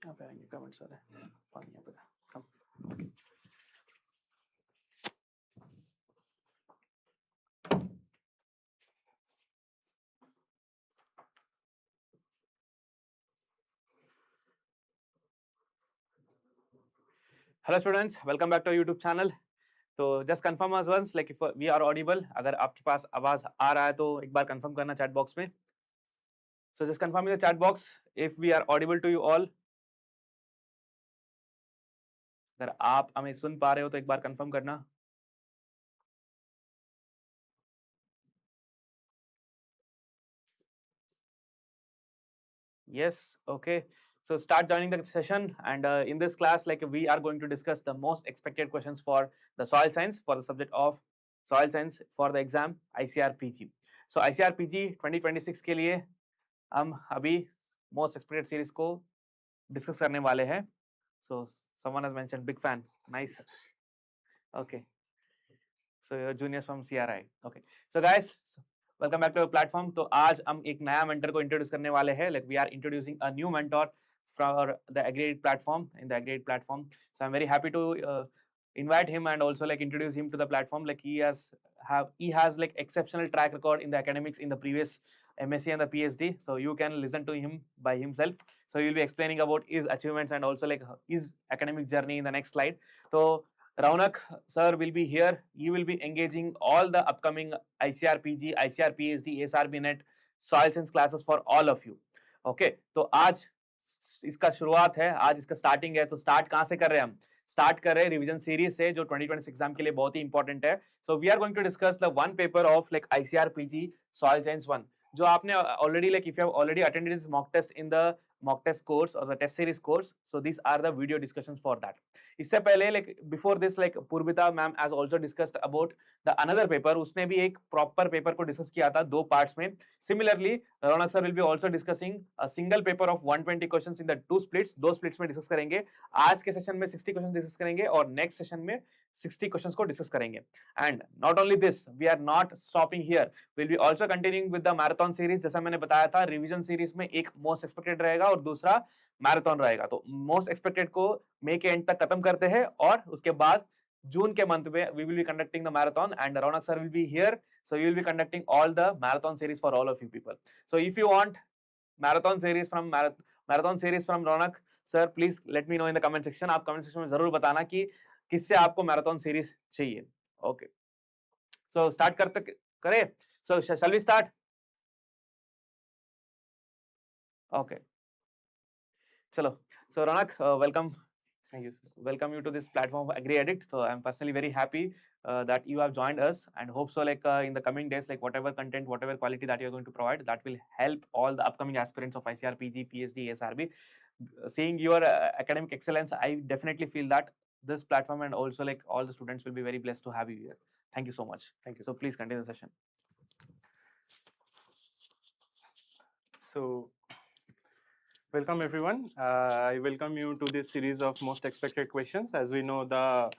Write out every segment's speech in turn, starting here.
यहाँ पे आएंगे कमेंट्स आ रहे हैं पानी यहाँ पे कम hello students welcome back to YouTube channel तो just confirm us once like if we are audible अगर आपके पास आवाज आ रहा है तो एक बार कंफर्म करना चैट बॉक्स में so just confirm in the chat box if we are audible to you all अगर आप हमें सुन पा रहे हो तो एक बार कंफर्म करना yes okay so start joining the session and in this class like we are going to discuss the most expected questions for the soil science for the subject of soil science for the exam ICAR PG so ICAR PG 2026 के लिए हम अभी most expected series को discuss करने वाले हैं so someone has mentioned big fan nice okay so your juniors from CRI okay so guys welcome back to platform तो आज हम एक नया मेंटर को इंट्रोड्यूस करने वाले हैं like we are introducing a new mentor for the AgriAddict platform in the AgriAddict platform so I'm very happy to invite him and also like introduce him to the platform like he has like exceptional track record in the academics in the previous MSc and the PhD so you can listen to him by himself so he will be explaining about his achievements and also like his academic journey in the next slide so Raurak Sir will be here. He will be engaging all the upcoming ICAR PG, ICAR PhD, ASRB Net, soil science classes for all of you. Okay, तो आज इसका शुरुआत है, आज इसका starting है, तो start कहाँ से कर रहे हैं हम? स्टार्ट कर रहे हैं रिवीजन सीरीज से जो 2026 एग्जाम के लिए बहुत ही इंपॉर्टेंट है. So we are going to discuss the one paper of like ICAR PG soil science 1 जो आपने already like if you have already attended this mock test in the mock test course or the test series course so these are the video discussions for that इससे पहले like before this like Purvita ma'am has also discussed about the another paper उसने भी एक proper paper को discuss किया था दो parts में similarly Raunak sir will be also discussing a single paper of 120 questions in the two splits दो splits में discuss करेंगे आज के सेशन में 60 questions discuss करेंगे और next session में 60 questions को discuss करेंगे and not only this we are not stopping here we'll be also continuing with the marathon series जैसा मैंने बताया था revision series में एक most expected रहेगा और दूसरा मैराथन रहेगा तो मोस्ट एक्सपेक्टेड को मई के एंड तक खत्म करते हैं और उसके बाद जून के मंथ में we will be conducting the marathon and Raunak sir will be here so you will be conducting all the marathon series for all of you people so if you want marathon series from Raunak sir please let me know in the comment section आप comment section में जरूर बताना कि किससे आपको marathon series चाहिए okay so start करते करें so shall we start okay Chalo. So Rounak, welcome. Thank you, sir. Welcome you to this platform of AgriAddict. So I'm personally very happy that you have joined us and hope so like in the coming days like whatever content, whatever quality that you're going to provide that will help all the upcoming aspirants of ICAR PG, PhD, ASRB. Seeing your academic excellence, I definitely feel that this platform and also like all the students will be very blessed to have you here. Thank you so much. Thank you. So please continue the session. So welcome everyone. I welcome you to this series of most expected questions. As we know, the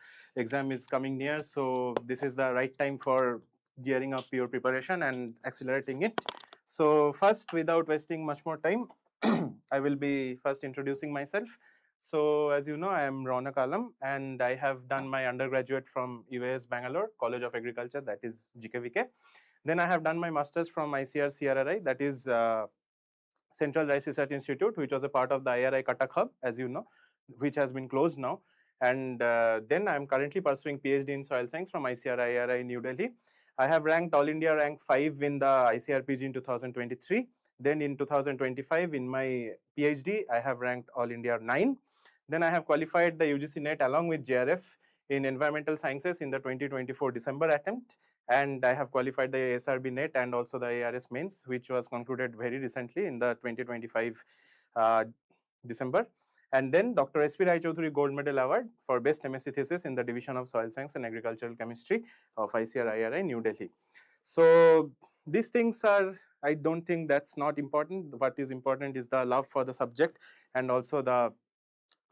exam is coming near, so this is the right time for gearing up your preparation and accelerating it. So first, without wasting much more time, I will be first introducing myself. So as you know, I am Raunak and I have done my undergraduate from UAS Bangalore College of Agriculture, that is GKVK. Then I have done my masters from ICAR CRRI, that is Central Rice Research Institute, which was a part of the IRI Cuttack Hub, as you know, which has been closed now. And then I am currently pursuing PhD in soil science from ICAR IRI New Delhi. I have ranked All India rank 5 in the ICAR PG in 2023. Then in 2025, in my PhD, I have ranked All India 9. Then I have qualified the UGC NET along with JRF in environmental sciences in the 2024 December attempt. And I have qualified the ASRB NET and also the ARS mains, which was concluded very recently in the 2025 December. And then Dr. S.P. Rai Chaudhuri Gold Medal Award for Best MSc Thesis in the Division of Soil Science and Agricultural Chemistry of ICAR IRI New Delhi. So these things are, I don't think that's not important. What is important is the love for the subject and also the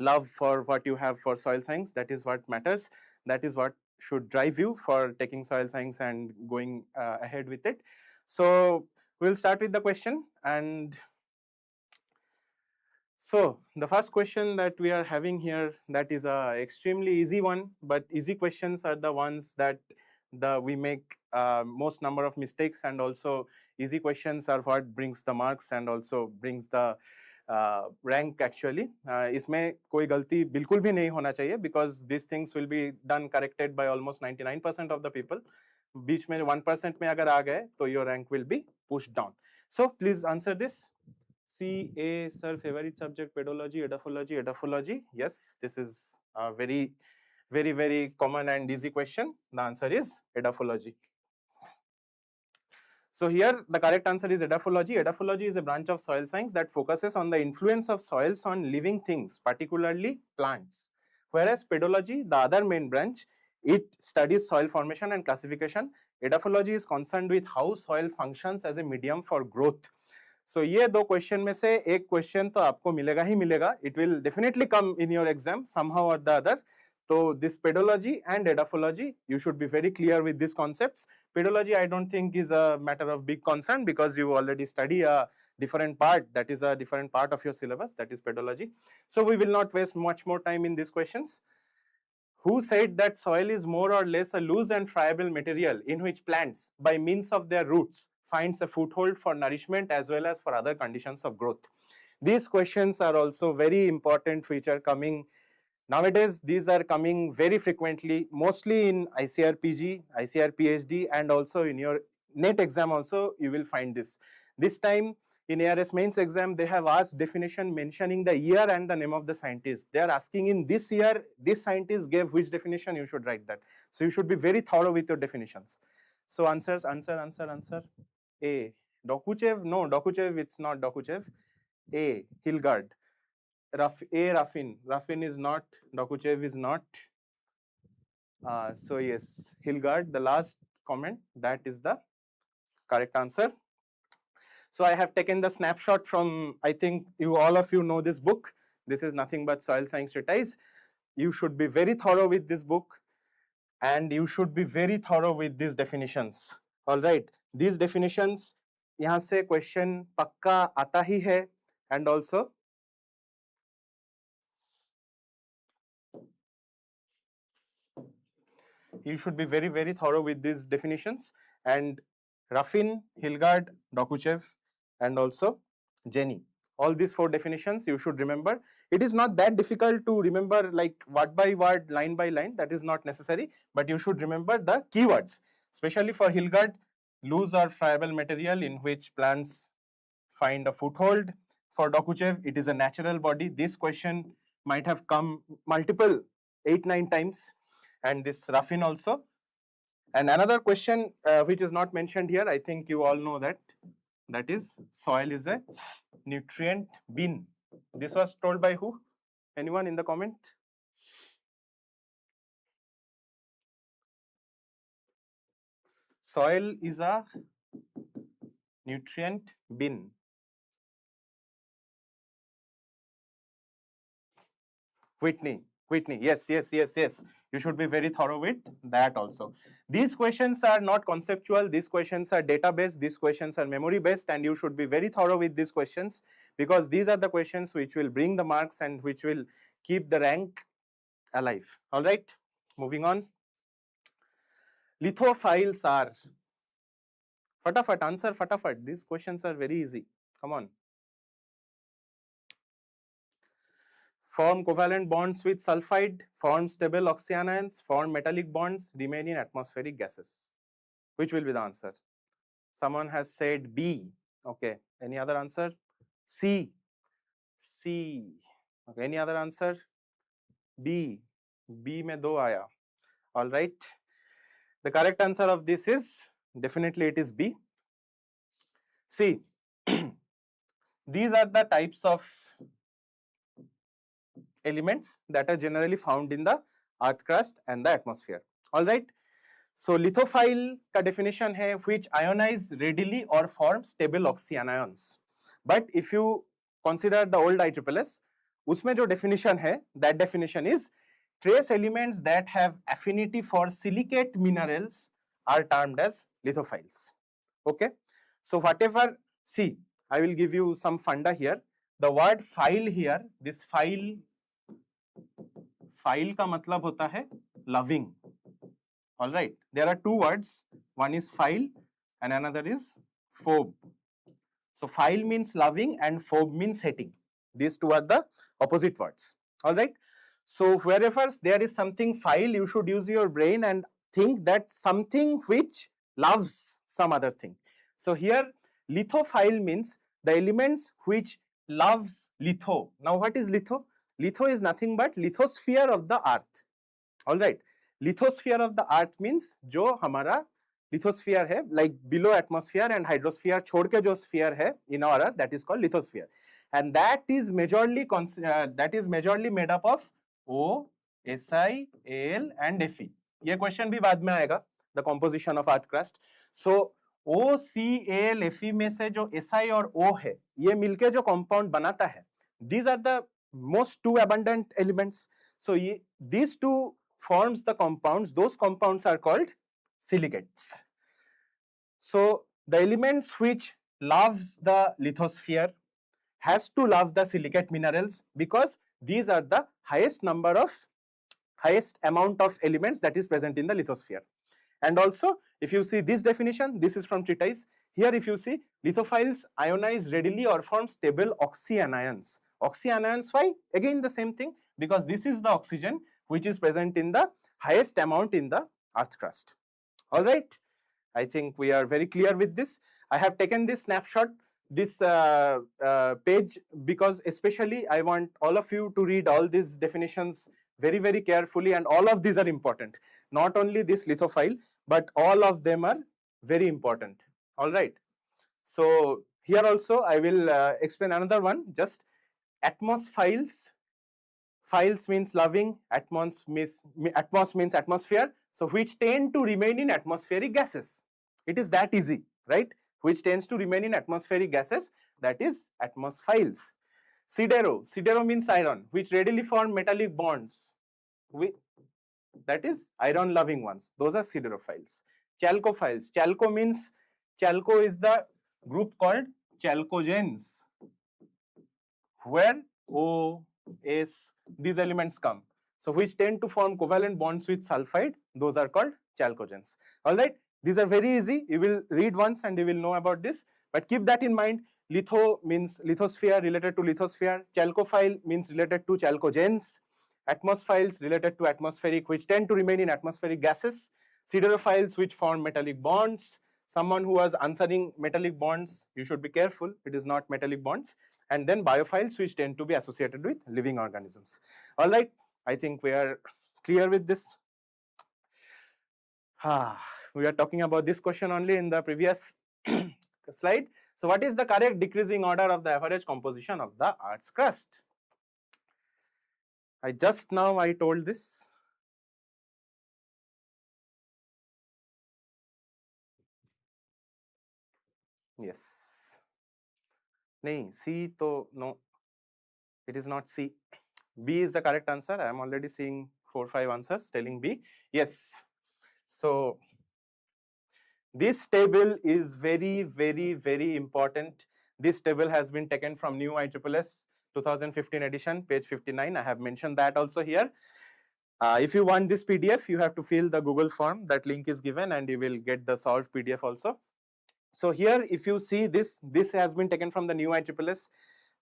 love for what you have for soil science. That is what matters. That is what should drive you for taking soil science and going ahead with it. So we'll start with the question. And So the first question that we are having here, that is a extremely easy one, but easy questions are the ones that we make most number of mistakes, and also easy questions are what brings the marks and also brings the rank actually. इसमें कोई गलती बिल्कुल भी नहीं होना चाहिए, because these things will be done corrected by almost 99% of the people. बीच में 1% में अगर आ गए तो your rank will be pushed down. So please answer this. CA, sir, favorite subject, pedology, edaphology. Yes, this is a very, very, very common and easy question. The answer is edaphology. So here the correct answer is edaphology. Edaphology is a branch of soil science that focuses on the influence of soils on living things, particularly plants. Whereas pedology, the other main branch, it studies soil formation and classification. Edaphology is concerned with how soil functions as a medium for growth. So ये दो question में से एक question तो आपको मिलेगा ही मिलेगा. It will definitely come in your exam somehow or the other. So this pedology and edaphology, you should be very clear with these concepts. Pedology, I don't think is a matter of big concern, because you already study a different part, that is a different part of your syllabus, that is pedology. So we will not waste much more time in these questions. Who said that soil is more or less a loose and friable material in which plants, by means of their roots, finds a foothold for nourishment as well as for other conditions of growth? These questions are also very important, which are coming nowadays. These are coming very frequently, mostly in ICAR PG, ICAR PhD, and also in your NET exam also you will find this. This time in ARS mains exam, they have asked definition mentioning the year and the name of the scientist. They are asking in this year, this scientist gave which definition, you should write that. So you should be very thorough with your definitions. So answer. A. Dokuchev? No, Dokuchev, it's not Dokuchev. A. Hilgard. Raffin. Raffin is not. Dokuchev is not. So yes, Hilgard, the last comment, that is the correct answer. So I have taken the snapshot from, I think all of you know this book. This is nothing but Soil Science Treatise. You should be very thorough with this book, and you should be very thorough with these definitions. All right, these definitions, यहाँ से question पक्का आता ही है, and also you should be very, very thorough with these definitions. And Raffin, Hilgard, Dokuchev, and also Jenny. All these 4 definitions you should remember. It is not that difficult to remember, like word by word, line by line. That is not necessary. But you should remember the keywords. Especially for Hilgard, loose or friable material in which plants find a foothold. For Dokuchev, it is a natural body. This question might have come multiple 8-9 times. And this Raffin also. And another question which is not mentioned here, I think you all know that, that is soil is a nutrient bin. This was told by who? Anyone in the comment? Soil is a nutrient bin. Whitney, yes. You should be very thorough with that also. These questions are not conceptual, these questions are database, these questions are memory based, and you should be very thorough with these questions, because these are the questions which will bring the marks and which will keep the rank alive. All right, moving on. Lithophiles are, fatafat, answer fatafat. These questions are very easy. Come on. Form covalent bonds with sulfide, form stable oxyanions, form metallic bonds, remain in atmospheric gases. Which will be the answer? Someone has said B. Okay. Any other answer? C. Okay. Any other answer? B. B mein 2 aaya. All right. The correct answer of this is, definitely it is B. See, these are the types of elements that are generally found in the earth crust and the atmosphere. All right. So lithophile का definition है which ionize readily or form stable oxyanions. But if you consider the old ISSS, उसमें जो definition है, that definition is trace elements that have affinity for silicate minerals are termed as lithophiles. Okay. So whatever, see, I will give you some funda here. the word file here, this file का मतलब होता है loving. All right, there are two words, one is file and another is phobe. So file means loving and phobe means hating. These two are the opposite words. All right. So wherever there is something file, you should use your brain and think that something which loves some other thing. So here lithophile means the elements which loves litho. Now what is litho? Litho is nothing but lithosphere of the earth. All right. Lithosphere of the earth means जो हमारा lithosphere है, like below atmosphere and hydrosphere छोड़ के जो sphere है in our earth, that is called lithosphere, and that is majorly made up of O, Si, Al and Fe. ये question भी बाद में आएगा, the composition of earth crust. So O, C, Al, Fe में से जो Si और O है, ये मिलके जो compound बनाता है, these are the most two abundant elements. So these two forms the compounds. Those compounds are called silicates. So the elements which loves the lithosphere has to love the silicate minerals because these are the highest amount of elements that is present in the lithosphere. And also, if you see this definition, this is from treatise. Here, if you see, lithophiles ionize readily or form stable oxyanions. Oxyanions, why? Again, the same thing, because this is the oxygen which is present in the highest amount in the earth crust. All right. I think we are very clear with this. I have taken this snapshot, this page, because especially I want all of you to read all these definitions very, very carefully, and all of these are important. Not only this lithophile, but all of them are very important. All right. So here also I will explain another one, just atmosphiles. Philes means loving, atmos means atmosphere, so which tend to remain in atmospheric gases. It is that easy, right? Which tends to remain in atmospheric gases, that is atmosphiles. Sidero means iron, which readily form metallic bonds. That is iron loving ones. Those are siderophiles. Chalcophiles. Chalco is the group called chalcogens, where O, S, these elements come. So which tend to form covalent bonds with sulfide, those are called chalcogens. All right, these are very easy. You will read once and you will know about this. But keep that in mind. Litho means lithosphere, related to lithosphere. Chalcophile means related to chalcogens. Atmosphiles related to atmospheric, which tend to remain in atmospheric gases. Siderophiles, which form metallic bonds. Someone who was answering metallic bonds, you should be careful. It is not metallic bonds. And then biophiles, which tend to be associated with living organisms. All right, I think we are clear with this. We are talking about this question only in the previous slide. So what is the correct decreasing order of the average composition of the Earth's crust? I told this. Yes. Nahin, C to no. It is not C. B is the correct answer. I am already seeing 4-5 answers telling B. Yes. So this table is very, very, very important. This table has been taken from new ISSS 2015 edition, page 59. I have mentioned that also here. If you want this PDF, you have to fill the Google form. That link is given and you will get the solved PDF also. So here, if you see this has been taken from the new ISSS.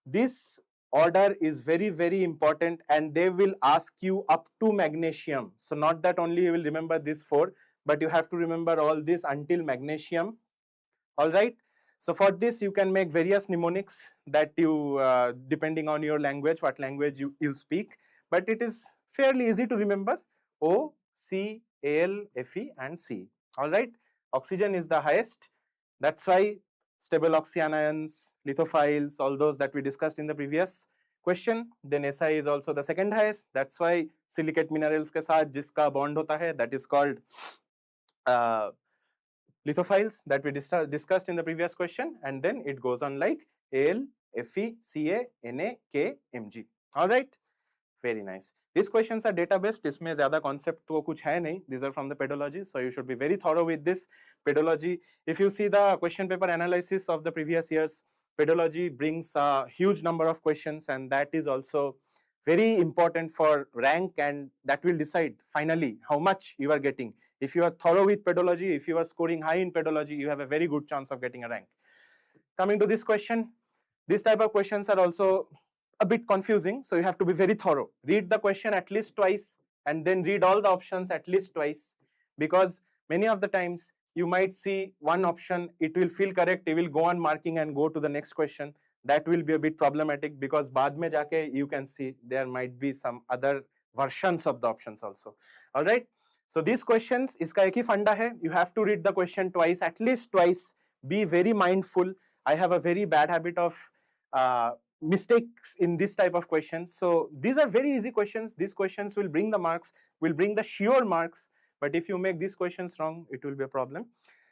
This order is very, very important, and they will ask you up to magnesium. So not that only you will remember this 4, but you have to remember all this until magnesium. All right. So for this, you can make various mnemonics that you, depending on your language, what language you speak, but it is fairly easy to remember. O, C, Al, Fe and C. All right. Oxygen is the highest. That's why stable oxyanions, lithophiles, all those that we discussed in the previous question. Then Si is also the second highest. That's why silicate minerals के साथ जिसका bond होता है, that is called lithophiles that we discussed in the previous question. And then it goes on like Al, Fe, Ca, Na, K, Mg. All right. Very nice. These questions are data-based. इसमें ज़्यादा concept तो कुछ है नहीं. These are from the pedology, so you should be very thorough with this pedology. If you see the question paper analysis of the previous years, pedology brings a huge number of questions, and that is also very important for rank, and that will decide finally how much you are getting. If you are thorough with pedology, if you are scoring high in pedology, you have a very good chance of getting a rank. Coming to this question, this type of questions are also a bit confusing, so you have to be very thorough. Read the question at least twice and then read all the options at least twice, because many of the times you might see one option, it will feel correct, you will go on marking and go to the next question. That will be a bit problematic, because baad mein jaake you can see there might be some other versions of the options also. All right, so these questions, iska ek hi funda hai, you have to read the question twice, at least twice. Be very mindful. I have a very bad habit of mistakes in this type of questions. So these are very easy questions. These questions will bring the marks, will bring the sure marks. But if you make these questions wrong, it will be a problem.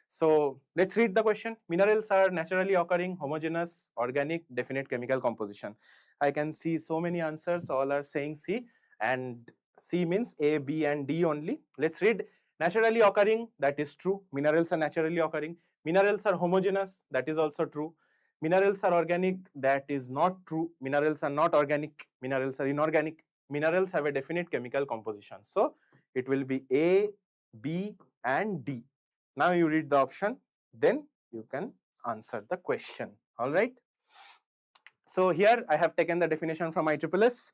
So let's read the question. Minerals are naturally occurring, homogeneous, organic, definite chemical composition. I can see so many answers. All are saying C, and C means A, B, and D only. Let's read. Naturally occurring, that is true. Minerals are naturally occurring. Minerals are homogeneous, that is also true. Minerals are organic, that is not true. Minerals are not organic, minerals are inorganic. Minerals have a definite chemical composition. So it will be A, B, and D. Now you read the option, then you can answer the question. All right. So here I have taken the definition from ICCS.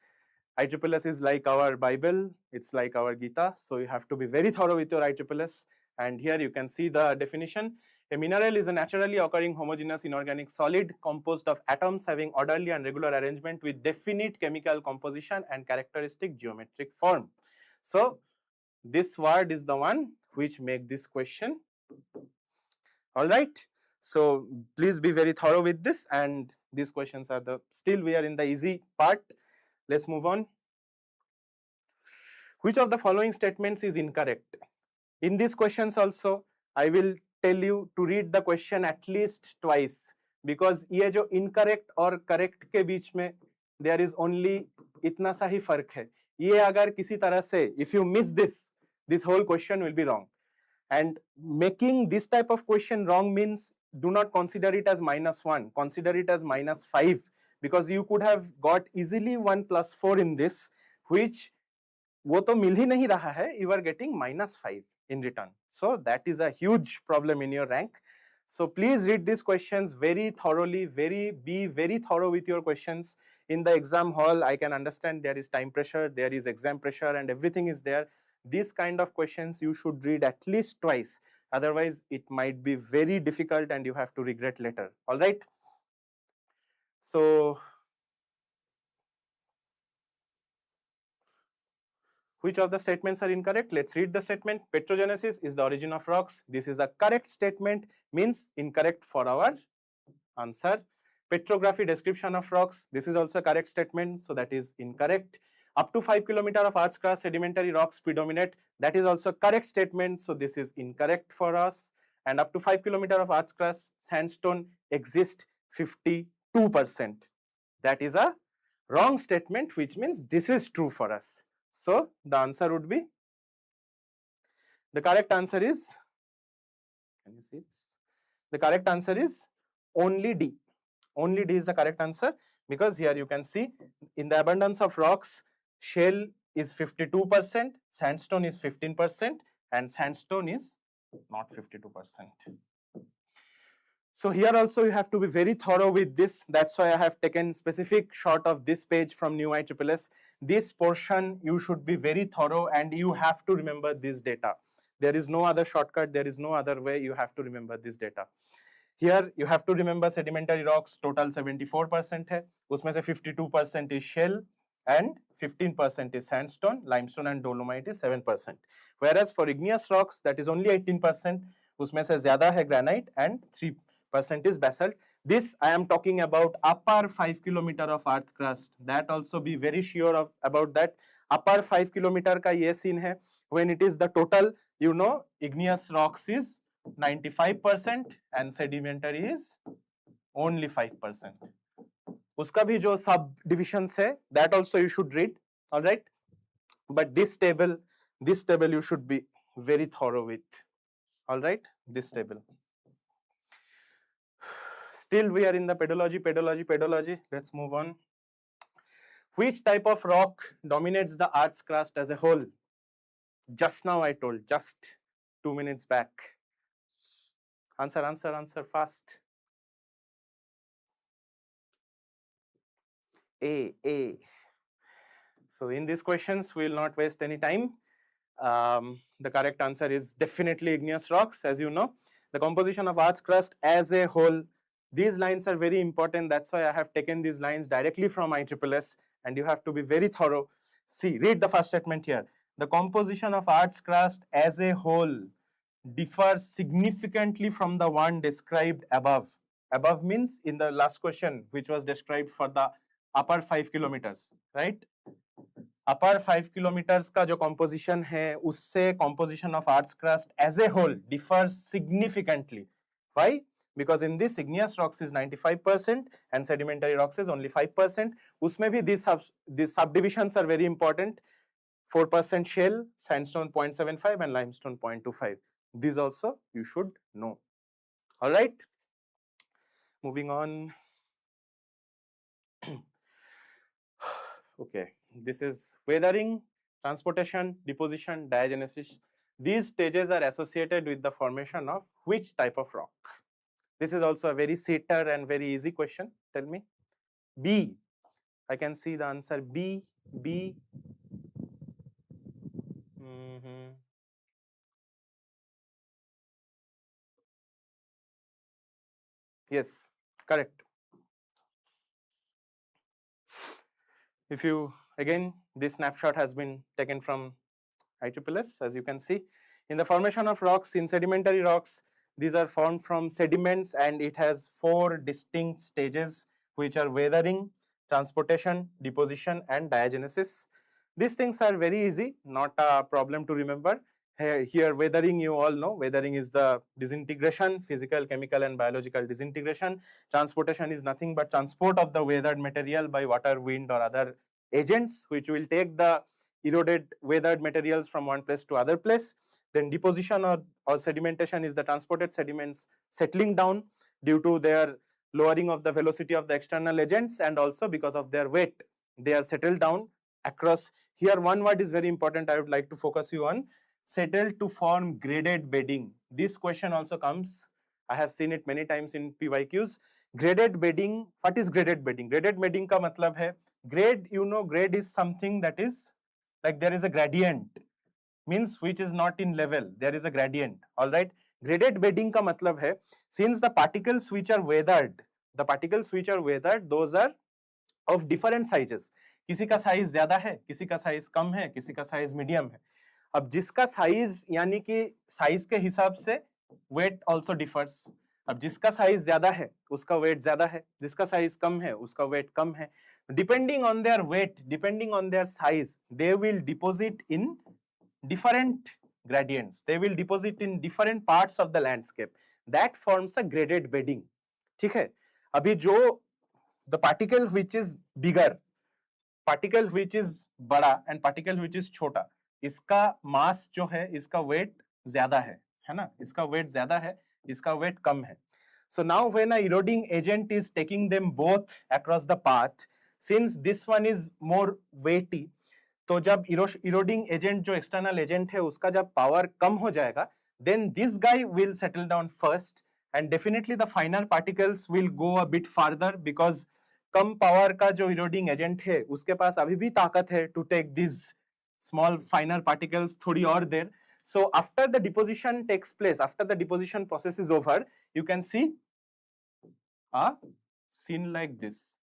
ICCS is like our Bible, it's like our Gita. So you have to be very thorough with your ICCS. And here you can see the definition. A mineral is a naturally occurring homogeneous inorganic solid composed of atoms having orderly and regular arrangement with definite chemical composition and characteristic geometric form. So this word is the one which make this question. All right. So please be very thorough with this, and these questions are still we are in the easy part. Let's move on. Which of the following statements is incorrect? In these questions also, I will tell you to read the question at least twice, because ये जो incorrect और correct के बीच में there is only इतना सा ही फर्क है. ये अगर किसी तरह से, if you miss this, this whole question will be wrong. And making this type of question wrong means do not consider it as -1, consider it as -5, because you could have got easily 1 + 4 in this, which वो तो मिल ही नहीं रहा है, you are getting -5 in return. So that is a huge problem in your rank. So please read these questions very thoroughly, be very thorough with your questions. In the exam hall, I can understand there is time pressure, there is exam pressure, and everything is there. These kind of questions you should read at least twice. Otherwise, it might be very difficult and you have to regret later. All right. So which of the statements are incorrect? Let's read the statement. Petrogenesis is the origin of rocks. This is a correct statement, means incorrect for our answer. Petrography description of rocks. This is also a correct statement, so that is incorrect. Up to 5 km of Earth's crust, sedimentary rocks predominate. That is also a correct statement, so this is incorrect for us. And up to 5 km of Earth's crust, sandstone exists 52%. That is a wrong statement, which means this is true for us. So the answer would be, the correct answer is, can you see this? The correct answer is only D. Only D is the correct answer, because here you can see in the abundance of rocks, shale is 52%, sandstone is 15%, and sandstone is not 52%. So here also you have to be very thorough with this. That's why I have taken specific shot of this page from New ICCS. This portion you should be very thorough, and you have to remember this data. There is no other shortcut, there is no other way. You have to remember this data. Here you have to remember sedimentary rocks total 74% है, उसमें से 52% is shale and 15% is sandstone, limestone and dolomite is 7%. Whereas for igneous rocks, that is only 18%, उसमें से ज़्यादा है granite and 3% is basalt. This I am talking about upper 5 km of earth crust. That also be very sure about that. Upper 5 km का ये scene है. When it is the total, you know, igneous rocks is 95% and sedimentary is only 5%. उसका भी जो subdivisions है, that also you should read. All right. But this table you should be very thorough with. All right. This table. Still we are in the pedology. Let's move on. Which type of rock dominates the Earth's crust as a whole? Just now I told, just 2 minutes back. Answer fast. A. So in these questions, we will not waste any time. The correct answer is definitely igneous rocks, as you know. The composition of Earth's crust as a whole. These lines are very important. That's why I have taken these lines directly from ISSS, and you have to be very thorough. See, read the first statement here. The composition of Earth's crust as a whole differs significantly from the one described above. Above means in the last question, which was described for the upper 5 kilometers, right? Upper 5 kilometres का जो composition है उससे composition of Earth's crust as a whole differs significantly. Why? Because in this igneous rocks is 95% and sedimentary rocks is only 5%. उसमें भी these subdivisions are very important. 4% shale, sandstone 0.75 and limestone 0.25. These also you should know. All right. Moving on. Okay. This is weathering, transportation, deposition, diagenesis. These stages are associated with the formation of which type of rock? This is also a very seater and very easy question. Tell me. B. I can see the answer B. Yes, correct. If you, again, this snapshot has been taken from ISSS, as you can see. In the formation of rocks, in sedimentary rocks, these are formed from sediments and it has 4 distinct stages, which are weathering, transportation, deposition and diagenesis. These things are very easy, not a problem to remember. Here weathering, you all know, weathering is the disintegration, physical, chemical and biological disintegration. Transportation is nothing but transport of the weathered material by water, wind or other agents, which will take the eroded weathered materials from one place to other place. Then deposition or sedimentation is the transported sediments settling down due to their lowering of the velocity of the external agents and also because of their weight. They are settled down across. Here one word is very important I would like to focus you on. Settled to form graded bedding. This question also comes. I have seen it many times in PYQs. Graded bedding. What is graded bedding? Graded bedding ka matlab hai, grade, you know, grade is something that is like there is a gradient, means which is not in level, there is a gradient. All right. Graded bedding ka matlab hai, since the particles which are weathered, those are of different sizes. किसी का size ज्यादा है, किसी का size कम है, किसी का size medium है. अब जिसका साइज यानी कि साइज के हिसाब से वेट आल्सो डिफर्स. अब जिसका साइज ज्यादा है उसका वेट ज्यादा है, जिसका साइज कम है उसका वेट कम है. Depending on their weight, depending on their size, they will deposit in different gradients. They will deposit in different parts of the landscape. That forms a graded bedding. ठीक है. अभी जो the particle which is bigger, particle which is बड़ा and particle which is छोटा, इसका मास जो है, इसका वेट ज्यादा है ना, इसका वेट ज्यादा है, इसका वेट कम है. So now when a eroding agent is taking them both across the path, since this one is more weighty, तो जब eroding agent जो external agent है उसका जब power कम हो जाएगा, then this guy will settle down first and definitely the finer particles will go a bit farther because come power का जो eroding agent है उसके पास अभी भी ताकत है to take these small finer particles थोड़ी और देर. So after the deposition takes place, after the deposition process is over, you can see a scene like this.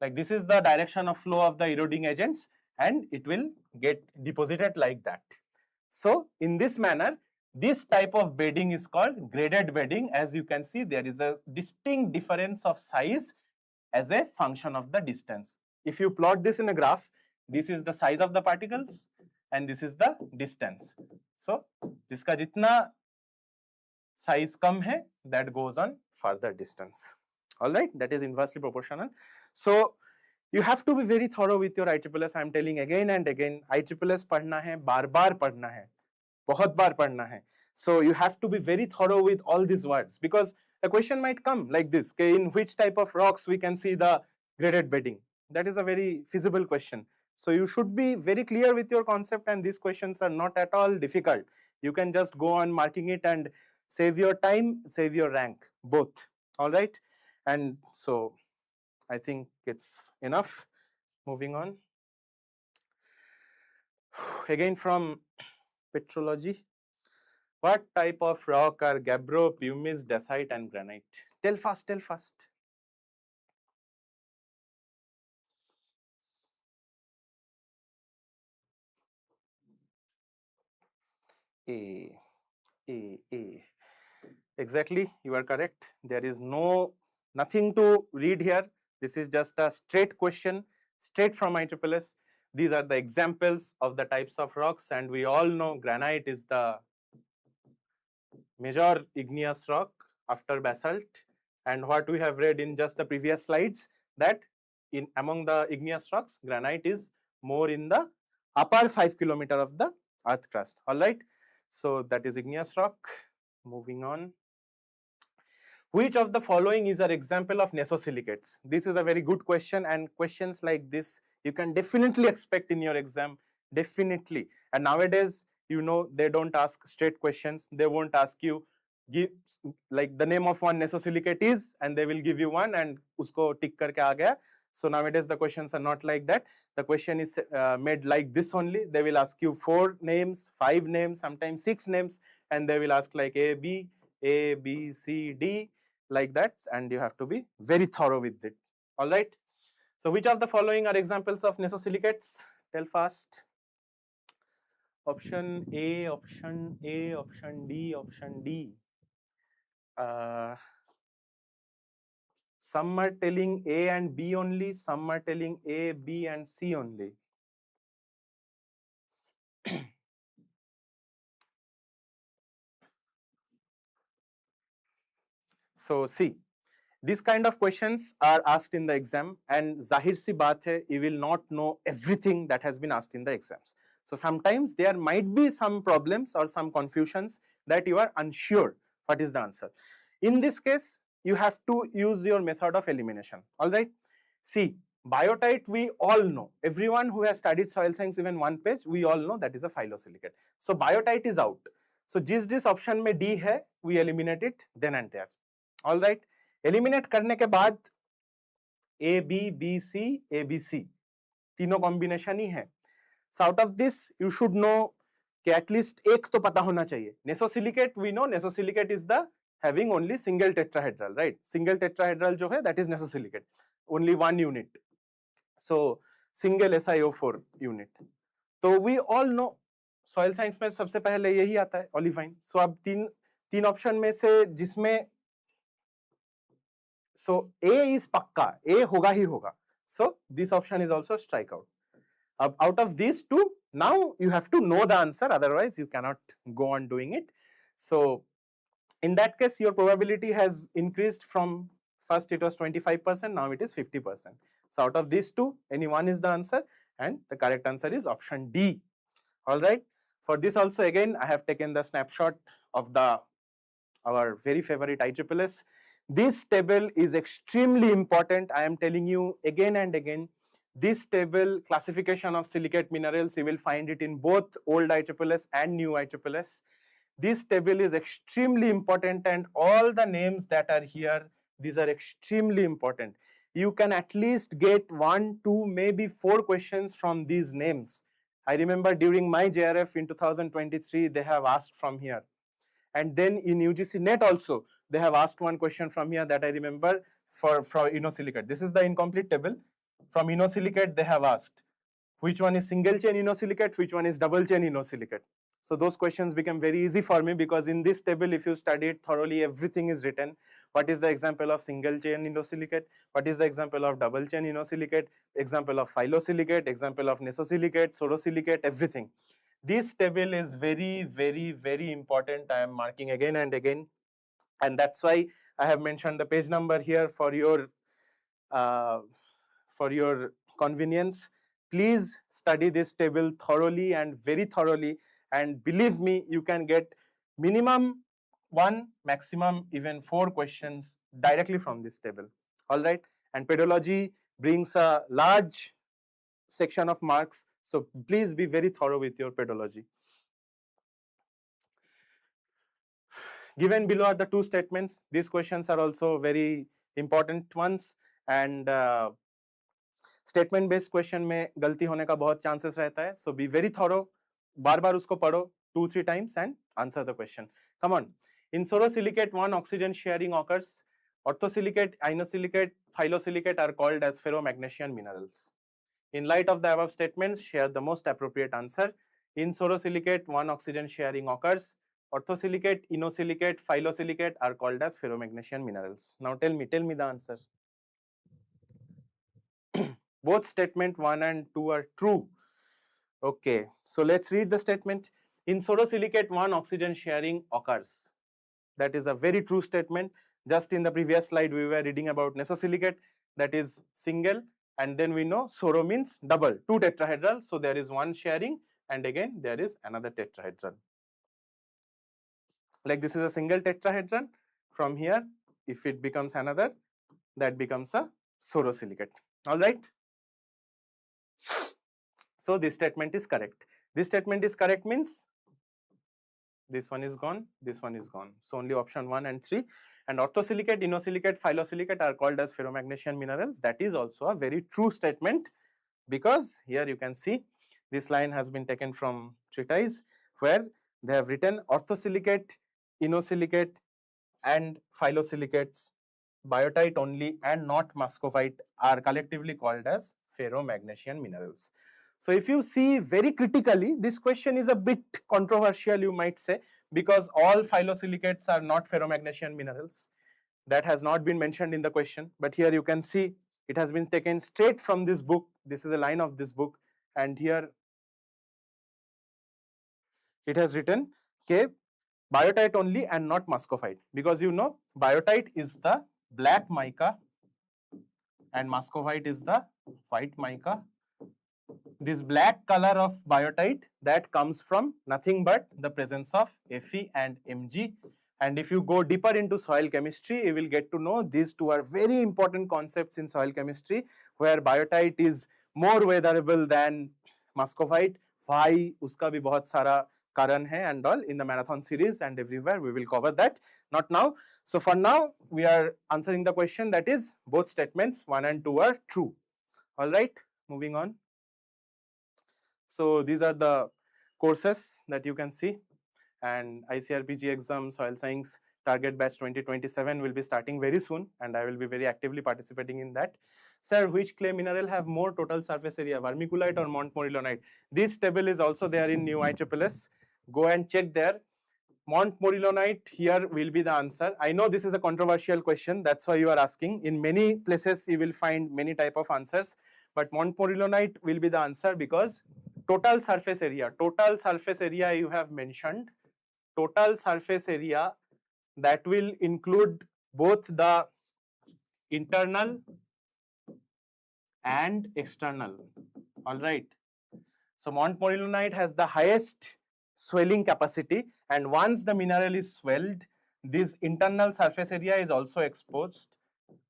Like this is the direction of flow of the eroding agents and it will get deposited like that. So in this manner, this type of bedding is called graded bedding. As you can see, there is a distinct difference of size as a function of the distance. If you plot this in a graph, this is the size of the particles and this is the distance. So जिसका जितना size कम है, that goes on further distance. All right, that is inversely proportional. So you have to be very thorough with your ISSS. I am telling again and again, ISSS पढ़ना है, बार-बार पढ़ना है, बहुत बार पढ़ना है. So you have to be very thorough with all these words because a question might come like this, okay, in which type of rocks we can see the graded bedding. That is a very feasible question. So you should be very clear with your concept, and these questions are not at all difficult. You can just go on marking it and save your time, save your rank, both. All right. And so I think it's enough. Moving on. Again from petrology. What type of rock are gabbro, pumice, dacite, and granite? Tell fast, tell fast. A. Exactly, you are correct. There is nothing to read here. This is just a straight question, straight from ISSS. These are the examples of the types of rocks, and we all know granite is the major igneous rock after basalt. And what we have read in just the previous slides, that in among the igneous rocks, granite is more in the upper 5 kilometer of the earth crust. All right. So that is igneous rock. Moving on. Which of the following is an example of nesosilicates? This is a very good question, and questions like this you can definitely expect in your exam, definitely. And nowadays, you know, they don't ask straight questions. They won't ask you, give like the name of one nesosilicate is, and they will give you one and usko tick karke aa gaya. So nowadays the questions are not like that. The question is made like this only. They will ask you 4 names, 5 names, sometimes 6 names, and they will ask like A, B, C, D, like that, and you have to be very thorough with it. All right. So which of the following are examples of nesosilicates? Tell fast. Option A, option A, option D, option D. Some are telling A and B only, some are telling A, B, and C only. So see, these kind of questions are asked in the exam, and zahir si baat hai, you will not know everything that has been asked in the exams. So sometimes there might be some problems or some confusions that you are unsure what is the answer. In this case, you have to use your method of elimination. All right. See, biotite we all know. Everyone who has studied soil science even one page, we all know that is a phyllosilicate. So biotite is out. So this option mein D hai, we eliminate it then and there. All right. Eliminate करने के बाद A B B C A B C तीनों combination ही है. So out of this you should know कि at least एक तो पता होना चाहिए. Nesosilicate we know nesosilicate is the having only single tetrahedral, right. Single tetrahedral जो है that is nesosilicate, only one unit. So single SiO4 unit. तो we all know soil science में सबसे पहले यही आता है, ओलिवाइन. सो अब तीन ऑप्शन में से जिसमें so A is pakka, A hoga hi hoga. So this option is also strike out. Out of these two, now you have to know the answer, otherwise you cannot go on doing it. So in that case, your probability has increased from first it was 25%, now it is 50%. So out of these two, any one is the answer, and the correct answer is option D. All right. For this also, again, I have taken the snapshot of our very favorite ISSS. This table is extremely important. I am telling you again and again, this table, classification of silicate minerals, you will find it in both old ISSS and new ISSS. This table is extremely important, and all the names that are here, these are extremely important. You can at least get 1, 2, maybe 4 questions from these names. I remember during my JRF in 2023, they have asked from here. And then in UGC NET also, they have asked one question from here that I remember for inosilicates. This is the incomplete table. From inosilicates, they have asked which one is single chain inosilicates, which one is double chain inosilicates. So those questions become very easy for me, because in this table, if you study it thoroughly, everything is written. What is the example of single chain inosilicates? What is the example of double chain inosilicates? Example of phyllosilicate, example of nesosilicate, sorosilicate, everything. This table is very, very, very important. I am marking again and again. And that's why I have mentioned the page number here for your convenience. Please study this table thoroughly and very thoroughly. And believe me, you can get minimum 1, maximum even 4 questions directly from this table. All right, and pedology brings a large section of marks, so please be very thorough with your pedology. Given below are the two statements. These questions are also very important ones, and statement based question में गलती होने का बहुत chances रहता है, so be very thorough. बार-बार उसको पढ़ो 2-3 times and answer the question. Come on. In sorosilicate, 1 oxygen sharing occurs. Orthosilicate, inosilicate, phyllosilicate are called as ferromagnesian minerals. In light of the above statements, share the most appropriate answer. In sorosilicate, 1 oxygen sharing occurs. Orthosilicate, inosilicate, phyllosilicate are called as ferromagnesian minerals. Now tell me the answer. Both statement 1 and 2 are true. Okay, so let's read the statement. In sorosilicate, 1 oxygen sharing occurs. That is a very true statement. Just in the previous slide, we were reading about nesosilicate, that is single, and then we know soro means double, 2 tetrahedral. So there is 1 sharing, and again there is another tetrahedral. Like this is a single tetrahedron. From here, if it becomes another, that becomes a sorosilicate. All right. So this statement is correct. This statement is correct means this one is gone, this one is gone. So only option 1 and 3. And orthosilicate, inosilicate, phyllosilicate are called as ferromagnesian minerals. That is also a very true statement, because here you can see this line has been taken from treatise where they have written orthosilicate, inosilicate and phyllosilicates, biotite only and not muscovite, are collectively called as ferromagnesian minerals. So if you see very critically, this question is a bit controversial, you might say, because all phyllosilicates are not ferromagnesian minerals. That has not been mentioned in the question, but here you can see it has been taken straight from this book. This is a line of this book, and here it has written, okay, biotite only and not muscovite, because you know biotite is the black mica and muscovite is the white mica. This black color of biotite, that comes from nothing but the presence of Fe and Mg. And if you go deeper into soil chemistry, you will get to know these two are very important concepts in soil chemistry, where biotite is more weatherable than muscovite. Why? Uska bhi bahut sara karan hai and all. In the marathon series and everywhere we will cover that. Not now. So for now we are answering the question, that is both statements 1 and 2 are true. All right, moving on. So these are the courses that you can see, and ICAR PG exam soil science target batch 2027 will be starting very soon, and I will be very actively participating in that. Sir, which clay mineral have more total surface area, vermiculite or montmorillonite? This table is also there in new ISSS. Go and check there. Montmorillonite here will be the answer. I know this is a controversial question, that's why you are asking. In many places you will find many type of answers, but montmorillonite will be the answer, because total surface area you have mentioned, total surface area, that will include both the internal and external. All right. So montmorillonite has the highest swelling capacity, and once the mineral is swelled, this internal surface area is also exposed.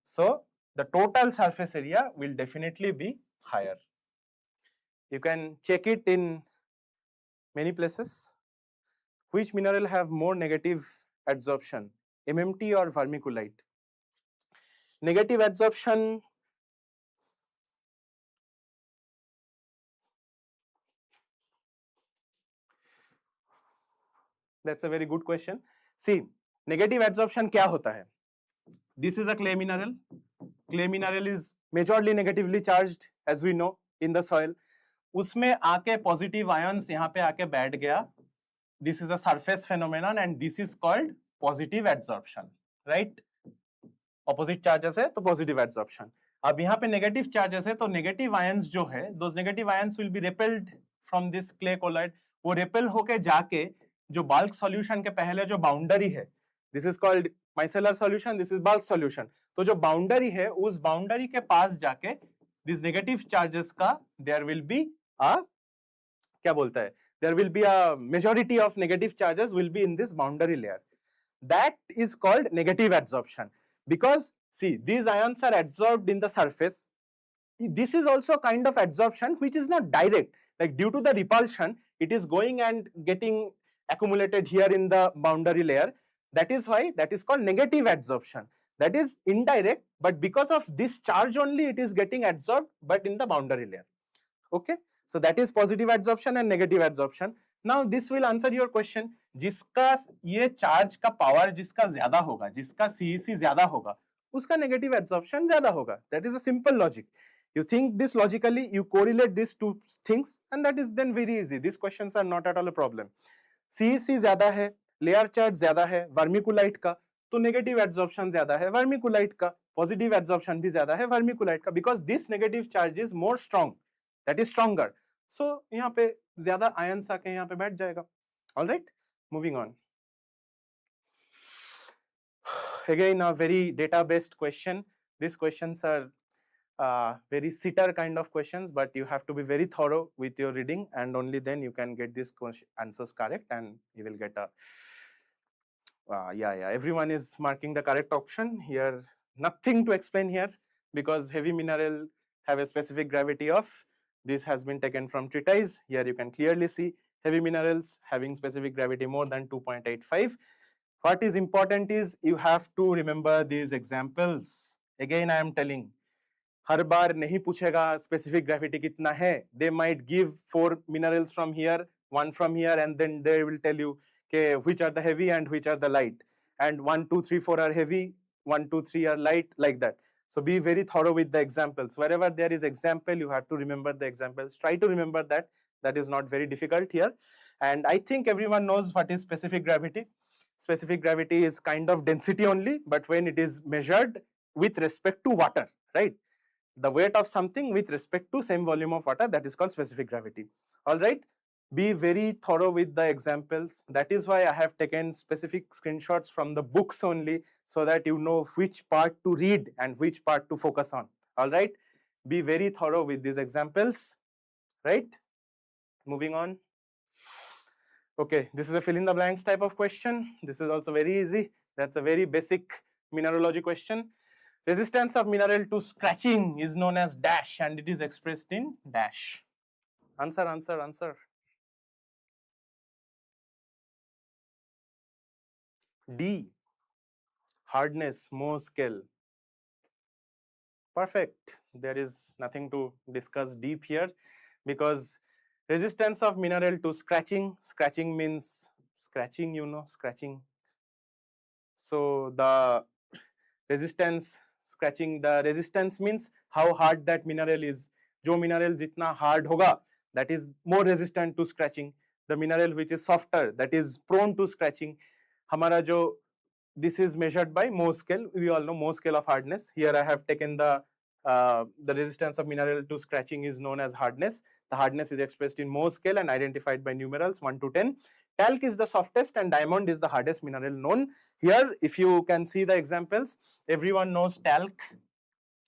So the total surface area will definitely be higher. You can check it in many places. Which mineral have more negative adsorption, MMT or vermiculite? Negative adsorption, that's a very good question. See, negative adsorption क्या होता है? This is a clay mineral. Clay mineral is majorly negatively charged, as we know, in the soil. उसमें आके positive ions यहाँ पे आके बैठ गया. This is a surface phenomenon and this is called positive adsorption, right? Opposite charges है तो positive adsorption. अब यहाँ पे negative charges है तो negative ions जो है, those negative ions will be repelled from this clay colloid. वो repel होके जाके जो bulk solution के पहले जो boundary है, this is called micellar solution, this is bulk solution. तो जो boundary है, उस boundary के पास जाके these negative charges का there will be a क्या बोलता है, there will be a majority of negative charges will be in this boundary layer. that is called negative adsorption. Because see, these ions are adsorbed in the surface. This is also a kind of adsorption which is not direct, like due to the repulsion it is going and getting accumulated here in the boundary layer. That is why that is called negative adsorption. That is indirect, but because of this charge only it is getting adsorbed, but in the boundary layer. Okay, so that is positive adsorption and negative adsorption. Now this will answer your question, जिसका ये charge का power जिसका ज्यादा होगा, जिसका CEC ज्यादा होगा, उसका negative adsorption ज्यादा होगा. That is a simple logic. You think this logically, you correlate these two things, and that is then very easy. These questions are not at all a problem. CEC ज्यादा है, layer charge ज्यादा है vermiculite का, तो negative adsorption ज्यादा है vermiculite का, positive adsorption भी ज्यादा है vermiculite का, because this negative charge is more strong, that is stronger. So यहाँ पे ज्यादा ions आके यहाँ पे बैठ जाएगा. All right, moving on. Again, a very data based question. These questions are very sitter kind of questions, but you have to be very thorough with your reading, and only then you can get these answers correct, and you will get a everyone is marking the correct option here. Nothing to explain here, because heavy mineral have a specific gravity of, this has been taken from treatise. Here you can clearly see heavy minerals having specific gravity more than 2.85. What is important is you have to remember these examples. Again, I am telling, हर बार नहीं पूछेगा specific gravity कितना है. They might give 4 minerals from here, 1 from here, and then they will tell you which are the heavy and which are the light. And 1, 2, 3, 4 are heavy, 1, 2, 3 are light, like that. So be very thorough with the examples. Wherever there is example, you have to remember the examples. Try to remember that. That is not very difficult here. And I think everyone knows what is specific gravity. Specific gravity is kind of density only, but when it is measured with respect to water, right? The weight of something with respect to same volume of water, that is called specific gravity. All right, be very thorough with the examples. That is why I have taken specific screenshots from the books only, so that you know which part to read and which part to focus on. All right, be very thorough with these examples, right? Moving on. Okay, this is a fill in the blanks type of question. This is also very easy. That's a very basic mineralogy question. Resistance of mineral to scratching is known as dash, and it is expressed in dash. Answer, answer, answer. D. Hardness, Mohs scale. Perfect. There is nothing to discuss deep here, because resistance of mineral to scratching. Scratching means scratching, you know, scratching. So the resistance, scratching, the resistance means how hard that mineral is. जो mineral जितना hard होगा, that is more resistant to scratching. The mineral which is softer, that is prone to scratching. हमारा जो, this is measured by Mohs scale. We all know Mohs scale of hardness. Here I have taken the resistance of mineral to scratching is known as hardness. The hardness is expressed in Mohs scale and identified by numerals 1 to 10. Talc is the softest and diamond is the hardest mineral known. Here, if you can see the examples, everyone knows talc,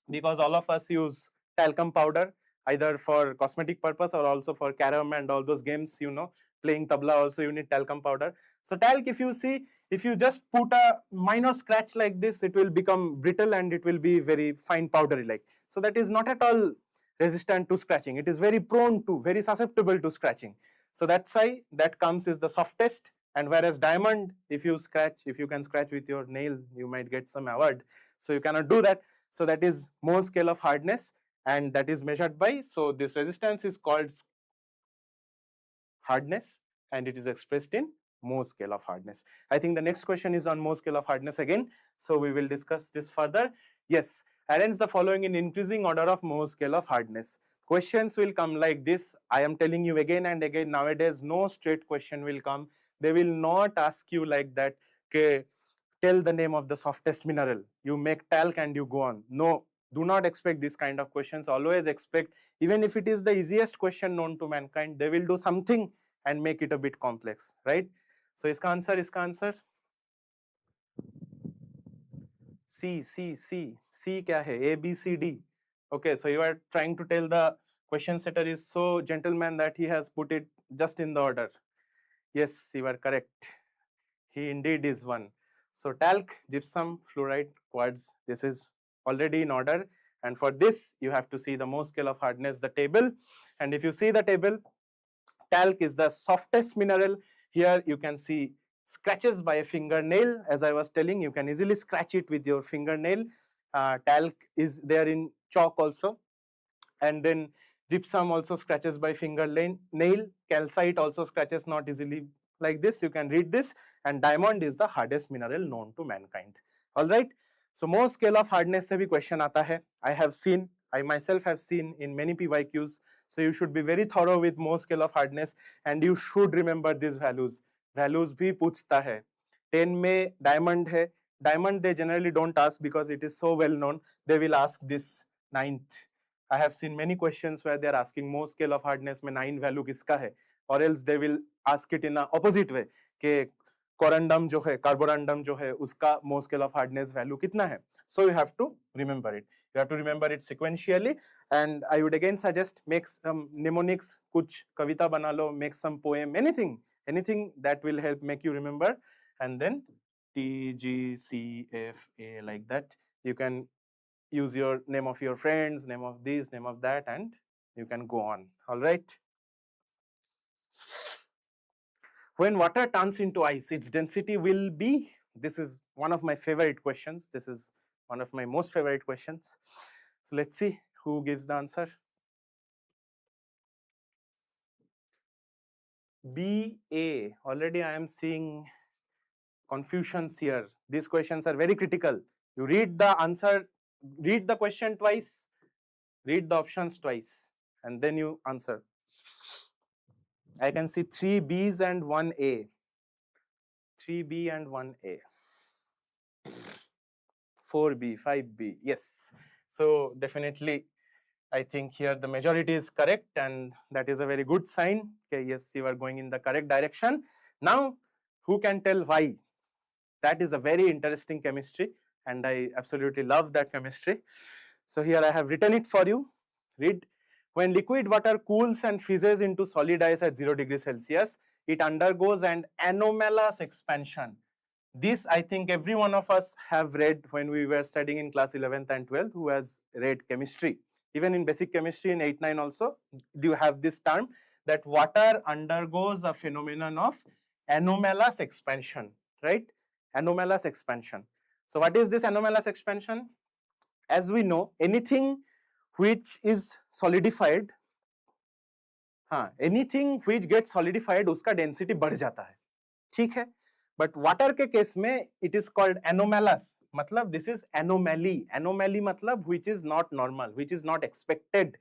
because all of us use talcum powder either for cosmetic purpose or also for carom and all those games, you know, playing tabla also you need talcum powder. So talc, if you see, if you just put a minor scratch like this, it will become brittle and it will be very fine powdery like. So that is not at all resistant to scratching. It is very prone to, very susceptible to scratching. So that's why that comes is the softest. And whereas diamond, if you scratch, if you can scratch with your nail, you might get some award. So you cannot do that. So that is Mohs scale of hardness, and that is measured by, so this resistance is called hardness, and it is expressed in Mohs scale of hardness. I think the next question is on Mohs scale of hardness again. So we will discuss this further. Yes, arrange the following in increasing order of Mohs scale of hardness. Questions will come like this. I am telling you again and again, nowadays no straight question will come. They will not ask you like that, okay, tell the name of the softest mineral. You make talc and you go on. No, do not expect this kind of questions. Always expect, even if it is the easiest question known to mankind, they will do something and make it a bit complex, right? So iska answer. C kya hai? A, B, C, D. Okay, so you are trying to tell the question setter is so gentleman that he has put it just in the order. Yes, you are correct. He indeed is one. So talc, gypsum, fluoride, quartz, this is already in order. And for this, you have to see the Mohs scale of hardness, the table. And if you see the table, talc is the softest mineral. Here you can see scratches by a fingernail. As I was telling, you can easily scratch it with your fingernail. Talc is there in chalk also. And then gypsum also scratches by fingernail. Calcite also scratches not easily like this. You can read this. And diamond is the hardest mineral known to mankind. All right. So Mohs scale of hardness se bhi question aata hai. I myself have seen in many PYQs. So you should be very thorough with Mohs scale of hardness, and you should remember these values. Values bhi पूछता है. 10 में diamond है. Diamond they generally don't ask because it is so well known. They will ask this 9th. I have seen many questions where they are asking Mohs scale of hardness में 9 value किसका है, or else they will ask it in a opposite way कि corundum जो है, carborundum जो है, उसका Mohs scale of hardness value कितना है. So you have to remember it. You have to remember it sequentially, and I would again suggest make some mnemonics, kuch kavita bana lo, make some poem, anything that will help make you remember, and then T, G, C, F, A, like that. You can use your name of your friends, name of this, name of that, and you can go on. All right. When water turns into ice, its density will be, this is one of my favorite questions. This is one of my most favorite questions. So let's see who gives the answer. B, A. Already I am seeing confusions here. These questions are very critical. You read the answer, read the question twice, read the options twice, and then you answer. I can see 3 B's and 1 A. 3 B and 1 A. 4 B, 5 B. Yes. So definitely, I think here the majority is correct, and that is a very good sign. Okay, yes, you are going in the correct direction. Now, who can tell why? That is a very interesting chemistry, and I absolutely love that chemistry. So here I have written it for you. Read. When liquid water cools and freezes into solid ice at 0 degrees Celsius, it undergoes an anomalous expansion. This, I think, every one of us have read when we were studying in class 11th and 12th, who has read chemistry. Even in basic chemistry in 8-9 also, do you have this term that water undergoes a phenomenon of anomalous expansion, right? Anomalous expansion. So what is this anomalous expansion? As we know, anything which is solidified, anything which gets solidified, उसका density बढ़ जाता है, ठीक है? But water के case में it is called anomalous. मतलब this is anomaly. Anomaly मतलब which is not normal, which is not expected.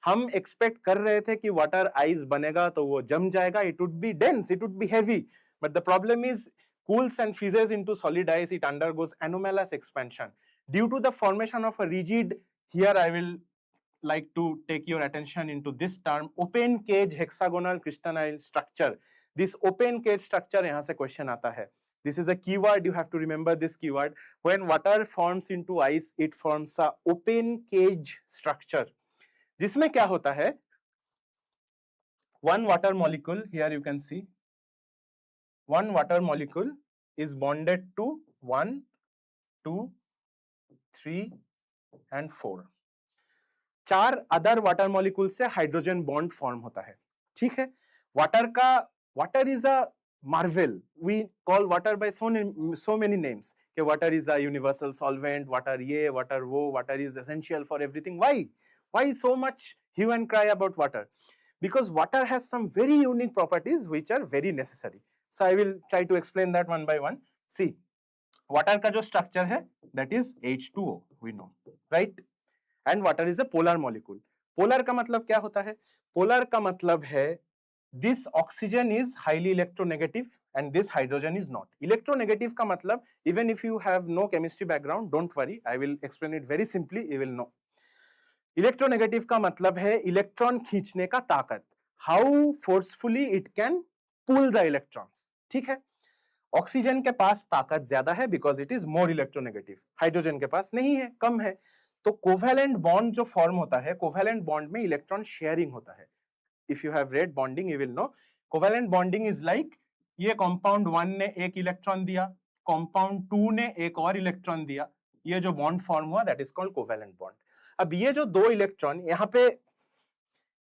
हम expect कर रहे थे कि water ice बनेगा तो वो जम जाएगा, it would be dense, it would be heavy. But the problem is cools and freezes into solid ice, it undergoes anomalous expansion. Due to the formation of a rigid, here I will like to take your attention into this term, open cage hexagonal crystalline structure. This open cage structure, यहाँ से question आता है. This is a keyword, you have to remember this keyword. When water forms into ice, it forms a open cage structure. जिसमें क्या होता है? One water molecule, here you can see, one water molecule is bonded to 1, 2, 3 and 4. 4 other water molecule से hydrogen bond form होता है, ठीक है? Water is a marvel. We call water by so many names. कि water is a universal solvent, water ये, water वो, water is essential for everything. Why so much hue and cry about water? Because water has some very unique properties which are very necessary. So I will try to explain that one by one. See, water का जो structure है, that is H2O, we know, right? And water is a polar molecule. Polar का मतलब क्या होता है? Polar का मतलब है this oxygen is highly electronegative and this hydrogen is not. Electronegative का मतलब, even if you have no chemistry background, don't worry, I will explain it very simply, you will know. Electronegative का मतलब है electron खींचने का ताकत. How forcefully it can pull the electrons. ठीक है? ऑक्सीजन के पास ताकत ज्यादा है because it is more electronegative. Hydrogen के पास नहीं है, कम है. तो कोवेलेंट बॉन्ड जो फॉर्म होता है, कोवेलेंट बॉन्ड में इलेक्ट्रॉन शेयरिंग होता है. If you have red bonding, you will know covalent bonding is like, ये कंपाउंड 1 ने एक इलेक्ट्रॉन दिया, कंपाउंड 2 ने एक और इलेक्ट्रॉन दिया, ये जो बॉन्ड फॉर्म हुआ that is called covalent bond. अब ये जो दो इलेक्ट्रॉन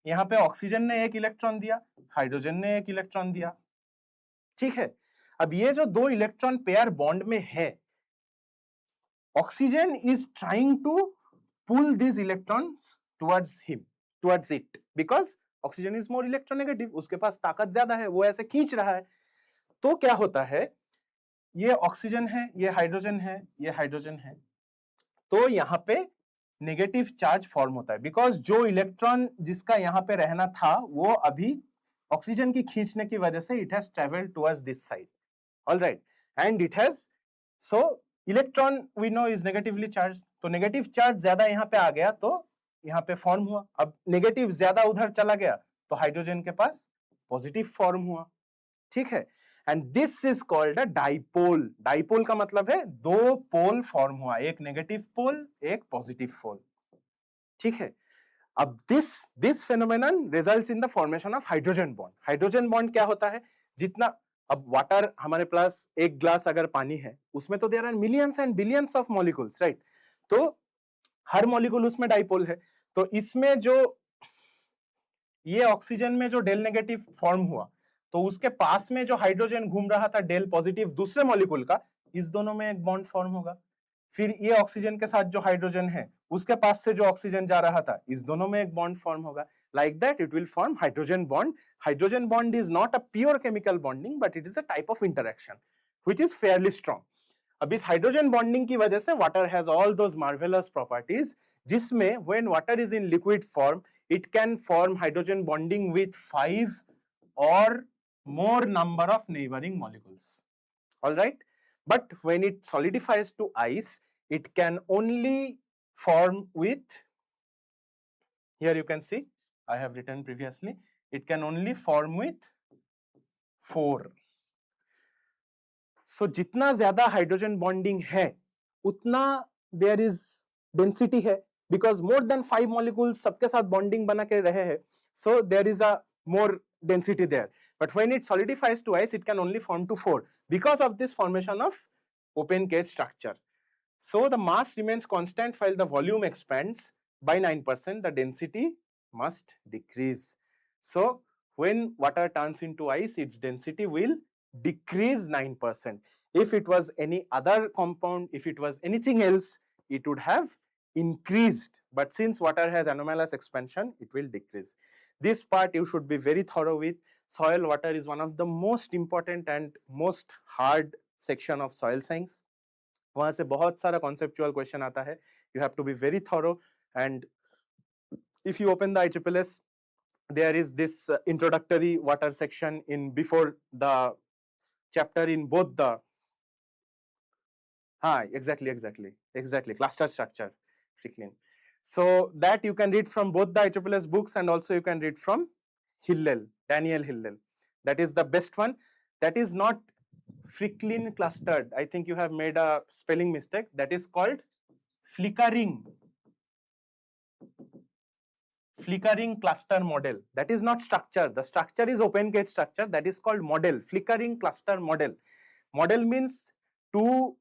यहाँ पे ऑक्सीजन ने एक इलेक्ट्रॉन दिया, हाइड्रोजन ने एक इलेक्ट्रॉन दिया, ठीक है। अब ये जो दो इलेक्ट्रॉन पेयर बॉन्ड में है, oxygen is trying to pull these electrons towards it because oxygen is more electronegative, उसके पास ताकत ज्यादा है, वो ऐसे खींच रहा है। तो क्या होता है, ये ऑक्सीजन है, ये हाइड्रोजन है, ये हाइड्रोजन है, तो यहाँ पे नेगेटिव चार्ज फॉर्म होता है बिकॉज जो इलेक्ट्रॉन जिसका यहाँ पे रहना था वो अभी ऑक्सीजन की खींचने की वजह से it has travelled towards this side, alright, and it has so electron we know is negatively charge, तो नेगेटिव चार्ज ज्यादा यहाँ पे आ गया तो यहाँ पे फॉर्म हुआ। अब नेगेटिव ज्यादा उधर चला गया तो हाइड्रोजन के पास पॉजिटिव फॉर्म हुआ, ठीक है। And this is called a dipole. Dipole का मतलब है दो पोल फॉर्म हुआ, एक नेगेटिव पोल एक पॉजिटिव पोल, ठीक है। अब this phenomenon results in the formation of hydrogen bond. Hydrogen bond क्या होता है, जितना अब वाटर हमारे पास एक ग्लास अगर पानी है उसमें तो there are millions and billions of molecules, right, तो हर मॉलिक्यूल उसमें डाइपोल है। तो इसमें जो ये ऑक्सीजन में जो डेल नेगेटिव फॉर्म हुआ तो उसके पास में जो हाइड्रोजन घूम रहा था डेल पॉजिटिव दूसरे मॉलिक्यूल का, इस दोनों में एक बॉन्ड फॉर्म होगा। फिर ये ऑक्सीजन के साथ जो हाइड्रोजन है उसके पास से जो ऑक्सीजन जा रहा था, इस दोनों में एक बॉन्ड फॉर्म होगा। Like that it will form hydrogen bond. Hydrogen bond is not a pure chemical bonding but it is a type of interaction which is fairly strong. अब इस हाइड्रोजन बॉन्डिंग की वजह से water has all those marvellous properties जिसमें when water is in liquid form it can form hydrogen bonding with 5 और more number of neighboring molecules, all right, but when it solidifies to ice it can only form with, here you can see I have written previously, it can only form with 4. So जितना ज्यादा hydrogen bonding है उतना there is density है because more than 5 molecules सबके साथ bonding बना के रहे हैं, so there is a more density there, but when it solidifies to ice it can only form to 4 because of this formation of open cage structure. So the mass remains constant while the volume expands by 9%, the density must decrease. So when water turns into ice its density will decrease 9%. If it was any other compound, if it was anything else, it would have increased, but since water has anomalous expansion it will decrease. This part you should be very thorough with. Soil water is one of the most important and most hard section of soil science. वहां से बहुत सारा conceptual question आता है, you have to be very thorough, and if you open the ICCS there is this introductory water section in before the chapter in both the exactly cluster structure, so that you can read from both the ICCS books and also you can read from Daniel Hillel. That is the best one. That is not Fricklin clustered, I think you have made a spelling mistake, that is called flickering cluster model. That is not structure, the structure is open cage structure, that is called model, flickering cluster model. Model means to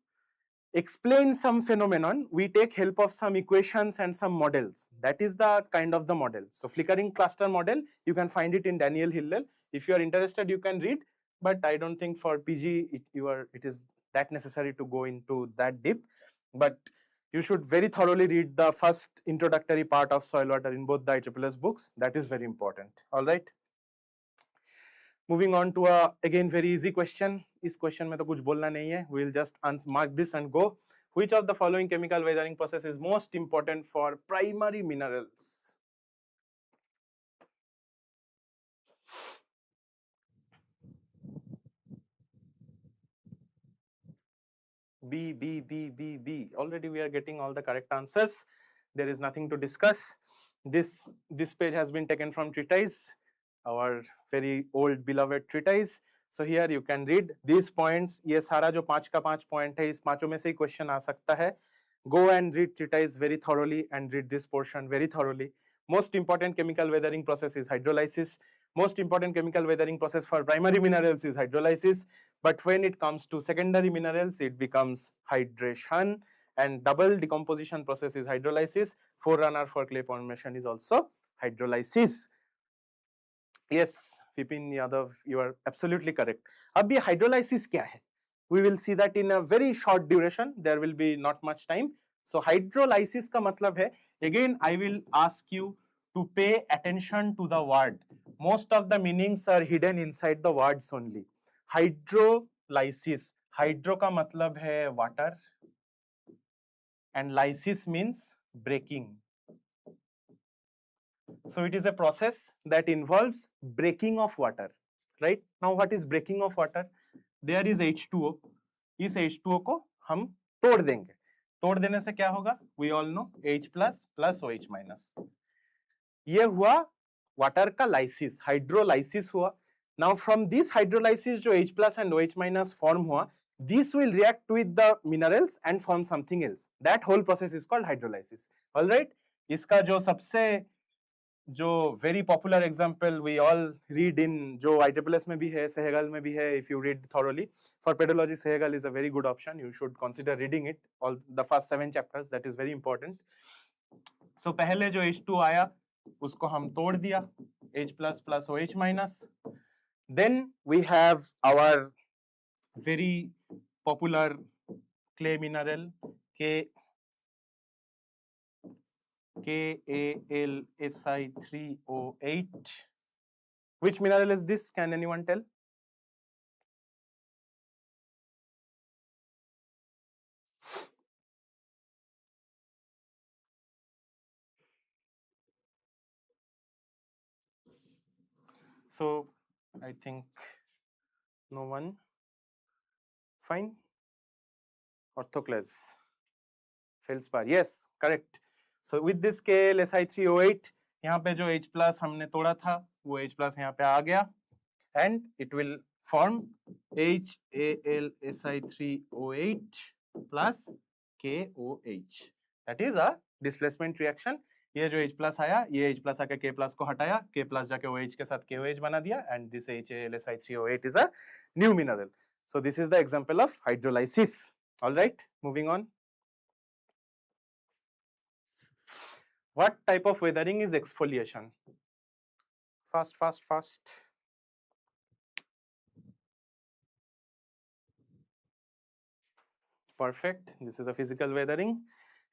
explain some phenomenon we take help of some equations and some models, that is the kind of the model. So flickering cluster model you can find it in Daniel Hillel. If you are interested you can read, but I don't think for PG it is that necessary to go into that deep, but you should very thoroughly read the first introductory part of soil water in both the ICCS books, that is very important, all right. Moving on to a again very easy question. इस question में तो कुछ बोलना नहीं है, we will just mark this and go. Which of the following chemical weathering process is most important for primary minerals? B. Already we are getting all the correct answers. There is nothing to discuss. This page has been taken from treatise, our very old beloved treatise. So here you can read these points. ये सारा जो 5 का 5 point है, इस पांचों में से ही question आ सकता है. Go and read treatise very thoroughly and read this portion very thoroughly. Most important chemical weathering process is hydrolysis. Most important chemical weathering process for primary minerals is hydrolysis, but when it comes to secondary minerals, it becomes hydration, and double decomposition process is hydrolysis. Forerunner for clay formation is also hydrolysis. Yes, Vipin Yadav, you are absolutely correct. अब ये hydrolysis क्या है? We will see that in a very short duration. There will be not much time. So hydrolysis का मतलब है, again I will ask you to pay attention to the word. Most of the meanings are hidden inside the words only. Hydrolysis. Hydro का मतलब है water and lysis means breaking. So it is a process that involves breaking of water, right? Now what is breaking of water? There is H2O. इस H2O को हम तोड़ देंगे. तोड़ देने से क्या होगा? We all know H plus plus OH minus. ये हुआ वाटर का लाइसिस, हाइड्रोलाइसिस हुआ. Now from this hydrolysis जो H plus and OH minus form हुआ, this will react with the minerals and form something else. That whole process is called hydrolysis. All right? इसका जो सबसे जो very popular example we all read in, जो ISSS में भी है, सहगल में भी है, if you read thoroughly for pedology, Sehgal is a very good option. You should consider reading it, all the first 7 chapters, that is very important. So पहले जो H2 आया उसको हम तोड़ दिया, H plus plus OH minus. Then we have our very popular clay mineral KAlSi3O8. Which mineral is this? Can anyone tell? So I think no one. Fine. Orthoclase. Feldspar. Yes, correct. So with this KAlSi3O8, यहाँ पे जो H plus हमने तोड़ा था वो H plus यहाँ पे आ गया, and it will form HAlSi3O8 plus KOH. That is a displacement reaction. ये जो H plus आया, ये H plus आके K plus को हटाया, K plus जाके OH के साथ KOH बना दिया, and this HAlSi3O8 is a new mineral. So this is the example of hydrolysis. All right, moving on. What type of weathering is exfoliation? Fast, fast, fast. Perfect. This is a physical weathering.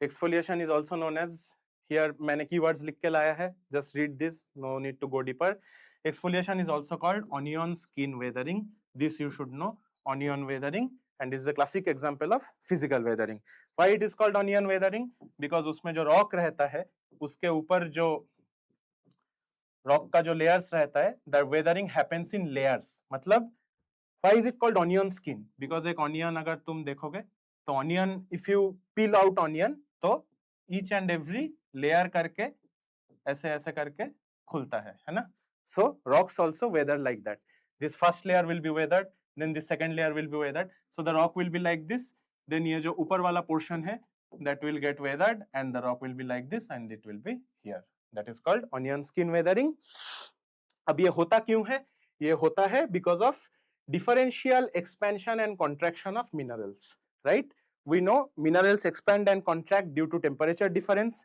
Exfoliation is also known as, here मैंने keywords लिख के लाया है. Just read this. No need to go deeper. Exfoliation is also called onion skin weathering. This you should know. Onion weathering, and this is a classic example of physical weathering. Why it is called onion weathering? Because उसमें जो rock रहता है, उसके ऊपर जो rock का जो layers रहता है, the weathering happens in layers. मतलब why is it called onion skin? Because एक onion अगर तुम देखोगे तो onion, if you peel out onion, तो each and every layer करके ऐसे ऐसे करके खुलता है ना? So rocks also weather like that. This first layer will be weathered, then this second layer will be weathered. So the rock will be like this. Then ये जो ऊपर वाला portion है, that will get weathered, and the rock will be like this, and it will be here. That is called onion skin weathering. अब ये होता क्यों है? ये होता है because of differential expansion and contraction of minerals, right? We know minerals expand and contract due to temperature difference.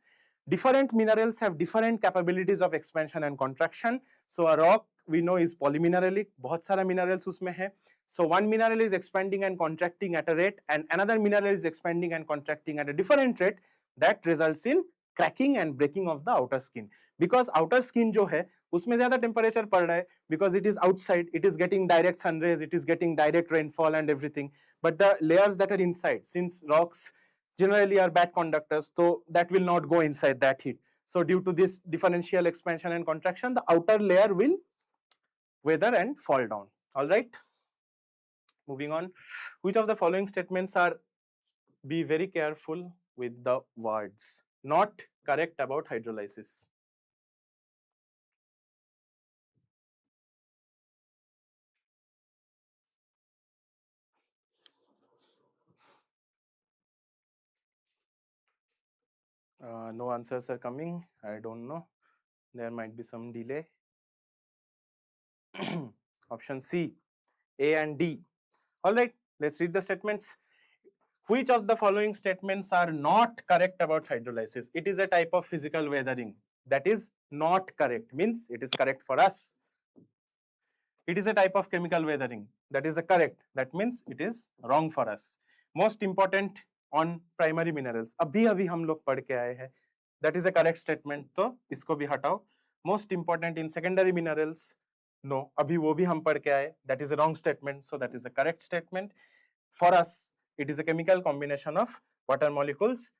Different minerals have different capabilities of expansion and contraction. So a rock we know is polymineralic, बहुत सारा minerals उसमें है. So one mineral is expanding and contracting at a rate, and another mineral is expanding and contracting at a different rate. That results in cracking and breaking of the outer skin. Because outer skin जो है उसमें ज्यादा temperature पड़ रहा है, because it is outside, it is getting direct sun rays, it is getting direct rainfall and everything. But the layers that are inside, since rocks generally are bad conductors, so that will not go inside that heat. So due to this differential expansion and contraction, the outer layer will weather and fall down. All right. Moving on. Which of the following statements are, be very careful with the words, not correct about hydrolysis? No answers are coming. I don't know. There might be some delay. Option C, A and D. All right, let's read the statements. Which of the following statements are not correct about hydrolysis? It is a type of physical weathering. That is not correct, means it is correct for us. It is a type of chemical weathering. That is a correct. That means it is wrong for us. Most important on primary minerals. अभी हम लोग पढ़ के आए हैं. That is a correct statement. तो इसको भी हटाओ. Most important in secondary minerals. No, अभी वो भी हम पढ़ के आए. That is a wrong statement. So that is a correct statement. For us, it is a chemical combination of water molecules.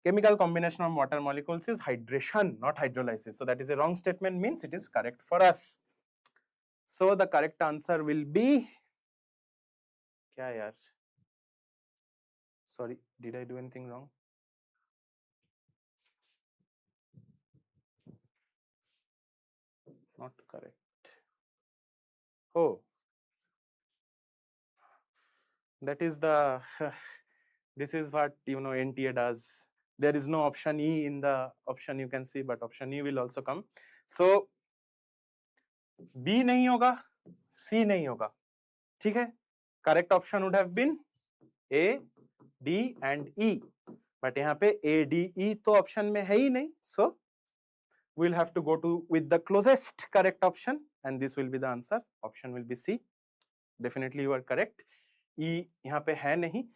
Chemical combination of water molecules is hydration, not hydrolysis. So that is a wrong statement, means it is correct for us. So the correct answer will be, क्या यार? Sorry, did I do anything wrong? Not correct. Oh, that is the, this is what NTA does. There is no option E in the option you can see, but option E will also come. So B नहीं होगा, C नहीं होगा, ठीक है? Correct option would have been A, D and E. But यहाँ पे A, D, E तो option में है ही नहीं. So we'll have to go to with the closest correct option, and this will be the answer. Option will be C. Definitely you are correct. E यहाँ पे है नहीं.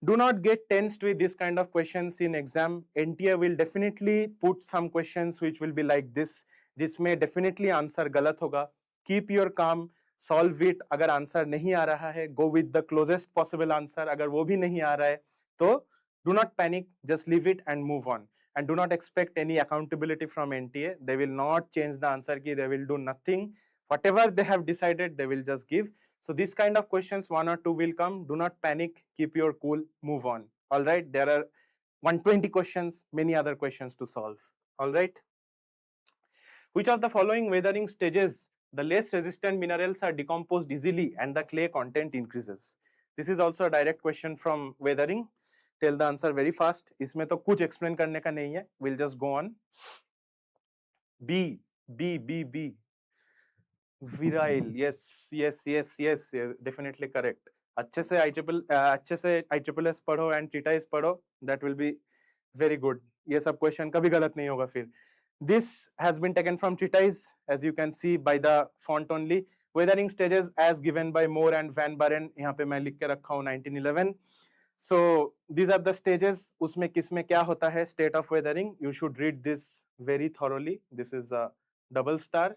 Do not get tensed with this kind of questions in exam. NTA will definitely put some questions which will be like this. जिसमें definitely answer गलत होगा. Keep your calm. Solve it. अगर answer नहीं आ रहा है, go with the closest possible answer. अगर वो भी नहीं आ रहा है, तो do not panic. Just leave it and move on. And do not expect any accountability from NTA. They will not change the answer key. They will do nothing. Whatever they have decided, they will just give. So this kind of questions, 1 or 2 will come. Do not panic. Keep your cool. Move on. All right. There are 120 questions, many other questions to solve. All right. Which of the following weathering stages the less resistant minerals are decomposed easily and the clay content increases? This is also a direct question from weathering. Tell the answer very fast. इसमें तो कुछ explain करने का नहीं है. We'll just go on. B. Virile. Yes. Definitely correct. अच्छे से ISSS पढ़ो and treatise पढ़ो. That will be very good. ये सब question कभी गलत नहीं होगा फिर. This has been taken from treatise, as you can see by the font only. Weathering stages as given by Moore and Van Buren. यहाँ पे मैं लिख के रखा हूँ 1911. So these are the stages. उसमें किसमें क्या होता है? State of weathering. You should read this very thoroughly. This is a double star,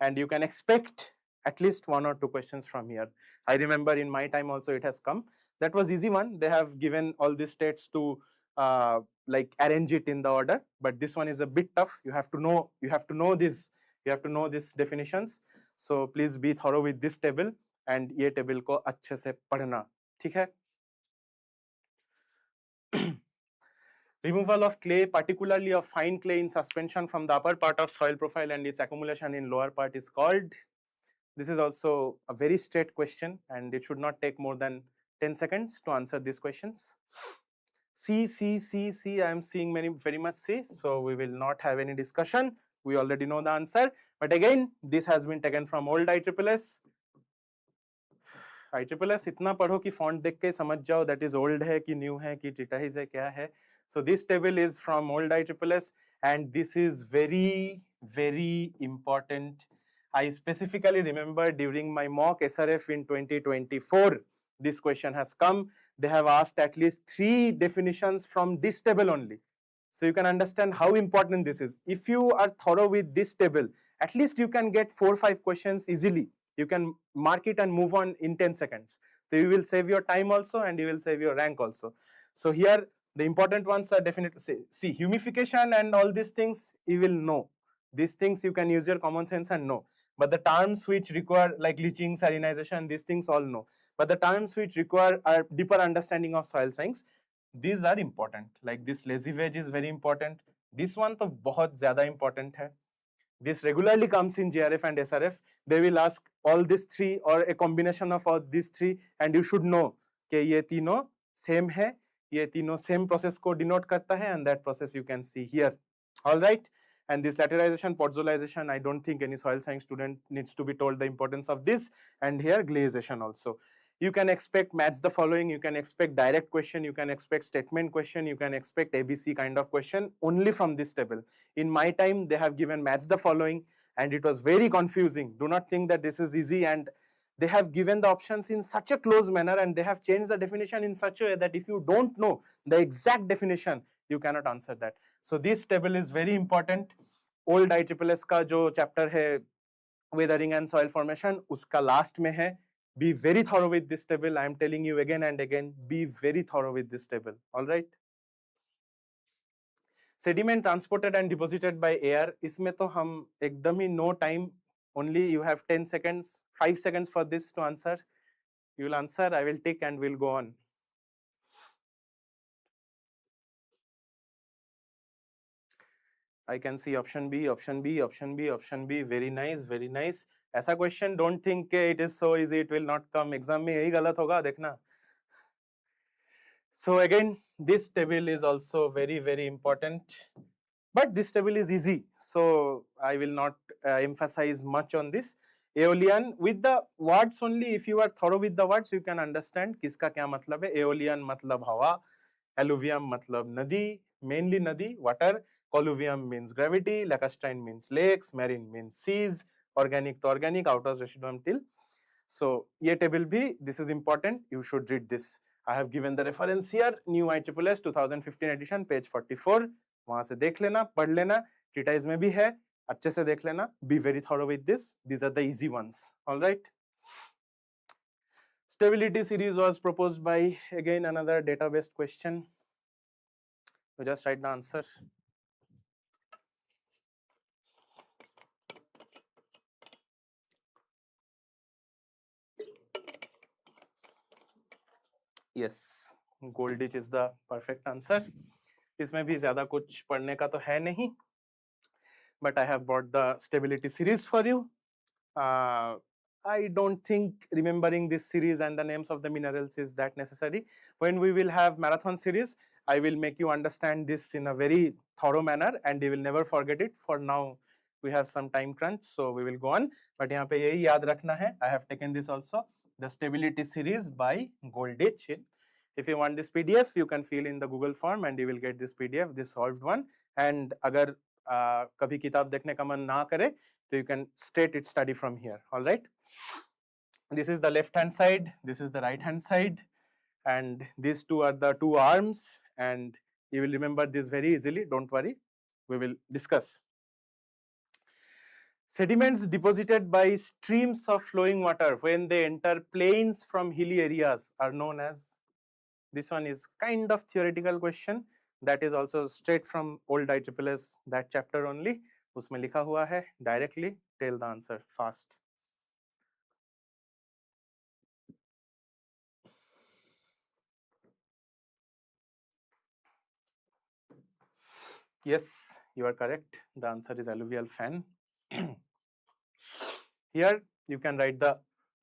and you can expect at least 1 or 2 questions from here. I remember in my time also it has come. That was easy one. They have given all these states to like arrange it in the order, but this one is a bit tough. You have to know this. You have to know these definitions. So please be thorough with this table, and ये table को अच्छे से पढ़ना, ठीक है? Removal of clay, particularly of fine clay in suspension from the upper part of soil profile and its accumulation in lower part is called. This is also a very straight question, and it should not take more than 10 seconds to answer these questions. C. I am seeing very much C, so we will not have any discussion. We already know the answer. But again, this has been taken from old ISSS. ISSS इतना पढ़ो कि font देख के समझ जाओ that is old है कि new है कि treatise है क्या है. So this table is from old ISSS, and this is very important. I specifically remember during my mock SRF in 2024, this question has come. They have asked at least 3 definitions from this table only. So you can understand how important this is. If you are thorough with this table, at least you can get 4 or 5 questions easily. You can mark it and move on in 10 seconds. So you will save your time also, and you will save your rank also. So here the important ones are definitely, see humification and all these things you will know. These things you can use your common sense and know. But the terms which require like leaching, salinization, these things all know. But the terms which require a deeper understanding of soil science, these are important. Like this lazy veg is very important. This one तो बहुत ज़्यादा important है. This regularly comes in JRF and SRF. They will ask all these 3 or a combination of all these 3, and you should know कि ये तीनों same है, ये तीनों same process को denote करता है, and that process you can see here. All right. And this lateralization, podzolization, I don't think any soil science student needs to be told the importance of this. And here glaciation also. You can expect match the following, you can expect direct question, you can expect statement question, you can expect ABC kind of question only from this table. In my time, they have given match the following and it was very confusing. Do not think that this is easy, and they have given the options in such a close manner and they have changed the definition in such a way that if you don't know the exact definition, you cannot answer that. So this table is very important. Old ISSS का जो chapter है weathering and soil formation, उसका last में है. Be very thorough with this table. I am telling you again and again, be very thorough with this table. All right. Sediment transported and deposited by air. इसमें तो हम एकदम ही no time. Only you have 10 seconds, 5 seconds for this to answer. You will answer, I will take and we'll go on. I can see option B, option B, option B, option B. Very nice, very nice. ऐसा question, don't think it is so easy, it will not come. Exam में यही गलत होगा, देखना. So again, this table is also very, very important. But this table is easy, so I will not emphasize much on this. Aeolian, with the words only, if you are thorough with the words, you can understand किसका क्या मतलब है. Aeolian मतलब हवा, alluvium मतलब नदी, mainly नदी, water. Colluvium means gravity, lacustrine means lakes, marine means seas, organic to organic, out of residuum till. So ये table भी, this is important, you should read this. I have given the reference here, new ISSS 2015 edition, page 44. वहां से देख लेना, पढ़ लेना, treatise में भी है, अच्छे से देख लेना. Be very thorough with this. These are the easy ones. All right. Stability series was proposed by, again, another data-based question. You just write the answer. Yes, Golditch is the perfect answer. इसमें भी ज़्यादा कुछ पढ़ने का तो है नहीं. But I have brought the stability series for you. I don't think remembering this series and the names of the minerals is that necessary. When we will have marathon series, I will make you understand this in a very thorough manner and you will never forget it. For now, we have some time crunch, so we will go on. But यहाँ पे यही याद रखना है. I have taken this also, the stability series by Golditch. If you want this PDF, you can fill in the Google form and you will get this PDF, this solved one. And अगर कभी किताब देखने का मन ना करे, so you can straight it study from here. All right. This is the left hand side. This is the right hand side, and these two are the two arms. And you will remember this very easily. Don't worry. We will discuss. Sediments deposited by streams of flowing water when they enter plains from hilly areas are known as. This one is kind of theoretical question. That is also straight from old ISSS, that chapter only. उसमें लिखा हुआ है, directly tell the answer fast. Yes, you are correct. The answer is alluvial fan. Here you can write the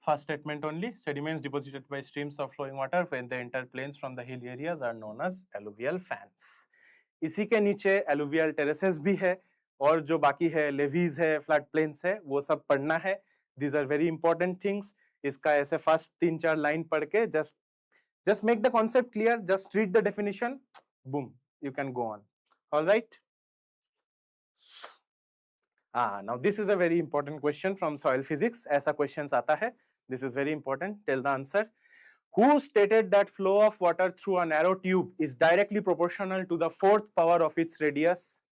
first statement only. Sediments deposited by streams of flowing water when they enter plains from the hilly areas are known as alluvial fans. इसी के नीचे alluvial terraces भी है और जो बाकी है levees है, flood plains है, वो सब पढ़ना है. These are very important things. इसका ऐसे first 3-4 line पढ़ के just make the concept clear. Just read the definition. Boom, you can go on. All right. Now this is a very important question from soil physics. ऐसा questions आता है. This is very important. Tell the answer. Who stated that flow of water through a narrow tube is directly proportional to the 4th power of its radius?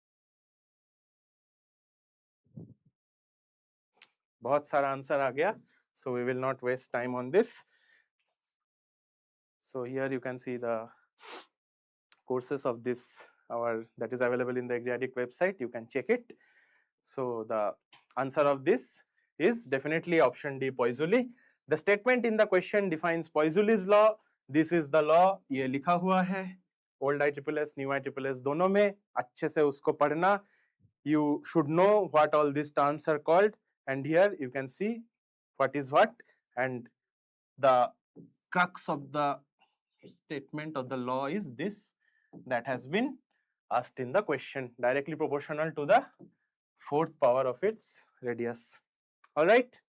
बहुत सारा answer आ गया. So we will not waste time on this. So here you can see the courses of this, that is available in the AgriAddict website. You can check it. So the answer of this is definitely option D, Poiseuille. The statement in the question defines Poiseuille's law. This is the law. ये लिखा हुआ है. Old ISSS, new ISSS दोनों में अच्छे से उसको पढ़ना. You should know what all these terms are called. And here you can see what is what. And the crux of the statement of the law is this, that has been asked in the question. Directly proportional to the 4th power of its radius. All right.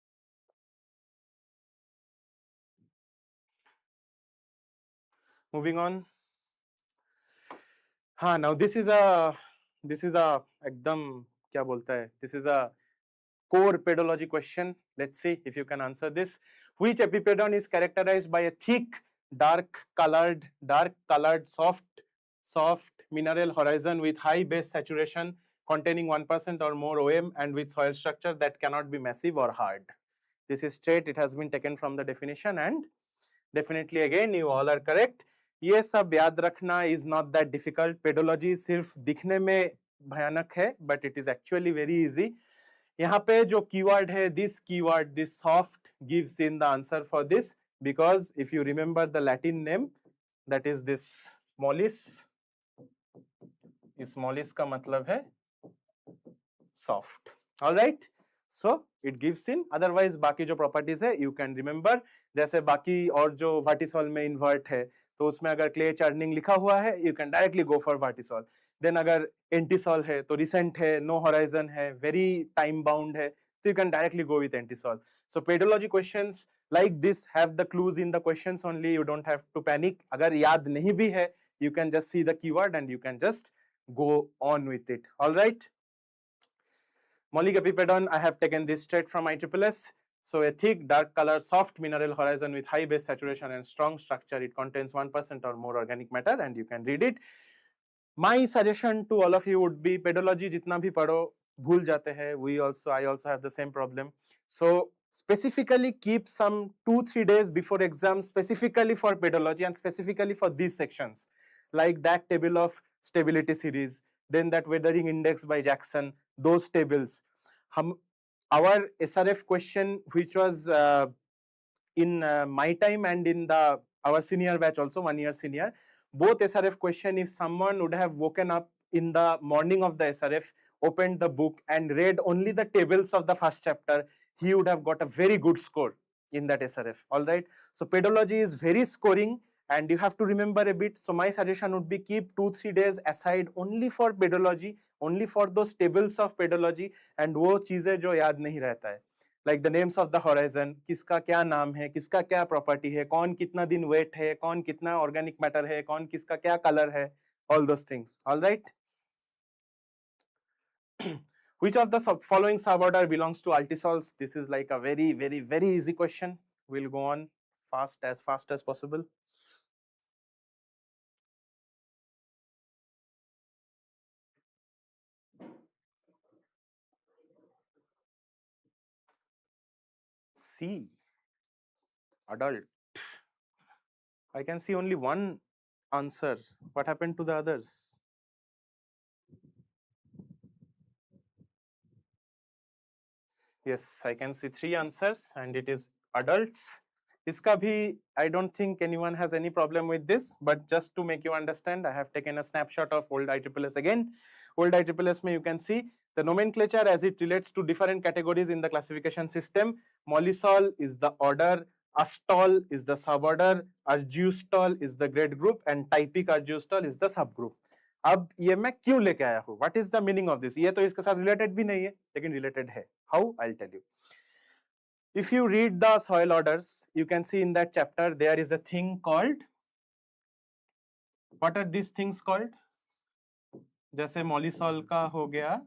Moving on. Now this is a एकदम क्या बोलता है? This is a core pedology question. Let's see if you can answer this. Which epipedon is characterized by a thick, dark colored, soft mineral horizon with high base saturation, containing 1% or more OM, and with soil structure that cannot be massive or hard? This is straight. It has been taken from the definition, and definitely again you all are correct. ये सब याद रखना is not that difficult. Pedology सिर्फ दिखने में भयानक है, but it is actually very easy. यहाँ पे जो keyword है, this keyword, this soft, gives in the answer for this, because if you remember the Latin name, that is this mollis. इस mollis का मतलब है soft. All right. So it gives in. Otherwise बाकी जो properties है you can remember. जैसे बाकी और जो vertisol में invert है, तो उसमें अगर clay churning लिखा हुआ है, you can directly go for vertisol. Then अगर antisol है, तो recent है, no horizon है, very time bound है, so you can directly go with antisol. So pedology questions like this have the clues in the questions only. You don't have to panic. अगर याद नहीं भी है, you can just see the keyword and you can just go on with it. All right. Maulic epipedon, I have taken this straight from ISSS. So a thick, dark color, soft mineral horizon with high base saturation and strong structure. It contains 1% or more organic matter, and you can read it. My suggestion to all of you would be pedology जितना भी पढ़ो भूल जाते हैं. I also have the same problem. So specifically keep some 2-3 days before exam specifically for pedology and specifically for these sections, like that table of stability series, then that weathering index by Jackson, those tables. Our SRF question, which was in my time and in our senior batch also, 1 year senior, both SRF question, if someone would have woken up in the morning of the SRF, opened the book and read only the tables of the first chapter, he would have got a very good score in that SRF. All right. So pedology is very scoring and you have to remember a bit. So my suggestion would be keep 2-3 days aside only for pedology, only for those tables of pedology, and वो चीजें जो याद नहीं रहता है, like the names of the horizon, किसका क्या नाम है, किसका क्या property है, कौन कितना दिन wet है, कौन कितना organic matter है, कौन किसका क्या color है, all those things. All right. Which of the following suborder belongs to altisols? This is like a very, very, very easy question. We'll go on fast as possible. C, adult. I can see only one answer. What happened to the others? Yes, I can see 3 answers and it is adults. Iska bhi, I don't think anyone has any problem with this, but just to make you understand, I have taken a snapshot of old ISSS again. Old ISSS mein you can see the nomenclature as it relates to different categories in the classification system. Mollisol is the order, Astol is the suborder, Argiostol is the grade group, and typic Argiostol is the subgroup. अब ये मैं क्यों लेके आया हूँ? What is the meaning of this? ये तो इसके साथ related भी नहीं है, लेकिन related है. How? I'll tell you. If you read the soil orders, you can see in that chapter there is a thing called. What are these things called? जैसे mollisol का हो गया,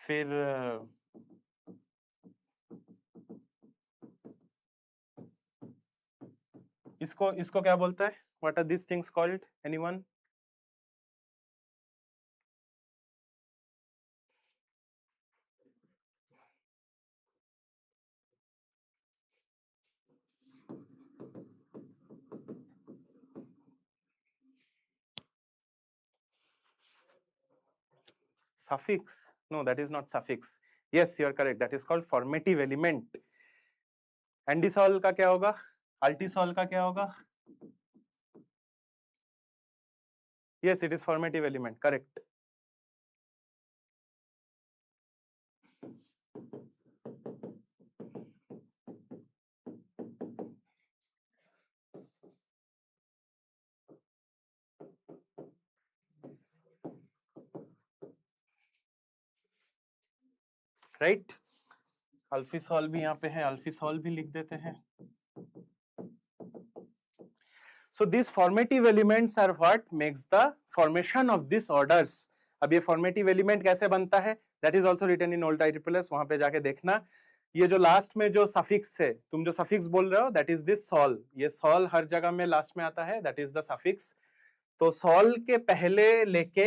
फिर इसको क्या बोलता है? What are these things called? Anyone? Suffix? No, that is not suffix. Yes, you are correct. That is called formative element. Andisol का क्या होगा? Altisol का क्या होगा? Yes, it is formative element. Correct. Right. Alfisol भी यहाँ पे है, अल्फिसॉल भी लिख देते हैं। So these formative elements are what makes the formation of these orders. अब ये formative element कैसे बनता है? That is also written in old ISSS, वहां पे जाके देखना। ये जो लास्ट में जो सफिक्स है, तुम जो सफिक्स बोल रहे हो, that is this sol. ये sol हर जगह में लास्ट में आता है, that is the suffix. तो sol के पहले लेके,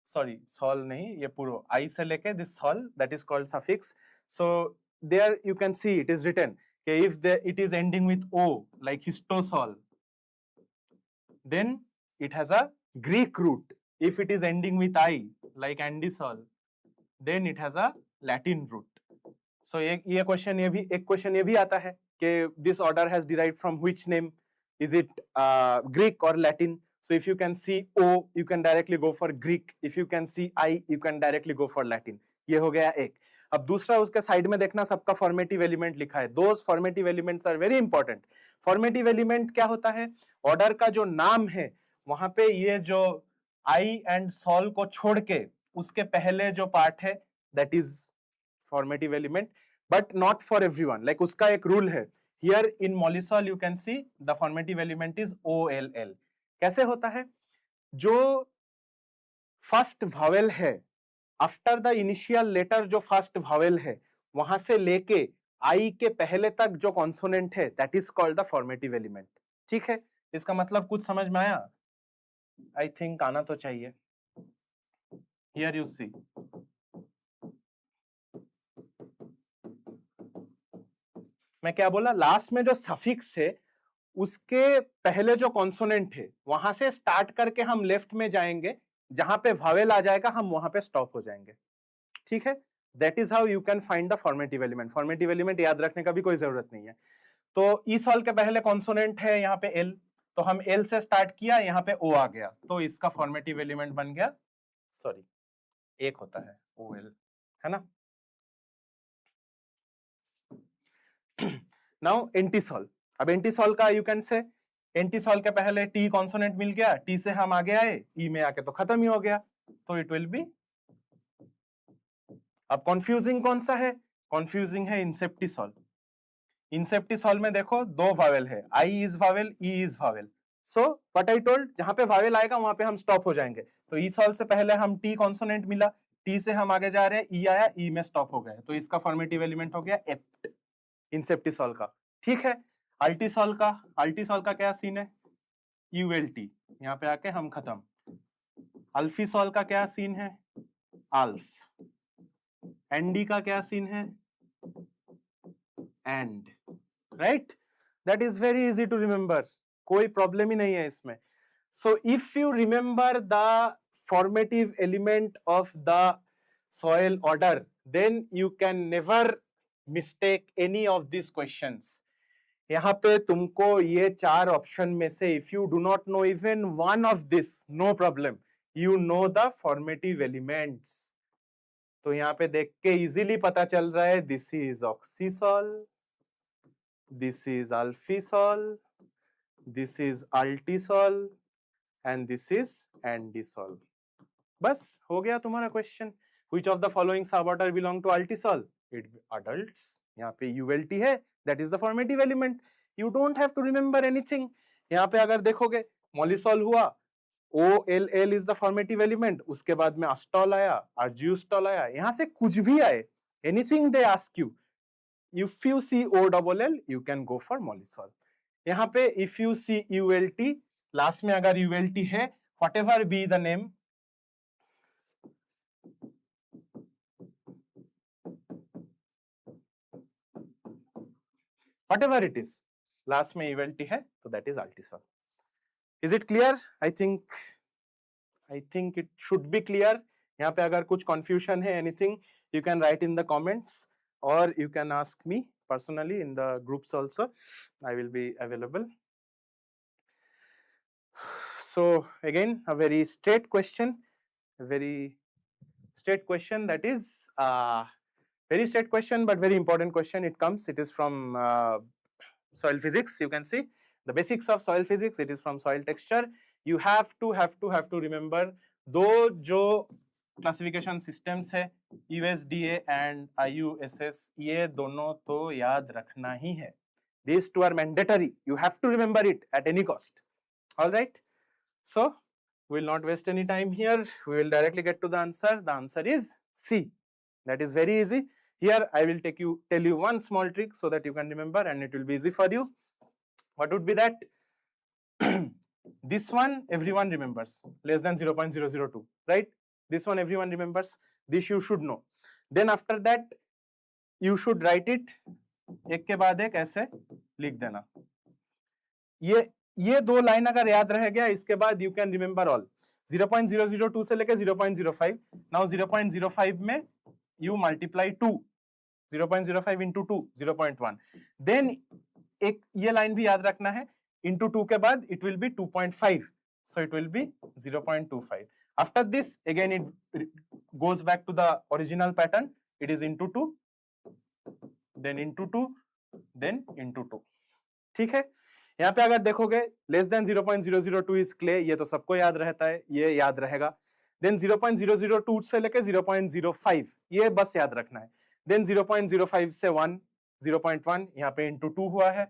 सॉरी sol नहीं, ये पूरा I से लेके this sol, that is called suffix. So there you can see it is written. Okay, if it is ending with O, like histosol, then it has a Greek root. If it is ending with I, like andisol, then it has a Latin root. So ये question ये भी एक question ये भी आता है कि this order has derived from which name? Is it Greek or Latin? So if you can see O, you can directly go for Greek. If you can see I, you can directly go for Latin. ये हो गया एक। अब दूसरा उसके side में देखना, सबका फॉर्मेटिव एलिमेंट लिखा है। Those formative elements are very important. Formative element क्या होता है? ऑर्डर का जो नाम है वहां पे ये जो आई एंड सॉल को छोड़ के उसके पहले जो पार्ट है that is formative element, but not for everyone. Like उसका एक रूल है। Here in mollisol you can see the formative element is OLL। कैसे होता है? जो फर्स्ट वावेल है आफ्टर द इनिशियल लेटर, जो फर्स्ट वावेल है वहां से लेके आई के पहले तक जो कॉन्सोनेंट है that is called the formative element. ठीक है, इसका मतलब कुछ समझ में आया? आई थिंक आना तो चाहिए। हियर यू सी, मैं क्या बोला, लास्ट में जो सफिक्स है उसके पहले जो कॉन्सोनेंट है वहां से स्टार्ट करके हम लेफ्ट में जाएंगे, जहां पे वावेल आ जाएगा हम वहां पे स्टॉप हो जाएंगे। ठीक है, that is how you can find the formative element. Formative element याद रखने का भी कोई जरूरत नहीं है। तो ई सॉल के पहले कॉन्सोनेंट है यहाँ पे एल, तो हम एल से स्टार्ट किया, यहाँ पे ओ आ गया, तो इसका फॉर्मेटिव एलिमेंट बन गया, सॉरी एक होता है OL, है ना। नाउ एंटीसॉल। अब एंटीसॉल का यू कैन से एंटीसॉल के पहले टी कॉन्सोनेंट मिल गया, टी से हम आगे आए, ई में आके तो खत्म ही हो गया, तो इट विल बी। अब कंफ्यूजिंग कौन सा है? कंफ्यूजिंग है इंसेप्टिसॉल। इंसेप्टिसॉल में देखो दो वावेल है, I is vowel, E is vowel. So what I told, जहां पे वावेल आएगा वहां पे हम स्टॉप हो जाएंगे। तो ई सॉल से पहले हम टी कॉन्सोनेंट मिला, टी से हम आगे जा रहे हैं, ई आया, ई में स्टॉप हो गए, तो इसका फॉर्मेटिव एलिमेंट हो गया एप्ट, इंसेप्टिसॉल का। ठीक है, अल्टीसॉल का, अल्टीसॉल का क्या सीन है? ULT, यहाँ पे आके हम खत्म। अल्फिसॉल का क्या सीन है? अल्फ। एनडी का क्या सीन है? And. Right, that is very easy to remember, कोई प्रॉब्लम ही नहीं है इसमें। So if you remember the formative element of the soil order, then you can never mistake any of this questions. यहाँ पे तुमको ये चार ऑप्शन में से if you do not know even one of this, no problem, you know the formative elements. तो यहाँ पे देख के इजीली पता चल रहा है this is oxisol, this is alfisol, this is ultisol and this is andisol. बस हो गया तुम्हारा question. Which of the following suborder belong to altisol? It adults. यहाँ पे ULT है, that is the formative element. You don't have to remember anything. यहाँ पे अगर देखोगे मोलिसॉल हुआ, OLL is the formative element. उसके बाद में अस्टॉल आया, अर्जियोस्टॉल आया, यहाँ से कुछ भी आए, anything they ask you, if you see OLL, you can go for molisol. यहाँ पे if you see ULT, last में अगर ULT है, whatever be the name, whatever it is, last में ULT है तो that is altisol. Is it clear? I think it should be clear. यहाँ पे अगर कुछ confusion है anything, you can write in the comments or you can ask me personally in the groups also. I will be available. So again, a very straight question, that is very straight question but very important question. It is from soil physics. You can see the basics of soil physics. It is from soil texture. You have to remember दो जो classification systems है USDA and IUSS, ये दोनों तो याद रखना ही है. These two are mandatory. You have to remember it at any cost. All right. So we will not waste any time here. We will directly get to the answer. The answer is C. That is very easy. Here I will tell you one small trick so that you can remember and it will be easy for you. What would be that? This one everyone remembers, less than 0.002, right? This one everyone remembers. This you should know. Then after that you should write it एक के बाद एक ऐसे लिख देना. ये दो line अगर याद रह गया, इसके बाद यू कैन रिमेंबर ऑल. 0.002 से लेके 0.05. नाउ 0.05 में यू मल्टीप्लाई 2, 0.05 इंटू 2, 0.1. देन एक ये लाइन भी याद रखना है, इंटू 2 के बाद it will be 2.5, so it will be 0.25. After this again it goes back to the original pattern. It is into 2, then into 2, then into 2. ठीक है. यहाँ पे अगर देखोगे लेस देन 0.002 इज क्ले, ये तो सबको याद रहता है, ये याद रहेगा. देन 0.002 से लेके 0.05 ये बस याद रखना है. देन 0.05 से 1, 0.1 यहाँ पे इंटू 2 हुआ है,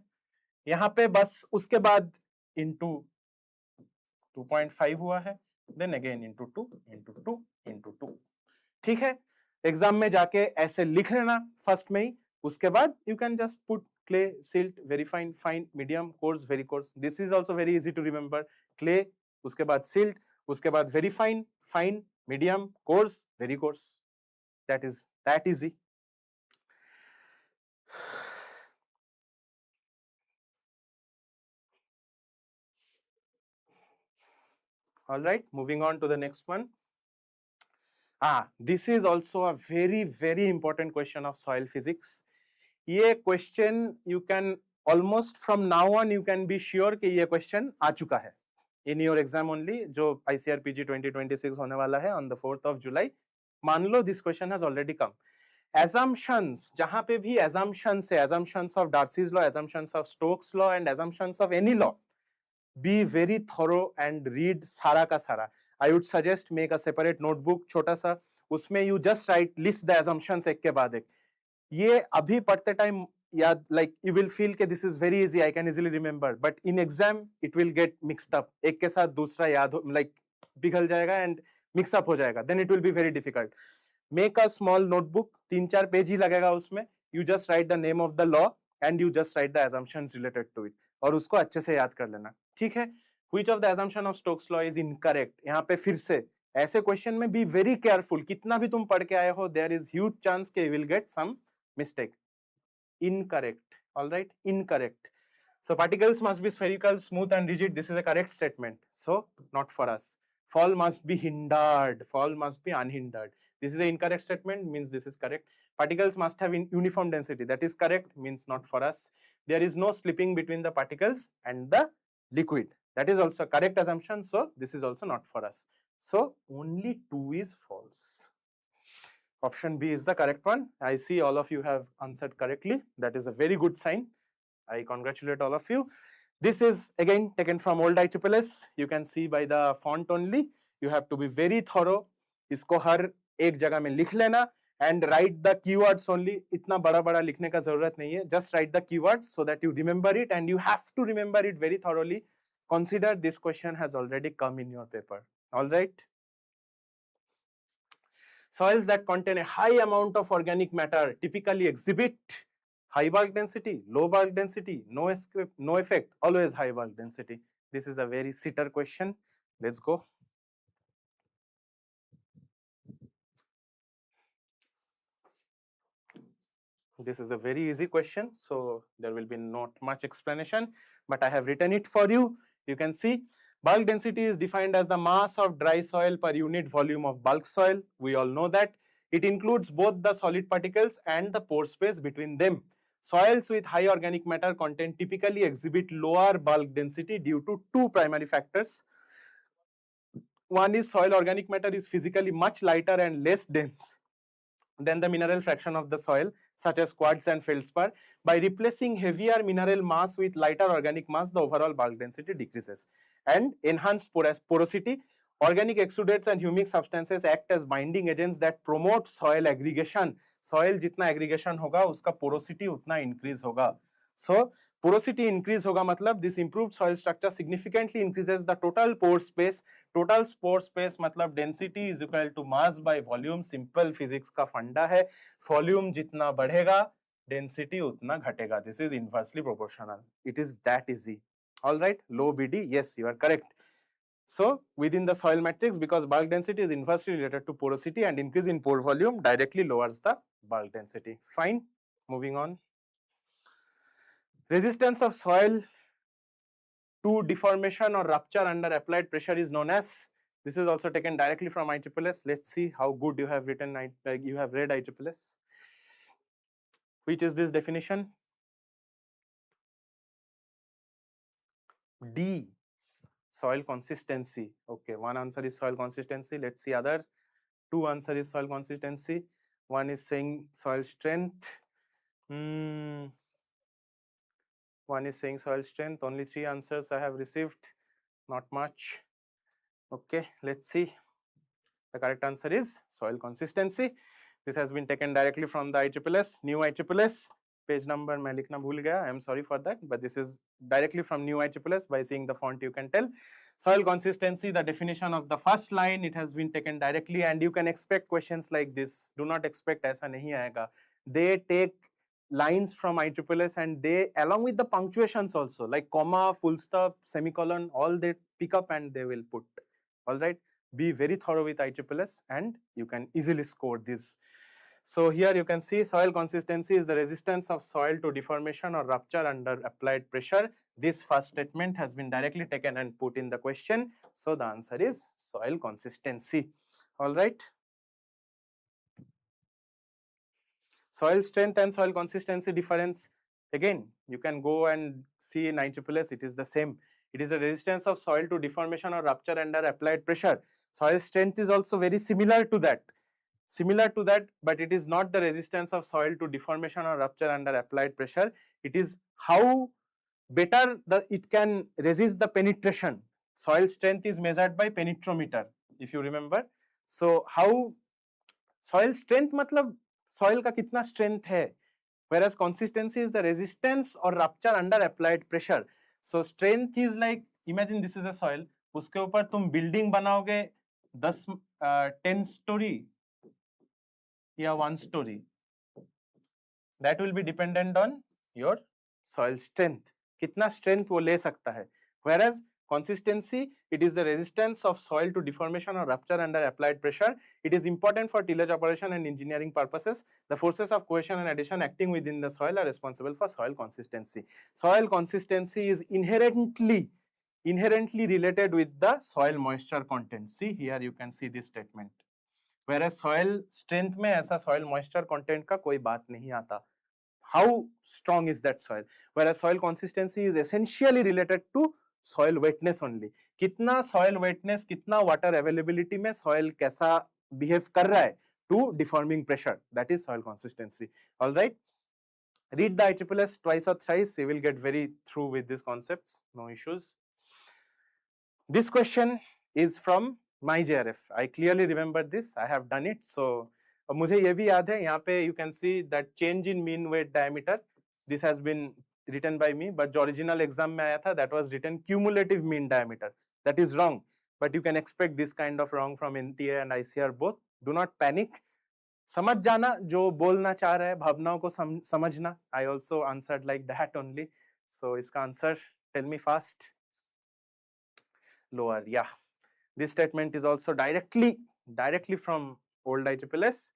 यहाँ पे बस उसके बाद इंटू 2.5 हुआ है, then again into 2 into 2 into 2. ठीक है. एग्जाम में जाके ऐसे लिख लेना फर्स्ट में ही, उसके बाद you can just put clay, silt, very fine, fine, medium, coarse, very coarse. This is also very easy to remember. Clay, उसके बाद silt, उसके बाद very fine, fine, medium, coarse, very coarse. That is that easy. All right, moving on to the next one. This is also a very, very important question of soil physics. ये question you can almost from now on you can be sure कि ये question आ चुका है in your exam only, जो ICAR PG 2026 होने वाला है on the 4th of July. मान लो this question has already come. assumptions, जहां पे भी assumptions है, assumptions of Darcy's law, assumptions of Stokes law and assumptions of any law, be very thorough and read सारा का सारा. I would suggest make a separate notebook छोटा सा, उसमें you just write list the assumptions एक के बाद एक. ये अभी पढ़ते टाइम याद, like you will feel कि this is very easy, I can easily remember, but in exam it will get mixed up. एक के साथ दूसरा याद हो, like पिघल जाएगा and mix up हो जाएगा, then it will be very difficult. Make a small notebook, 3-4 page ही लगेगा उसमें. You just write the name of the law and you just write the assumptions related to it, और उसको अच्छे से याद कर लेना. ठीक है. Which of the assumption of Stokes law is incorrect? यहाँ पे फिर से ऐसे क्वेश्चन में be very careful. कितना भी तुम पढ़ के आए हो, there is huge chance कि you will get some mistake. Incorrect. All right, incorrect. So particles must be spherical, smooth and rigid. This is a correct statement, so not for us. Fall must be hindered, fall must be unhindered. This is an incorrect statement, means this is correct. Particles must have uniform density. That is correct, means not for us. There is no slipping between the particles and the liquid. That is also a correct assumption, so this is also not for us. So only 2 is false. Option B is the correct one. I see all of you have answered correctly. That is a very good sign. I congratulate all of you. This is again taken from old ISSS. You can see by the font only. You have to be very thorough. इसको हर एक जगह में लिख लेना and write the keywords only. इतना बड़ा बड़ा लिखने का जरूरत नहीं है. Just write the keywords so that you remember it, and you have to remember it very thoroughly. Consider this question has already come in your paper. All right. Soils that contain a high amount of organic matter typically exhibit high bulk density, low bulk density, no escape, no effect, always high bulk density. This is a very sitter question. Let's go. This is a very easy question, so there will be not much explanation, but I have written it for you. You can see bulk density is defined as the mass of dry soil per unit volume of bulk soil. We all know that. It includes both the solid particles and the pore space between them. Soils with high organic matter content typically exhibit lower bulk density due to 2 primary factors. One is soil organic matter is physically much lighter and less dense than the mineral fraction of the soil, such as quartz and feldspar. By replacing heavier mineral mass with lighter organic mass, the overall bulk density decreases. And enhanced porosity, Organic exudates and humic substances act as binding agents that promote soil aggregation. Soil जितना aggregation होगा उसका porosity उतना increase होगा. So porosity increase होगा मतलब this improved soil structure significantly increases the total pore space. Total pore space मतलब density is equal to mass by volume. Simple physics का फंडा है. Volume जितना बढ़ेगा density उतना घटेगा. This is inversely proportional. It is that easy. All right. Low BD. Yes, you are correct. So within the soil matrix, because bulk density is inversely related to porosity, and increase in pore volume directly lowers the bulk density. Fine. Moving on. Resistance of soil to deformation or rupture under applied pressure is known as. This is also taken directly from ICCS. Let's see how good you have written. You have read ICCS. Which is this definition? D. Soil consistency. Okay, one answer is soil consistency. Let's see other. Two answer is soil consistency. One is saying soil strength. One is saying soil strength. Only 3 answers I have received. Not much. Okay, let's see. The correct answer is soil consistency. This has been taken directly from the ICCS, new ICCS. Page number मैं लिखना भूल गया. I am sorry for that, but this is directly from new ICCS. By seeing the font, you can tell. Soil consistency, the definition of the first line, it has been taken directly, and you can expect questions like this. Do not expect ऐसा नहीं आएगा. They take lines from ICCS and they, along with the punctuations also, like comma, full stop, semicolon, all they pick up and they will put. All right. Be very thorough with ICCS and you can easily score this. So here you can see soil consistency is the resistance of soil to deformation or rupture under applied pressure. This first statement has been directly taken and put in the question. So the answer is soil consistency. All right. Soil strength and soil consistency difference. Again, you can go and see in ICCS, it is the same. It is a resistance of soil to deformation or rupture under applied pressure. Soil strength is also very similar to that. But it is not the resistance of soil to deformation or rupture under applied pressure. It is how better it can resist the penetration. Soil strength is measured by penetrometer, if you remember. So how soil strength matlab soil का कितना strength है, whereas consistency is the resistance or rupture under applied pressure. So strength is like, imagine this is a soil, उसके ऊपर तुम building बनाओगे 10 story या 1 story. That will be dependent on your soil strength. कितना strength वो ले सकता है. Whereas consistency, it is the resistance of soil to deformation or rupture under applied pressure. It is important for tillage operation and engineering purposes. The forces of cohesion and adhesion acting within the soil are responsible for soil consistency. Soil consistency is inherently related with the soil moisture content. See here, you can see this statement. Whereas soil strength में ऐसा soil moisture content का कोई बात नहीं आता. How strong is that soil? Whereas soil consistency is essentially related to soil wetness only. कितना soil wetness, कितना water availability में soil कैसा behave कर रहा है to deforming pressure. That is soil consistency. All right. Read the ICCS twice or thrice. You will get very through with these concepts. No issues. This question is from my JRF. I clearly remember this. I have done it. So मुझे ये भी याद है, यहाँ पे you can see that change in mean weight diameter. This has been written by me, but जो original exam में आया था, that was written cumulative mean diameter. That is wrong, but you can expect this kind of wrong from NTA and ICR both. Do not panic. समझ जाना जो बोलना चाह रहा है, भावनाओं को समझना. I also answered like that only. So इसका answer, tell me fast. Lower, yeah. This statement is also directly from old ICCS.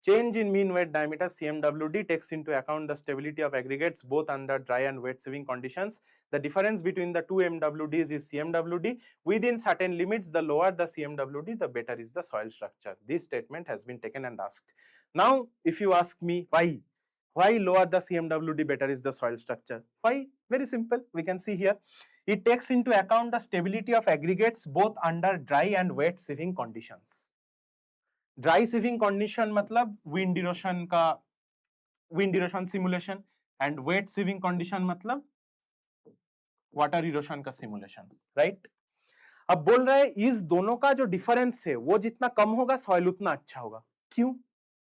Change in mean weight diameter CMWD takes into account the stability of aggregates both under dry and wet sieving conditions. The difference between the two MWDs is CMWD. Within certain limits, the lower the CMWD, the better is the soil structure. This statement has been taken and asked. Now, if you ask me why lower the CMWD, better is the soil structure? Why? Very simple. We can see here. It takes into account the stability of aggregates both under dry and wet sieving conditions. Dry sieving condition मतलब wind erosion simulation, and wet sieving condition मतलब water erosion का simulation, right? अब बोल रहा है इस दोनों का जो डिफरेंस है वो जितना कम होगा सॉइल उतना अच्छा होगा. क्यों?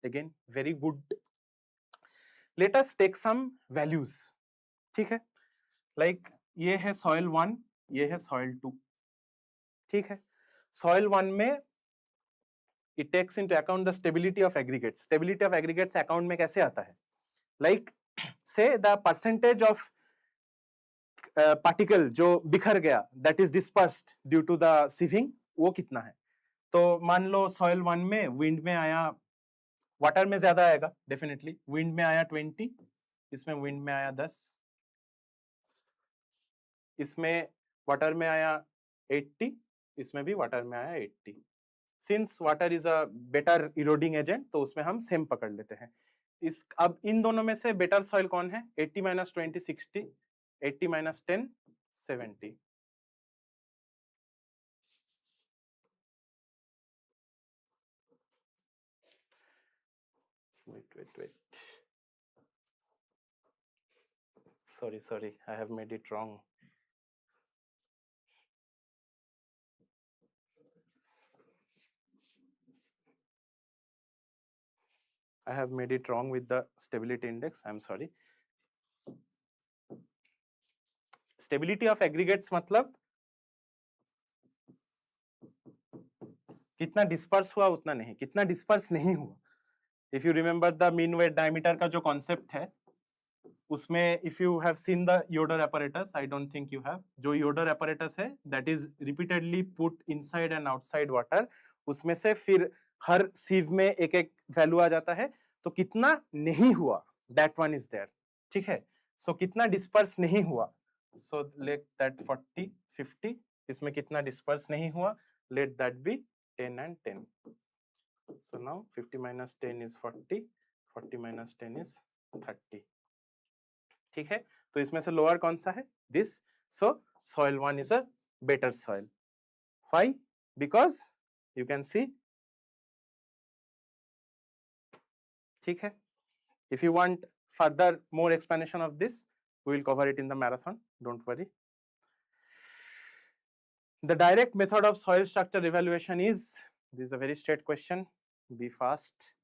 Again very good. Let us take some values. ठीक है, लाइक ये है सॉइल 1, ये है सॉइल 2. ठीक है, सॉइल 1 में it takes into account the stability of aggregates. Stability of aggregates account में कैसे आता है? Like say the percentage of particle जो बिखर गया that is dispersed due to the sieving, वो कितना है? तो मान लो सॉइल 1 में विंड में आया, वाटर में ज्यादा आएगा डेफिनेटली. विंड में आया 20, इसमें विंड में आया 10, इसमें वाटर में आया 80, इसमें भी वाटर में आया 80. Since water is a better eroding agent तो उसमें हम सेम पकड़ लेते हैं. इस अब इन दोनों में से बेटर सॉइल कौन है? 80 - 20 60, 80 - 10 70. wait, sorry, I have made it wrong. I have made it wrong with the stability index. I'm sorry. Stability of aggregates मतलब कितना डिस्पर्स हुआ उतना नहीं, कितना डिस्पर्स नहीं हुआ. If you remember the mean weight diameter का जो कॉन्सेप्ट है उसमें if you have seen the Yoder apparatus, I don't think you have, जो योडर apparatus है that is repeatedly put inside and outside water, उसमें से फिर हर सीव में एक एक वैल्यू आ जाता है. तो कितना नहीं हुआ that one is there. ठीक है, सो कितना डिस्पर्स नहीं हुआ, सो लेट दैट 40 50. इसमें कितना डिस्पर्स नहीं हुआ, let that B 10 and 10. So now 50 - 10 is 40, 40 - 10 is 30. ठीक है, तो इसमें से लोअर कौन सा है? This. So soil 1 is a better soil. Why? Because you can see. ठीक है, if you want further more explanation of this, we will cover it in the marathon, don't worry. The direct method of soil structure evaluation is, this is a very straight question, be fast.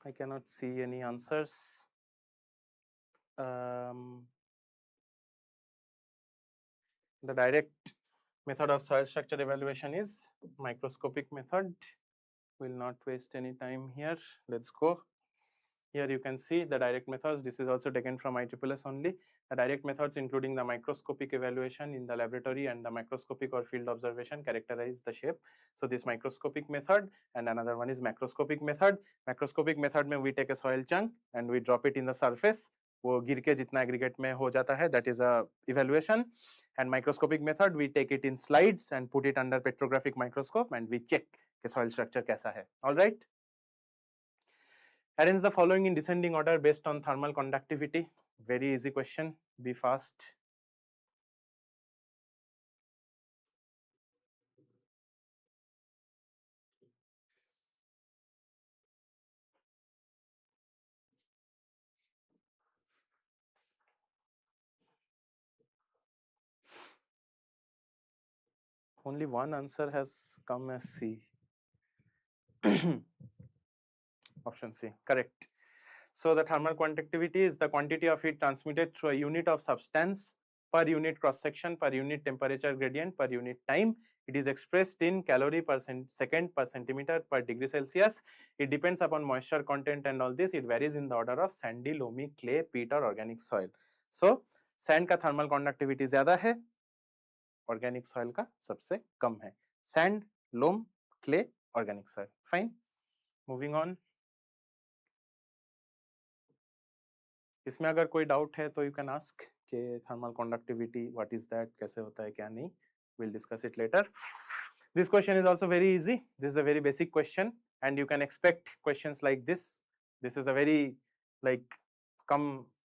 I cannot see any answers. The direct method of soil structure evaluation is microscopic method. Will not waste any time here. Let's go. Here you can see the direct methods. This is also taken from ISSS only. The direct methods including the microscopic evaluation in the laboratory and the microscopic or field observation characterize the shape. So this microscopic method, and another one is macroscopic method. Macroscopic method में we take a soil chunk and we drop it in the surface. वो गिर के जितना aggregate में हो जाता है, that is a evaluation. And microscopic method we take it in slides and put it under petrographic microscope and we check कि soil structure कैसा है. All right. Arrange the following in descending order based on thermal conductivity. Very easy question. Be fast. Only one answer has come as C. Option C, correct. So the thermal conductivity is the quantity of heat transmitted through a unit of substance per unit cross section, per unit temperature gradient, per unit time. It is expressed in calorie per second per centimeter per degree Celsius. It depends upon moisture content and all this. It varies in the order of sandy, loamy, clay, peat or organic soil. So sand का thermal conductivity ज़्यादा है, organic soil का सबसे कम है. Sand, loam, clay, organic soil. Fine. Moving on. इसमें अगर कोई doubt है तो यू कैन आस्क कि thermal conductivity what is that, कैसे होता है क्या नहीं. we'll discuss it later. This question is also very easy. This is a very basic question and you can expect questions like this. This is a very like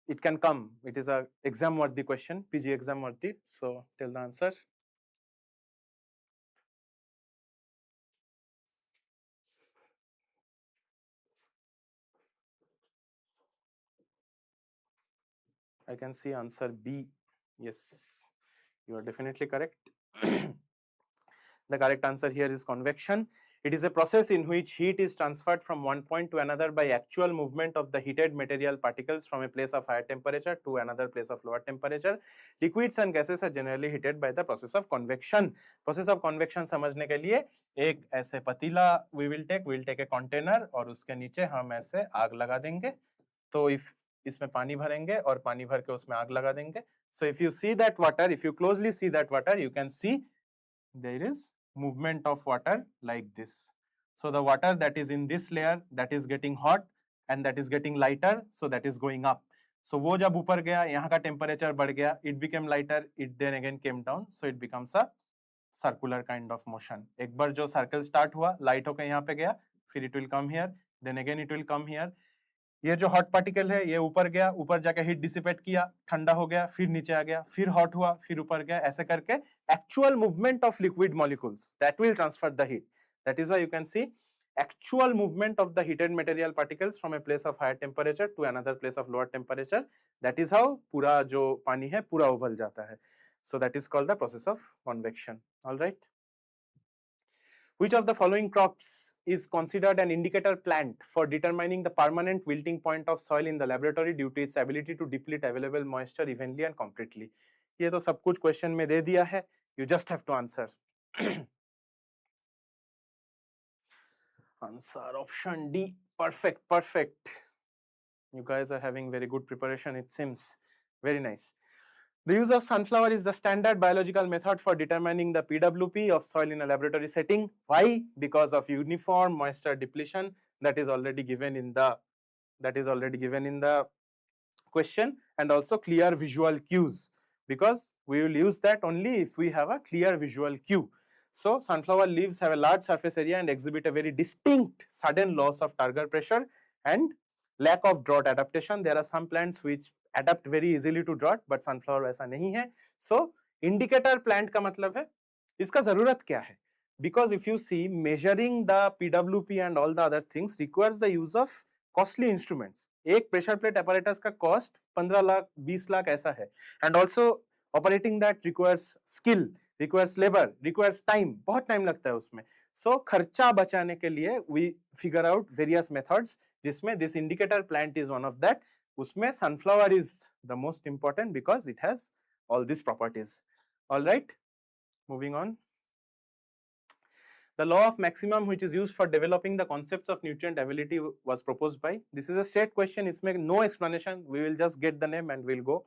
it can come, it is a exam worthy question, PG exam worthy. So tell the answer. I can see answer B. Yes, you are definitely correct. The correct answer here is convection. It is a process in which heat is transferred from one point to another by actual movement of the heated material particles from a place of higher temperature to another place of lower temperature. Liquids and gases are generally heated by the process of convection. Process of convection समझने के लिए एक ऐसे पतीला we will take a container और उसके नीचे हम ऐसे आग लगा देंगे. तो इसमें पानी भरेंगे और पानी भर के उसमें आग लगा देंगे. So if you see that water, if you closely see that water, you can see there is movement of water like this. So the water that is in this layer, that is getting hot and that is getting lighter, so that is going up. So वो जब ऊपर गया, यहाँ का temperature बढ़ गया, it became lighter, it then again came down, so it becomes a circular kind of motion. एक बार जो circle start हुआ, light होकर यहाँ पे गया, फिर it will come here, then again it will come here. ये जो हॉट पार्टिकल है ये ऊपर गया, ऊपर जाके हीट डिसिपेट किया, ठंडा हो गया, फिर नीचे आ गया, फिर हॉट हुआ, फिर ऊपर गया, ऐसे करके actual movement of liquid molecules that will transfer the heat. That is why you can C actual movement of the heated material particles from a place of higher temperature to another place of lower temperature. That is how पूरा जो पानी है पूरा उबल जाता है. So that is called the process of convection. All right. Which of the following crops is considered an indicator plant for determining the permanent wilting point of soil in the laboratory due to its ability to deplete available moisture evenly and completely? ये तो सब कुछ question में दे दिया है. You just have to answer. Answer option D. Perfect, perfect. You guys are having very good preparation, it seems. Very nice. The use of sunflower is the standard biological method for determining the PWP of soil in a laboratory setting. Why? Because of uniform moisture depletion that is already given in the question, and also clear visual cues, because we will use that only if we have a clear visual cue. So sunflower leaves have a large surface area and exhibit a very distinct sudden loss of turgor pressure and lack of drought adaptation. There are some plants which adapt very easily to drought, but sunflower ऐसा नहीं है. So indicator plant का मतलब है इसका जरूरत क्या है? Because if you see, measuring the PWP and all the other things requires the use of costly instruments. एक pressure plate apparatus का cost 15 लाख 20 लाख ऐसा है, and also operating that requires skill, requires labor, requires time. बहुत time लगता है उसमें. So खर्चा बचाने के लिए we figure out various methods, जिसमें this indicator plant is one of that. उसमें sunflower is the most important because it has all these properties. All right, moving on. The law of maximum, which is used for developing the concepts of nutrient ability, was proposed by. This is a straight question. It's make no explanation. We will just get the name and we'll go.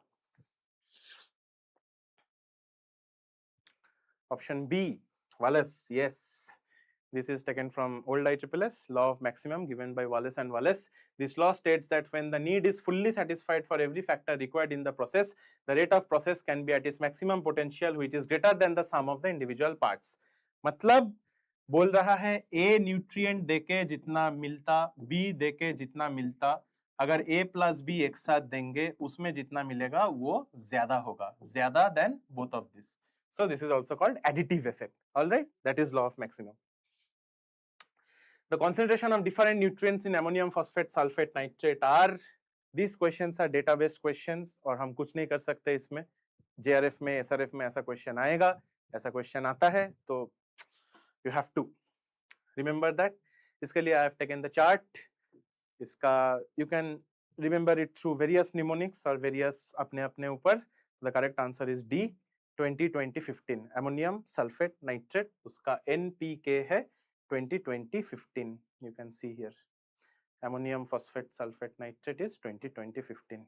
Option B, Wallace. Yes, this is taken from old ISSS, law of maximum given by Wallace and Wallace. This law states that when the need is fully satisfied for every factor required in the process, the rate of process can be at its maximum potential, which is greater than the sum of the individual parts. मतलब बोल रहा है A nutrient देके जितना मिलता, B देके जितना मिलता, अगर A plus B एक साथ देंगे उसमें जितना मिलेगा वो ज्यादा होगा, ज्यादा than both of this. So this is also called additive effect. All right, that is law of maximum. The concentration of different nutrients in ammonium phosphate, sulfate, nitrate are, these questions are data based questions और हम कुछ नहीं कर सकते इसमें. JRF में, SRF में ऐसा क्वेश्चन आएगा, ऐसा क्वेश्चन आता है तो you have to remember that. इसके लिए I have taken the chart. इसका you can remember it through various mnemonics or various अपने अपने ऊपर. The correct answer is D, 20-20-15. Ammonium sulfate nitrate, उसका NPK है 20-20-15. You can see here. Ammonium phosphate sulfate nitrate is 20-20-15.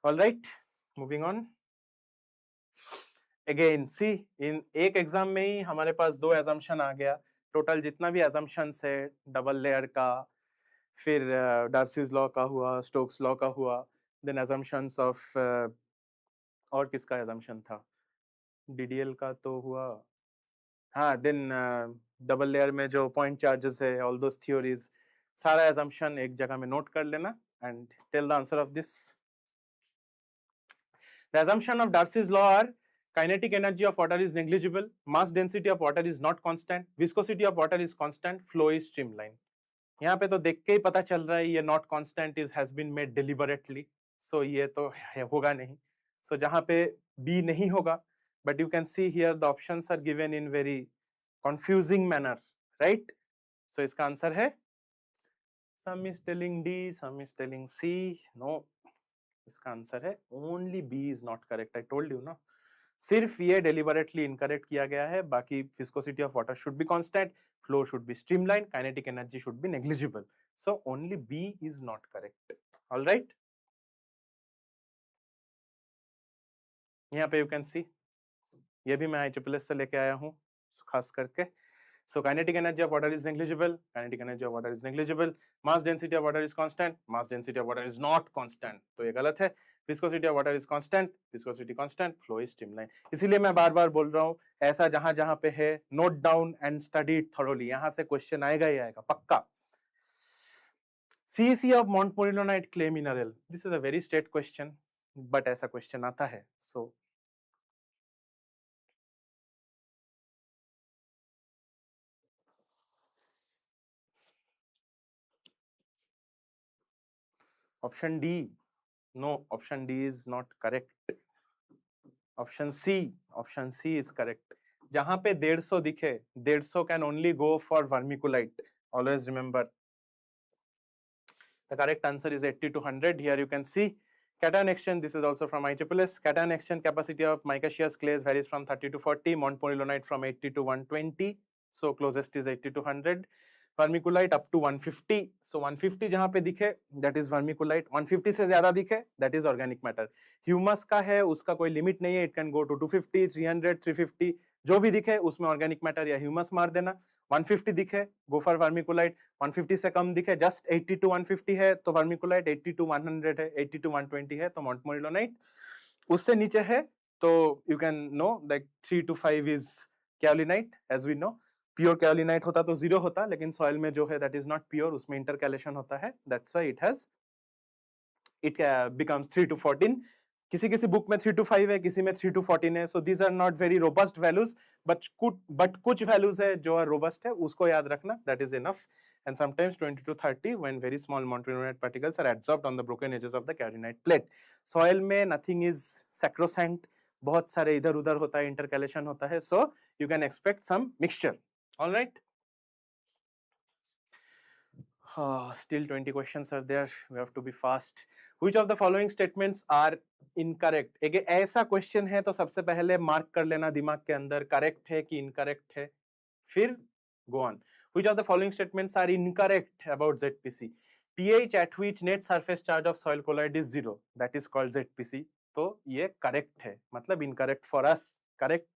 All right, moving on. Again, see, in एक exam में ही हमारे पास दो assumption आ गया. टोटल जितना भी assumptions है, डबल लेयर का, फिर डार्सीज लॉ का हुआ, स्टोक्स लॉ का हुआ, देन assumptions of और किसका assumption था? DDL का तो हुआ, हाँ, देन डबल लेयर में जो पॉइंट चार्जेस है, all those theories, सारा assumption एक जगह में नोट कर लेना and tell the answer of this. The assumption of Darcy's law are kinetic energy of water is negligible, mass density of water is not constant, viscosity of water is constant, flow is streamline. यहाँ पे तो देख के ही पता चल रहा है ये not constant is has been made deliberately. सो ये तो होगा नहीं. सो जहां पे B नहीं होगा, but you can see here the options are given in very confusing manner, right? So इसका आंसर है, some is telling D, some is telling C. No, इसका आंसर है only B is not correct. I told you ना, सिर्फ ये deliberately incorrect किया गया है. बाकी viscosity of water should be constant, flow should be streamlined, kinetic energy should be negligible. So only B is not correct. All right. यहाँ पे you can see, ये भी मैं IEEE से लेके आया हूँ खास करके. So kinetic energy of water is negligible. Kinetic energy of water is negligible. Mass density of water is constant. Mass density of water is not constant. तो ये गलत है. Viscosity of water is constant. Viscosity constant. Flow is streamlined. इसीलिए मैं बार-बार बोल रहा हूँ, ऐसा जहाँ-जहाँ पे है, note down and study it thoroughly. यहाँ से question आएगा ही आएगा, पक्का. CEC of Montmorillonite clay mineral. This is a very straight question, but ऐसा question आता है. So option D. No, option D is not correct. Option C is correct. जहां पे 150 दिखे, 150 can only go for vermiculite. Always remember. The correct answer is 80 to 100. Here you can see cation exchange. This is also from IEEE. Cation exchange capacity of micaceous clays varies from 30 to 40. Montmorillonite from 80 to 120. So closest is 80 to 100. Vermiculite up to 150. So 150 जहाँ पे दिखे, that is vermiculite. 150 से ज़्यादा दिखे, that is organic matter. Humus का है, उसका कोई limit नहीं है. It can go to 250, 300, 350. जो भी दिखे उसमें organic matter या humus मार देना. 150 दिखे, go for vermiculite. 150 से कम दिखे, just 80 to 150 है तो vermiculite, 80 to 100 है, 80 to 120 है तो Montmorillonite. उससे नीचे है तो you can know like 3 to 5 is kaolinite, as we know. Pure kaolinite होता तो 0 होता, लेकिन सॉइल में जो है दैट इज नॉट प्योर, उसमें इंटरकैलेशन होता है. That's why it becomes 3 to 14. किसी बुक में 3 to 5 है, किसी में 3 to 14 है. So these are not very robust values, but कुछ वैल्यूज है जो रोबस्ट है, उसको याद रखना, that is enough. And sometimes 20 to 30 when very small montmorillonite particles are adsorbed on the broken edges of the kaolinite plate. Soil में nothing is sacrosanct, बहुत सारे इधर उधर होता है, इंटरकैलेशन होता है, so you can expect some mixture. All right. Still 20 questions are there. We have to be fast. Which of the following statements are incorrect? एक ऐसा question है तो सबसे पहले mark कर लेना दिमाग के अंदर, correct है कि incorrect है. फिर go on. Which of the following statements are incorrect about ZPC? pH at which net surface charge of soil colloid is 0. That is called ZPC. तो ये correct है, मतलब incorrect for us. Correct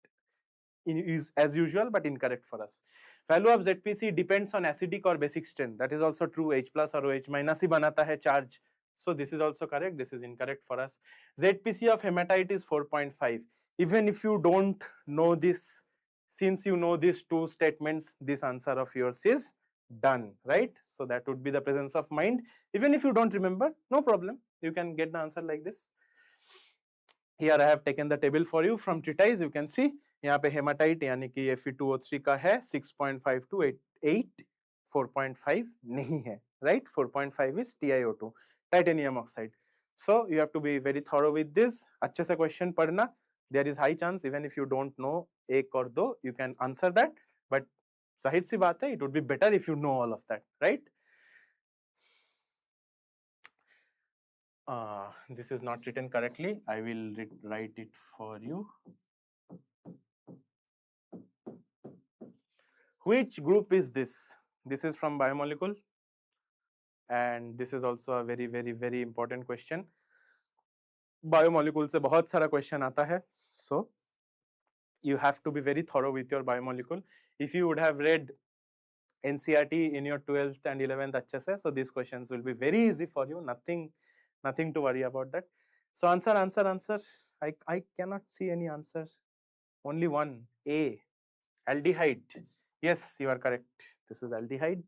is as usual but incorrect for us. Value of ZPC depends on acidic or basic strength. That is also true. H plus or OH minus ही बनाता है charge. So this is also correct. This is incorrect for us. ZPC of hematite is 4.5. Even if you don't know this, since you know these two statements, this answer of yours is done, right? So that would be the presence of mind. Even if you don't remember, no problem. You can get the answer like this. Here I have taken the table for you from treatise. You can see यहाँ पे haematite यानी कि Fe2O3 का है 6.5 to 8, 4.5 नहीं है, right? 4.5 is TiO2, titanium oxide. So you have to be very thorough with this. अच्छे से question पढ़ना. There is high chance even if you don't know एक और दो, you can answer that. But जाहिर सी बात है, it would be better if you know all of that, right? This is not written correctly. I will write it for you. Which group is this? This is from biomolecule, and this is also a very very very important question. Biomolecule से बहुत सारा question आता है, so you have to be very thorough with your biomolecule. If you would have read NCERT in your 12th and 11th अच्छे से, so these questions will be very easy for you. Nothing to worry about that. So answer. I cannot see any answer. Only one. A. Aldehyde. Yes, you are correct. This is aldehyde.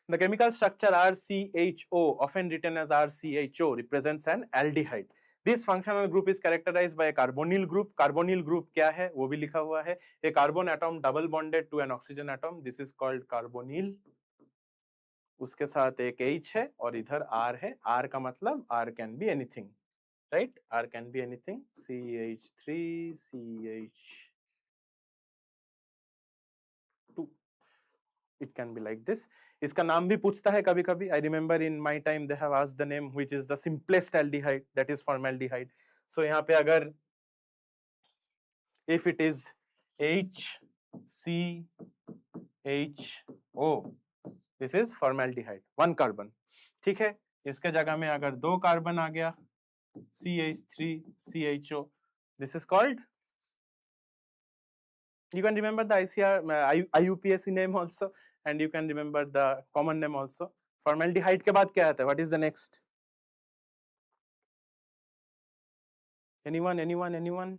The chemical structure RCHO, often written as RCHO, represents an aldehyde. This functional group is characterized by a carbonyl group. Carbonyl group क्या है वो भी लिखा हुआ है. A carbon atom double bonded to an oxygen atom. This is called carbonyl. उसके साथ एक H है और इधर R है. R का मतलब R can be anything, right? R can be anything. CH3 CH2. It can be like this. इसका नाम भी पूछता है कभी कभी. I remember in my time they have asked the name which is the simplest aldehyde, that is formaldehyde. So यहाँ पे अगर if it is HCHO, this is formaldehyde, 1 carbon. ठीक है. इसके जगह में अगर 2 कार्बन आ गया CH3CHO, this is called, you can remember the ICR IUPAC name also, and you can remember the common name also. Formaldehyde के बाद क्या आता है? What is the next? Anyone?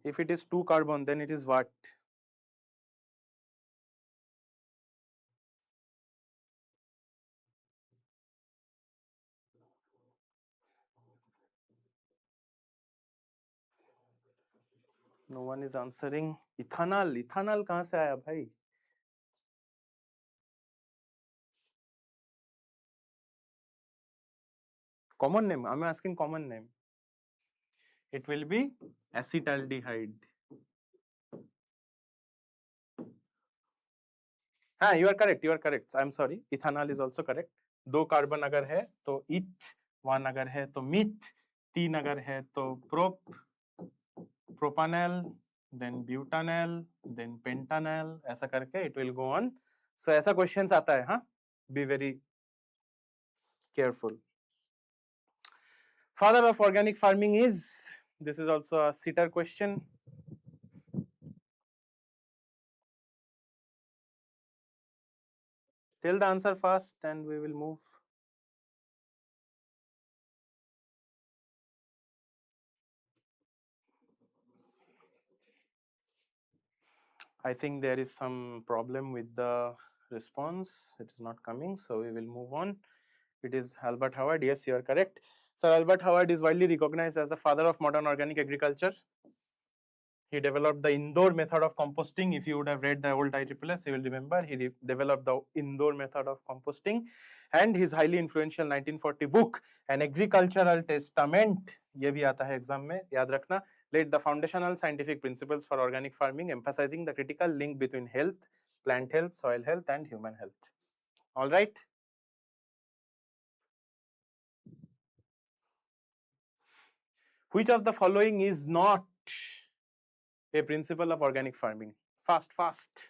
If it is 2 carbon, then it is what? No one is answering. Ethanol. Ethanol कहाँ से आया भाई? Common name. I'm asking common name. It will be acetaldehyde. हाँ, you are correct. I'm sorry. Ethanol is also correct. 2 carbon अगर है तो eth, 1 अगर है तो meth, 3 अगर है तो propanol, then butanol, then pentanol, ऐसा करके it will go on. So ऐसा questions आता है, हाँ? Be very careful. Father of organic farming is, this is also a sitter question. Tell the answer first and we will move. I think there is some problem with the response. It is not coming, so we will move on. It is Albert Howard. Yes, you are correct. Sir Albert Howard is widely recognized as the father of modern organic agriculture. He developed the indoor method of composting. If you would have read the old ISSS, you will remember he developed the indoor method of composting, and his highly influential 1940 book, An Agricultural Testament, ये भी आता है exam में, याद रखना, laid the foundational scientific principles for organic farming, emphasizing the critical link between health, plant health, soil health, and human health. All right. Which of the following is not a principle of organic farming? Fast.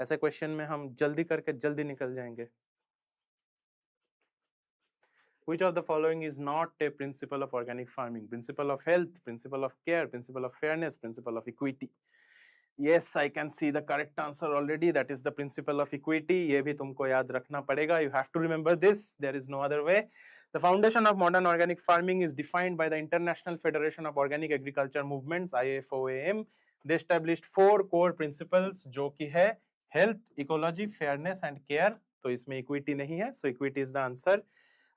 ऐसे question में हम जल्दी करके जल्दी निकल जाएंगे. Which of the following is not a principle of organic farming? Principle of health, principle of care, principle of fairness, principle of equity. Yes, I can see the correct answer already. That is the principle of equity. ये भी तुमको याद रखना पड़ेगा. You have to remember this. There is no other way. The foundation of modern organic farming is defined by the International Federation of Organic Agriculture Movements, IFOAM. They established 4 core principles, जो कि है health, ecology, fairness, and care. तो इसमें equity नहीं है. So equity is the answer.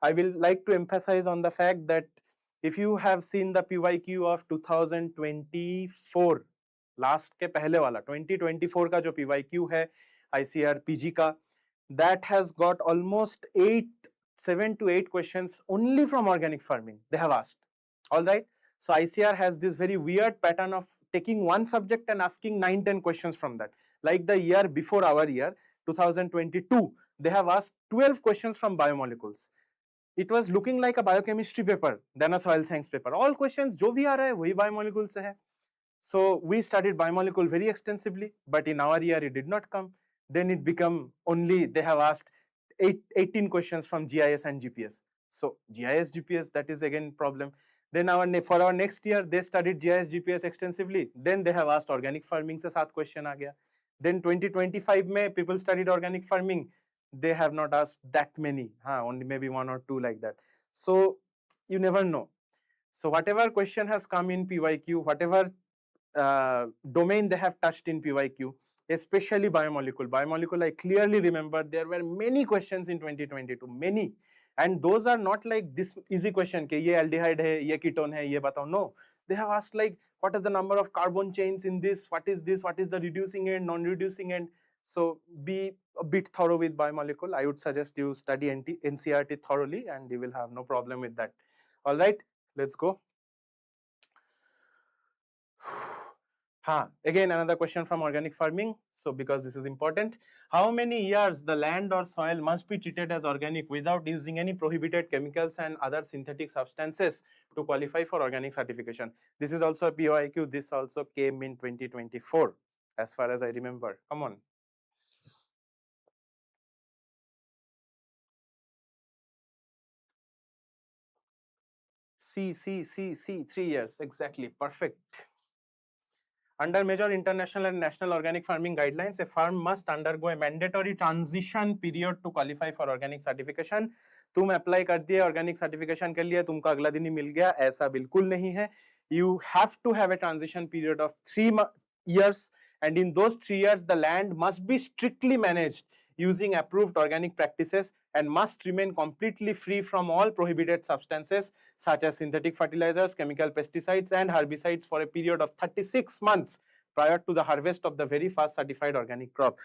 I will like to emphasize on the fact that if you have seen the PYQ of 2024, last के पहले वाला 2024 का जो PYQ है ICR PG का, that has got almost 7 to 8 questions only from organic farming they have asked. All right. So ICR has this very weird pattern of taking one subject and asking 9-10 questions from that. Like the year before our year, 2022, they have asked 12 questions from biomolecules. It was looking like a biochemistry paper than a soil science paper. All questions जो भी आ रहा है वही biomolecule से है. So we studied biomolecule very extensively, but in our year it did not come. Then it became only, they have asked 18 questions from GIS and GPS. So GIS, GPS, that is again problem. Then for our next year, they studied GIS, GPS extensively. Then they have asked organic farming से 7 question आ गया. Then 2025 में people studied organic farming. They have not asked that many, only maybe 1 or 2 like that. So you never know. So whatever question has come in PYQ, whatever domain they have touched in PYQ, especially biomolecule, I clearly remember there were many questions in 2022, many. And those are not like this easy question, कि ये aldehyde है, ये ketone है, ये बताओ. No, they have asked like, what is the number of carbon chains in this, what is the reducing end, non-reducing end. So be a bit thorough with biomolecule. I would suggest you study NCERT thoroughly and you will have no problem with that. All right, let's go. Again, another question from organic farming. So because this is important, how many years the land or soil must be treated as organic without using any prohibited chemicals and other synthetic substances to qualify for organic certification? This is also a POIQ. This also came in 2024, as far as I remember. Come on. C, 3 years, exactly, perfect. Under major international and national organic farming guidelines, a farm must undergo a mandatory transition period to qualify for organic certification. तुम apply कर दिए organic certification के लिए, तुमको अगला दिन ही मिल गया, ऐसा बिल्कुल नहीं है. You have to have a transition period of 3 years, and in those 3 years the land must be strictly managed using approved organic practices and must remain completely free from all prohibited substances such as synthetic fertilizers, chemical pesticides and herbicides for a period of 36 months prior to the harvest of the very first certified organic crop.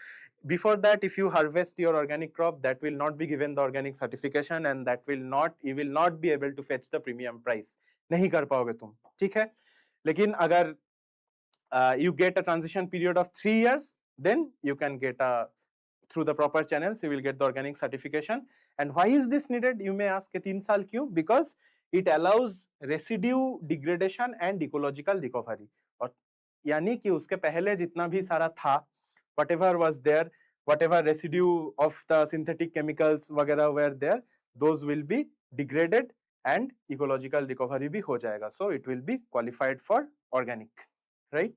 Before that, if you harvest your organic crop, that will not be given the organic certification and that will not, you will not be able to fetch the premium price. नहीं कर पाओगे तुम, ठीक है? लेकिन अगर you get a transition period of 3 years, then you can get a, through the proper channels, you will get the organic certification. And why is this needed? You may ask, 3 साल क्यों? Because it allows residue degradation and ecological recovery. और यानी कि उसके पहले जितना भी सारा था, whatever was there, whatever residue of the synthetic chemicals वगैरह were there, those will be degraded and ecological recovery भी हो जाएगा. So it will be qualified for organic, right?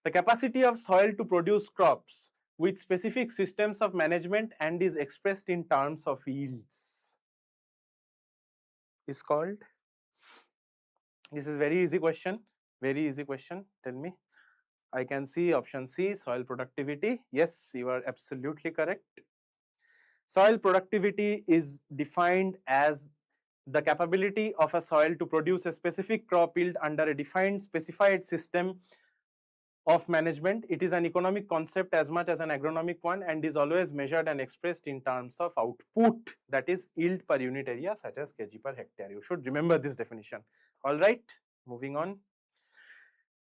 The capacity of soil to produce crops with specific systems of management and is expressed in terms of yields is called. This is very easy question. Very easy question. Tell me. I can see option C, soil productivity. Yes, you are absolutely correct. Soil productivity is defined as the capability of a soil to produce a specific crop yield under a defined specified system of management. It is an economic concept as much as an agronomic one and is always measured and expressed in terms of output, that is yield per unit area such as kg per hectare. You should remember this definition. All right, moving on.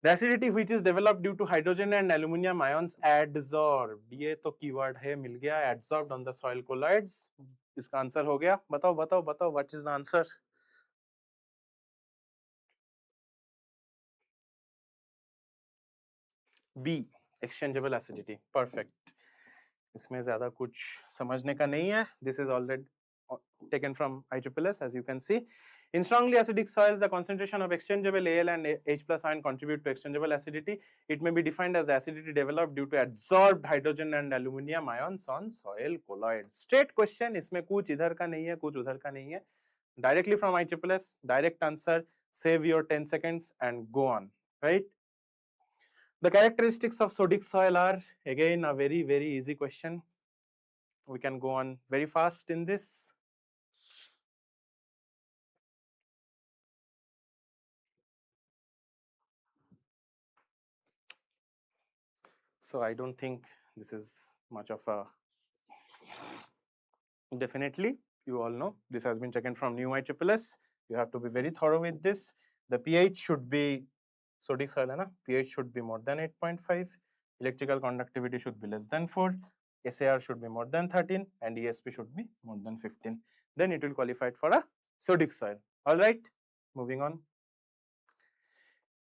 The acidity which is developed due to hydrogen and aluminum ions adsorbed. ये तो keyword है, मिल गया, adsorbed on the soil colloids. इसका answer हो गया. बताओ बताओ बताओ, what is the answer? B, exchangeable acidity. Perfect. इसमें ज़्यादा कुछ समझने का नहीं है. This is already taken from ICCS, as you can see. In strongly acidic soils, the concentration of exchangeable Al and H plus ion contribute to exchangeable acidity. It may be defined as acidity developed due to adsorbed hydrogen and aluminum ions on soil colloids. Straight question. इसमें कुछ इधर का नहीं है, कुछ उधर का नहीं है. Directly from ICCS, direct answer. Save your 10 seconds and go on. Right? The characteristics of sodic soil are, again, a very, very easy question. We can go on very fast in this. So I don't think this is much of a, definitely, you all know, this has been taken from new ICCS. You have to be very thorough with this. The pH should be, sodic soil, na? pH should be more than 8.5. Electrical conductivity should be less than 4. SAR should be more than 13 and ESP should be more than 15. Then it will qualify for a sodic soil. All right, moving on.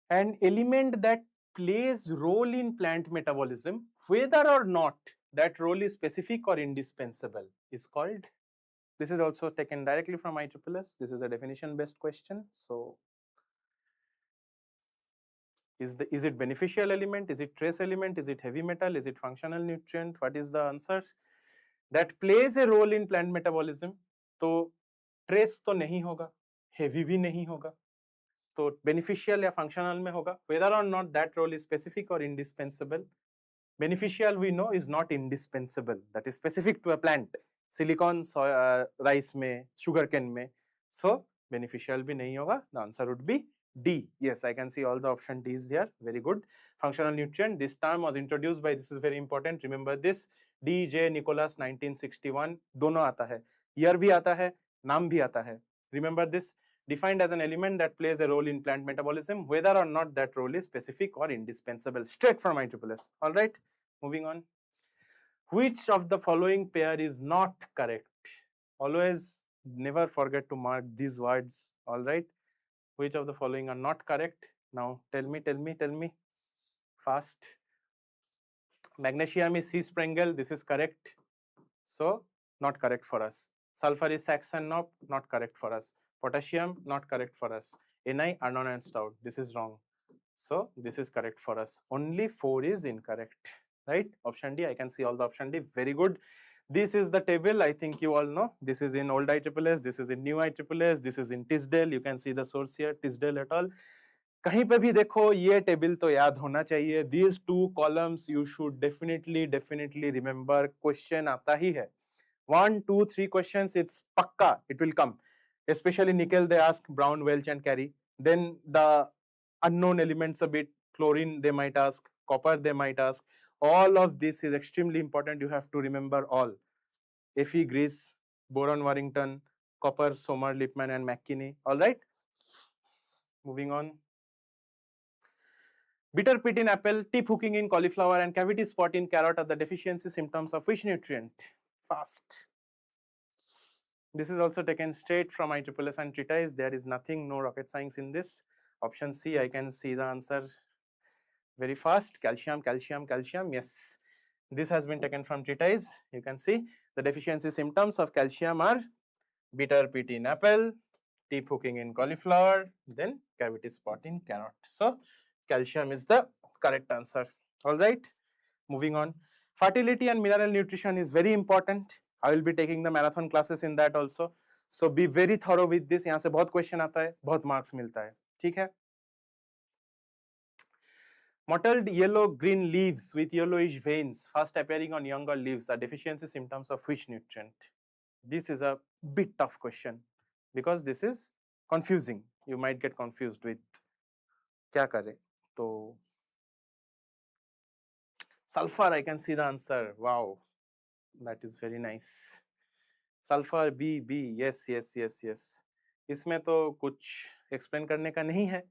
An element that plays role in plant metabolism, whether or not that role is specific or indispensable, is called. This is also taken directly from ICCS. This is a definition-based question. So, is it beneficial element? Is it trace element? Is it heavy metal? Is it functional nutrient? What is the answer? That plays a role in plant metabolism. तो trace तो नहीं होगा, heavy भी नहीं होगा. तो beneficial या functional में होगा. Whether or not that role is specific or indispensable. Beneficial we know is not indispensable. That is specific to a plant. Silicon, rice में, sugarcane में. So beneficial भी नहीं होगा. The answer would be D. Yes, I can see all the option D is there. Very good. Functional nutrient. This term was introduced by, this is very important. Remember this, D.J. Nicholas 1961. दोनों आता है. Year भी आता है, नाम भी आता है. Remember this. Defined as an element that plays a role in plant metabolism, whether or not that role is specific or indispensable. Straight from ISSS. All right. Moving on. Which of the following pair is not correct? Always never forget to mark these words. All right. Which of the following are not correct? Now tell me fast. Magnesium is C Sprengel, this is correct. So not correct for us. Sulfur is Saxon knob, not correct for us. Potassium, not correct for us. Ni, Arnon and Stout, this is wrong. So this is correct for us. Only 4 is incorrect, right? Option D, I can see all the option D, very good. This is the table, I think you all know. This is in old ISSS, this is in new ISSS, this is in Tisdale. You can see the source here, Tisdale et al. कहीं पे भी देखो ये table तो याद होना चाहिए. These 2 columns you should definitely remember. Question आता ही है. 1, 2, 3 questions, it's pakka, it will come. Especially nickel, they ask Brown, Welch and Carey. Then the unknown elements a bit, chlorine they might ask, copper they might ask. All of this is extremely important. You have to remember all. Fe, Grease, boron, Warrington, copper, Sommer, Lippmann and McKinney. All right. Moving on. Bitter pit in apple, tip hooking in cauliflower and cavity spot in carrot are the deficiency symptoms of which nutrient? Fast. This is also taken straight from ISSS and treatise. There is nothing, no rocket science in this. Option C, I can see the answer very fast. Calcium. Yes, this has been taken from treatise. You can see the deficiency symptoms of calcium are bitter pit in apple, tip hooking in cauliflower, then cavity spot in carrot. So calcium is the correct answer. All right. Moving on. Fertility and mineral nutrition is very important. I will be taking the marathon classes in that also. So be very thorough with this. यहाँ से बहुत question आता है, बहुत marks मिलता है. ठीक है? Mottled yellow-green leaves with yellowish veins first appearing on younger leaves are deficiency symptoms of which nutrient? This is a bit tough question because this is confusing. You might get confused with क्या करें? तो sulfur, I can see the answer. Wow, that is very nice. Sulfur, B, yes. इसमें तो कुछ explain करने का नहीं है.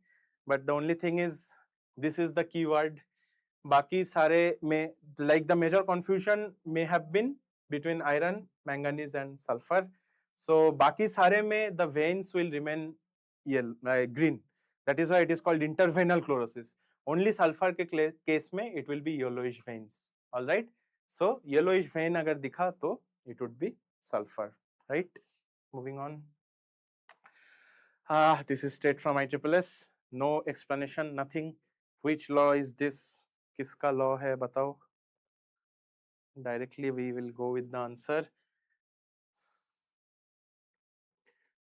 But the only thing is, this is the keyword. बाकी सारे में, like the major confusion may have been between iron, manganese and sulfur. So बाकी सारे में the veins will remain green. That is why it is called intervenal chlorosis. Only sulfur के case में it will be yellowish veins. All right. So yellowish vein अगर दिखा तो it would be sulfur. Right. Moving on. This is straight from ISSS. No explanation, nothing. Which law is this? किसका law है बताओ? Directly we will go with the answer.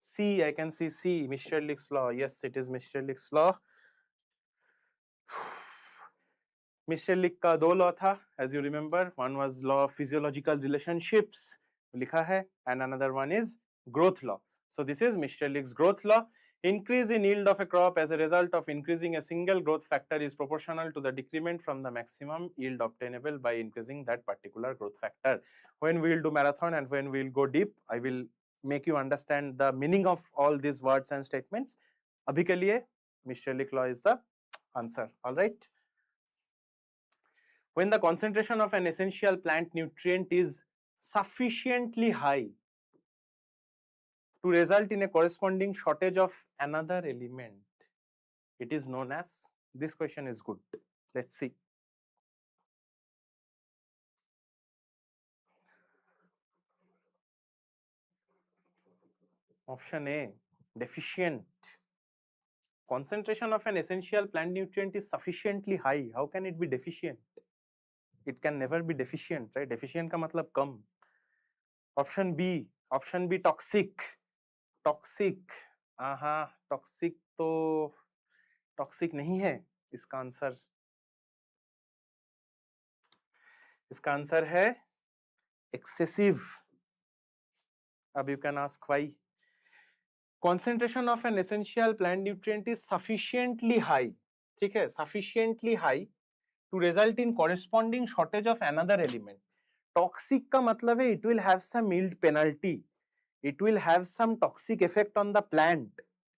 C, I can see C, Mitscherlich's law. Yes, it is Mitscherlich's law. Mitscherlich का दो law था, as you remember. One was law of physiological relationships, लिखा है, and another one is growth law. So this is Mitscherlich's growth law. Increase in yield of a crop as a result of increasing a single growth factor is proportional to the decrement from the maximum yield obtainable by increasing that particular growth factor. When we will do marathon and when we will go deep, I will make you understand the meaning of all these words and statements. Abhi ke liye Mitscherlich law is the answer. All right. When the concentration of an essential plant nutrient is sufficiently high to result in a corresponding shortage of another element, it is known as, this question is good. Let's see. Option A, deficient. Concentration of an essential plant nutrient is sufficiently high. How can it be deficient? It can never be deficient, right? Deficient का मतलब कम. Option B, toxic. Toxic. Toxic तो toxic नहीं है. इसका answer है excessive. अब you can ask why. concentration of an essential plant nutrient is sufficiently high, ठीक है, sufficiently high to result in corresponding shortage of another element. Toxic का मतलब है it will have some yield penalty, it will have some toxic effect on the plant,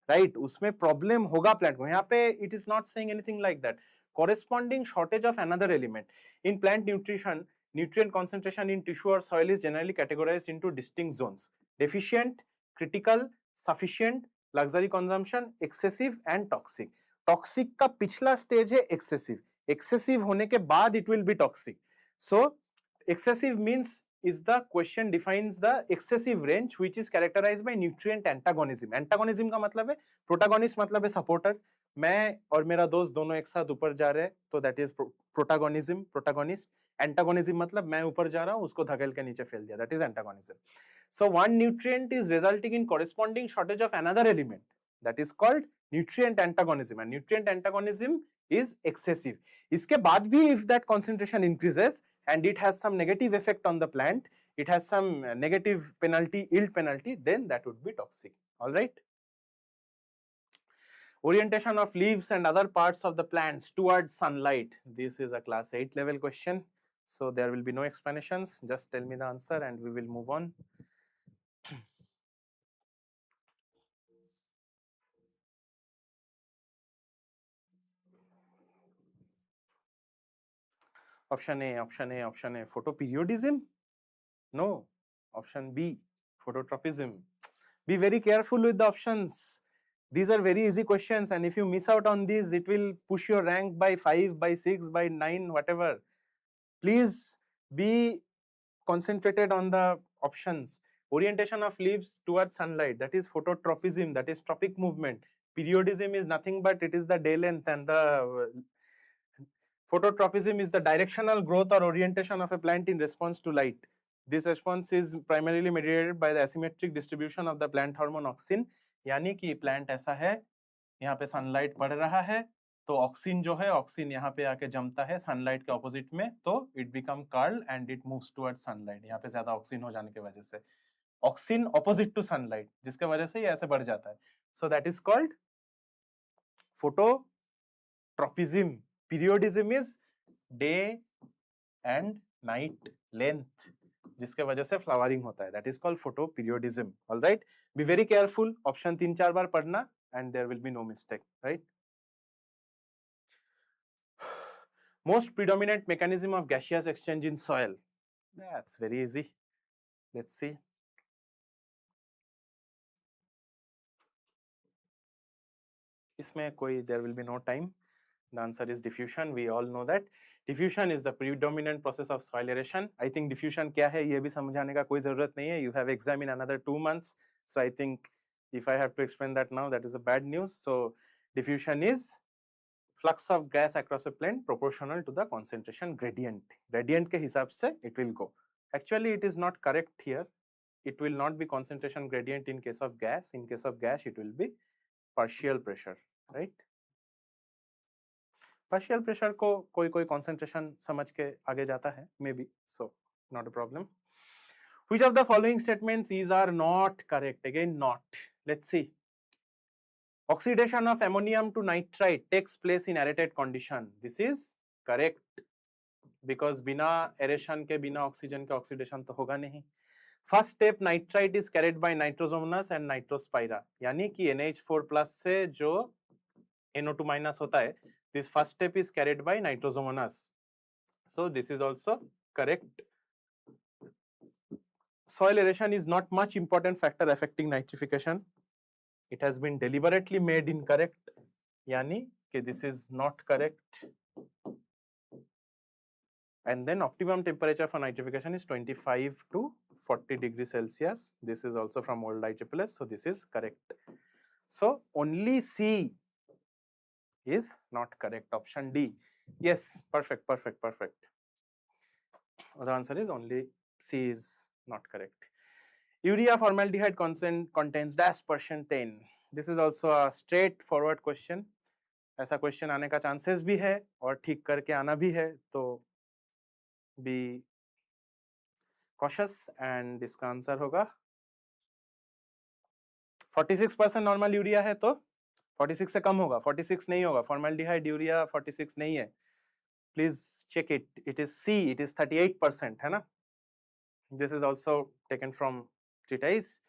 right? उसमें problem होगा plant को. यहाँ पे it is not saying anything like that. Corresponding shortage of another element. In plant nutrition, nutrient concentration in tissue or soil is generally categorized into distinct zones: deficient, critical, sufficient, luxury consumption, excessive and toxic. Toxic का पिछला stage है excessive. Excessive होने के बाद it will be toxic. So excessive means is the question defines the excessive range which is characterized by nutrient antagonism. Antagonism का मतलब है protagonist मतलब है supporter. मैं और मेरा दोस्त दोनों एक साथ ऊपर जा रहे हैं तो that is protagonism, protagonist. Antagonism मतलब मैं ऊपर जा रहा हूँ उसको धकेल के नीचे फेल दिया, that is antagonism. So one nutrient is resulting in corresponding shortage of another element, that is called nutrient antagonism, and nutrient antagonism is excessive. इसके बाद भी if that concentration increases and it has some negative effect on the plant, it has some negative penalty, yield penalty, then that would be toxic. All right. Orientation of leaves and other parts of the plants towards sunlight. This is a class 8 level question. So there will be no explanations. Just tell me the answer and we will move on. Option A, option A, option A. Photoperiodism? No. Option B, phototropism. Be very careful with the options. These are very easy questions, and if you miss out on these, it will push your rank by 5, by 6, by 9, whatever. Please be concentrated on the options. Orientation of leaves towards sunlight, that is phototropism, that is tropic movement. Periodism is nothing but it is the day length, and the phototropism is the directional growth or orientation of a plant in response to light. This response is primarily mediated by the asymmetric distribution of the plant hormone auxin. यानी कि plant ऐसा है, यहाँ पे sunlight पड़ रहा है तो ऑक्सिन जो है, ऑक्सिन यहाँ पे आके जमता है सनलाइट के ऑपोजिट में, तो it become curl and it moves towards sunlight. यहाँ पे ज्यादा ऑक्सिन हो जाने की वजह से ऑक्सिन ऑपोजिट टू सनलाइट, जिसके वजह से ये ऐसे बढ़ जाता है. So that is called phototropism. Periodism is day and night length, जिसके वजह से फ्लावरिंग होता है. That is called photoperiodism. Alright, be very careful. Option 3-4 बार पढ़ना and there will be no mistake. Right. Most predominant mechanism of gaseous exchange in soil. That's very easy. Let's see. इसमें कोई there will be no time. The answer is diffusion. We all know that diffusion is the predominant process of soil aeration. I think diffusion क्या है ये भी समझाने का कोई जरूरत नहीं है. You have exam in another 2 months. So I think if I have to explain that now, that is a bad news. So diffusion is flux of gas across a plant proportional to the concentration gradient. Gradient के हिसाब से it will go. Actually, it is not correct here. It will not be concentration gradient in case of gas. In case of gas, it will be partial pressure, right? Partial pressure को कोई concentration समझ के आगे जाता है, maybe. So not a problem. Which of the following statements is are not correct? Again, not. Let's see. Oxidation of ammonium to nitrite takes place in aerated condition. This is correct because बिना aeration के बिना oxygen के oxidation तो होगा नहीं. First step nitrite is carried by nitrosomonas and nitrospira. यानी कि NH4 plus से जो NO2 minus होता है, this first step is carried by nitrosomonas. So this is also correct. Soil aeration is not much important factor affecting nitrification. It has been deliberately made incorrect. Yani कि this is not correct. And then optimum temperature for nitrification is 25 to 40 degrees Celsius. This is also from old ICCs. So this is correct. So only C is not correct. Option D. Yes, perfect, perfect, perfect. The answer is only C is not correct. Urea formaldehyde contains -10. This is also a straightforward question. ऐसा question आने का chances भी है और ठीक करके आना भी है, तो be cautious and इसका आंसर होगा 46% नॉर्मल यूरिया है तो 46 से कम होगा, 46 नहीं होगा, फॉर्मल्डिहाइड यूरिया 46 नहीं है, please check it, it is see, it is 38%, है ना. This is also taken from treatise.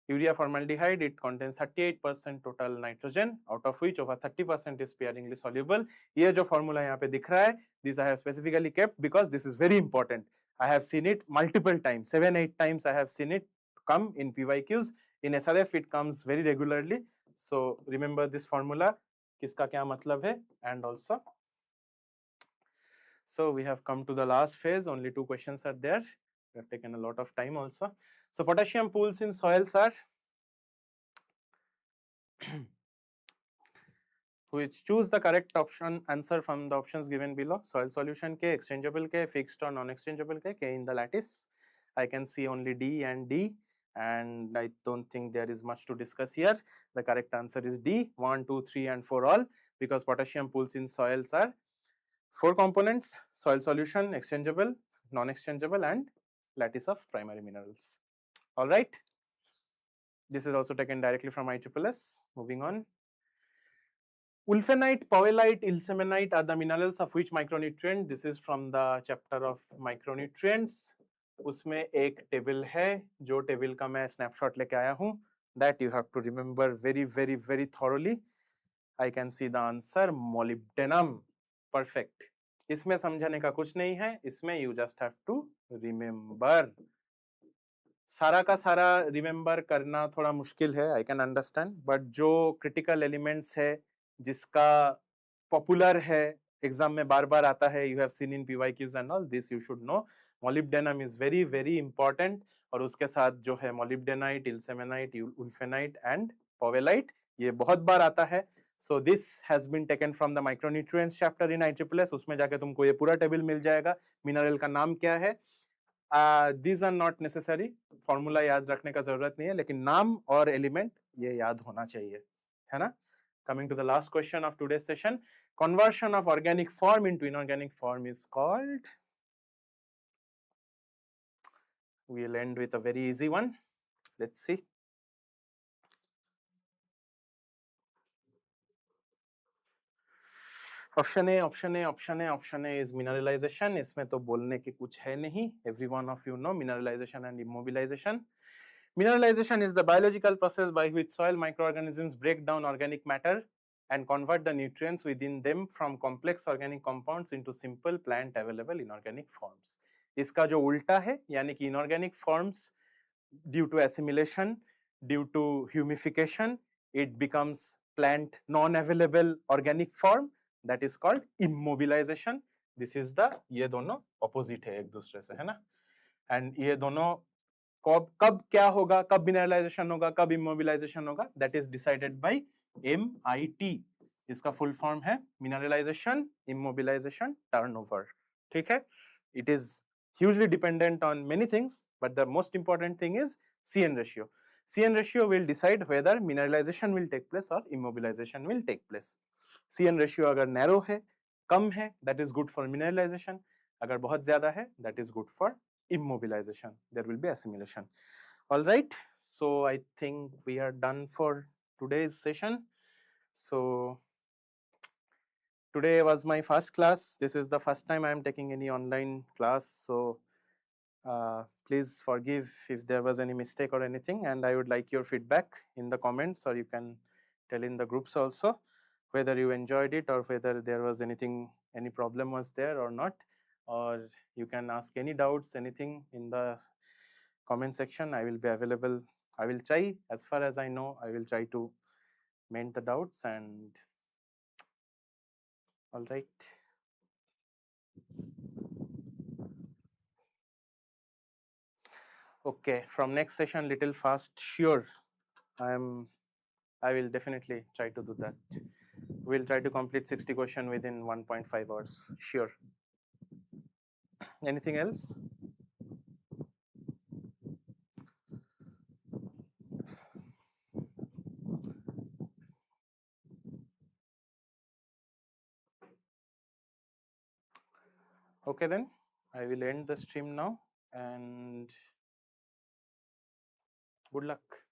Urea formaldehyde, it contains 38% total nitrogen, out of which over 30% is sparingly soluble. ये जो formula यहाँ पे दिख रहा है, this I have specifically kept because this is very important. I have seen it multiple times, 7-8 times I have seen it come in PYQs. In SRF it comes very regularly. So remember this formula, किसका क्या मतलब है, and also. So we have come to the last phase, only 2 questions are there. We have taken a lot of time also. So potassium pools in soils are which choose the correct option answer from the options given below. Soil solution ke, exchangeable ke, fixed or non-exchangeable ke in the lattice. I can see only D and D, and I don't think there is much to discuss here. The correct answer is D, 1, 2, 3 and 4 all, because potassium pools in soils are 4 components: soil solution, exchangeable, non-exchangeable and lattice of primary minerals. All right. This is also taken directly from ISSS. Moving on. Wulfenite, powellite, ilmenite are the minerals of which micronutrient? This is from the chapter of micronutrients. उसमें एक table है, जो table का मैं snapshot लेके आया हूँ. That you have to remember very, very, very thoroughly. I can see the answer, molybdenum. Perfect. इसमें समझने का कुछ नहीं है, इसमें you just have to remember. सारा का सारा रिमेम्बर करना थोड़ा मुश्किल है, आई कैन अंडरस्टैंड, बट जो क्रिटिकल एलिमेंट्स है, जिसका पॉपुलर है, एग्जाम में बार बार आता है, you have seen in PYQs and all, this you should no. Molybdenum is very very important, और उसके साथ जो है मोलिब्डेनाइट, इल्सेमेनाइट, उल्फेनाइट एंड पॉवेलाइट, ये बहुत बार आता है. So this has been taken from the micronutrients chapter in ISSS. उसमें जाके तुमको ये पूरा टेबल मिल जाएगा. मिनरल का नाम क्या है, these are not necessary, formula याद रखने का जरूरत नहीं है, लेकिन नाम और एलिमेंट ये याद होना चाहिए, है ना. Coming to the last question of today's session, conversion of organic form into inorganic form is called, we'll end with a very easy one. Let's see. Option A, option A, option A, option A is mineralization. इसमें तो बोलने की कुछ है नहीं, every one of you know mineralization and immobilization. Mineralization is the biological process by which soil microorganisms break down organic matter and convert the nutrients within them from complex organic compounds into simple plant available inorganic forms. इसका जो उल्टा है, यानी कि inorganic forms due to assimilation, due to humification, it becomes plant non-available organic form, that is called immobilization. This is the, ये दोनों opposite है एक दूसरे से, है ना. And ये दोनों कब क्या होगा, कब मिनरलाइजेशन होगा, कब इमोबिलाइजेशन होगा, that is decided by MIT. इसका फुल फॉर्म है मिनरलाइजेशन, इमोबिलाइजेशन, टर्नओवर. ठीक है. It is hugely dependent on many things, but the most important thing is CN ratio. CN ratio will decide whether mineralization will take place or immobilization will take place. CN ratio अगर narrow है, कम है, that is good for mineralization. अगर बहुत ज्यादा है, that is good for immobilization. There will be assimilation. All right. So I think we are done for today's session. So today was my first class. This is the first time I am taking any online class. So please forgive if there was any mistake or anything, and I would like your feedback in the comments, or you can tell in the groups also whether you enjoyed it or whether there was anything, any problem was there or not, or you can ask any doubts, anything in the comment section. I will be available. I will try, as far as I know, I will try to mend the doubts. And all right. Okay, from next session, little fast, sure. I will definitely try to do that. We'll try to complete 60 questions within 1.5 hours, sure. Anything else? Okay, then I will end the stream now, and good luck.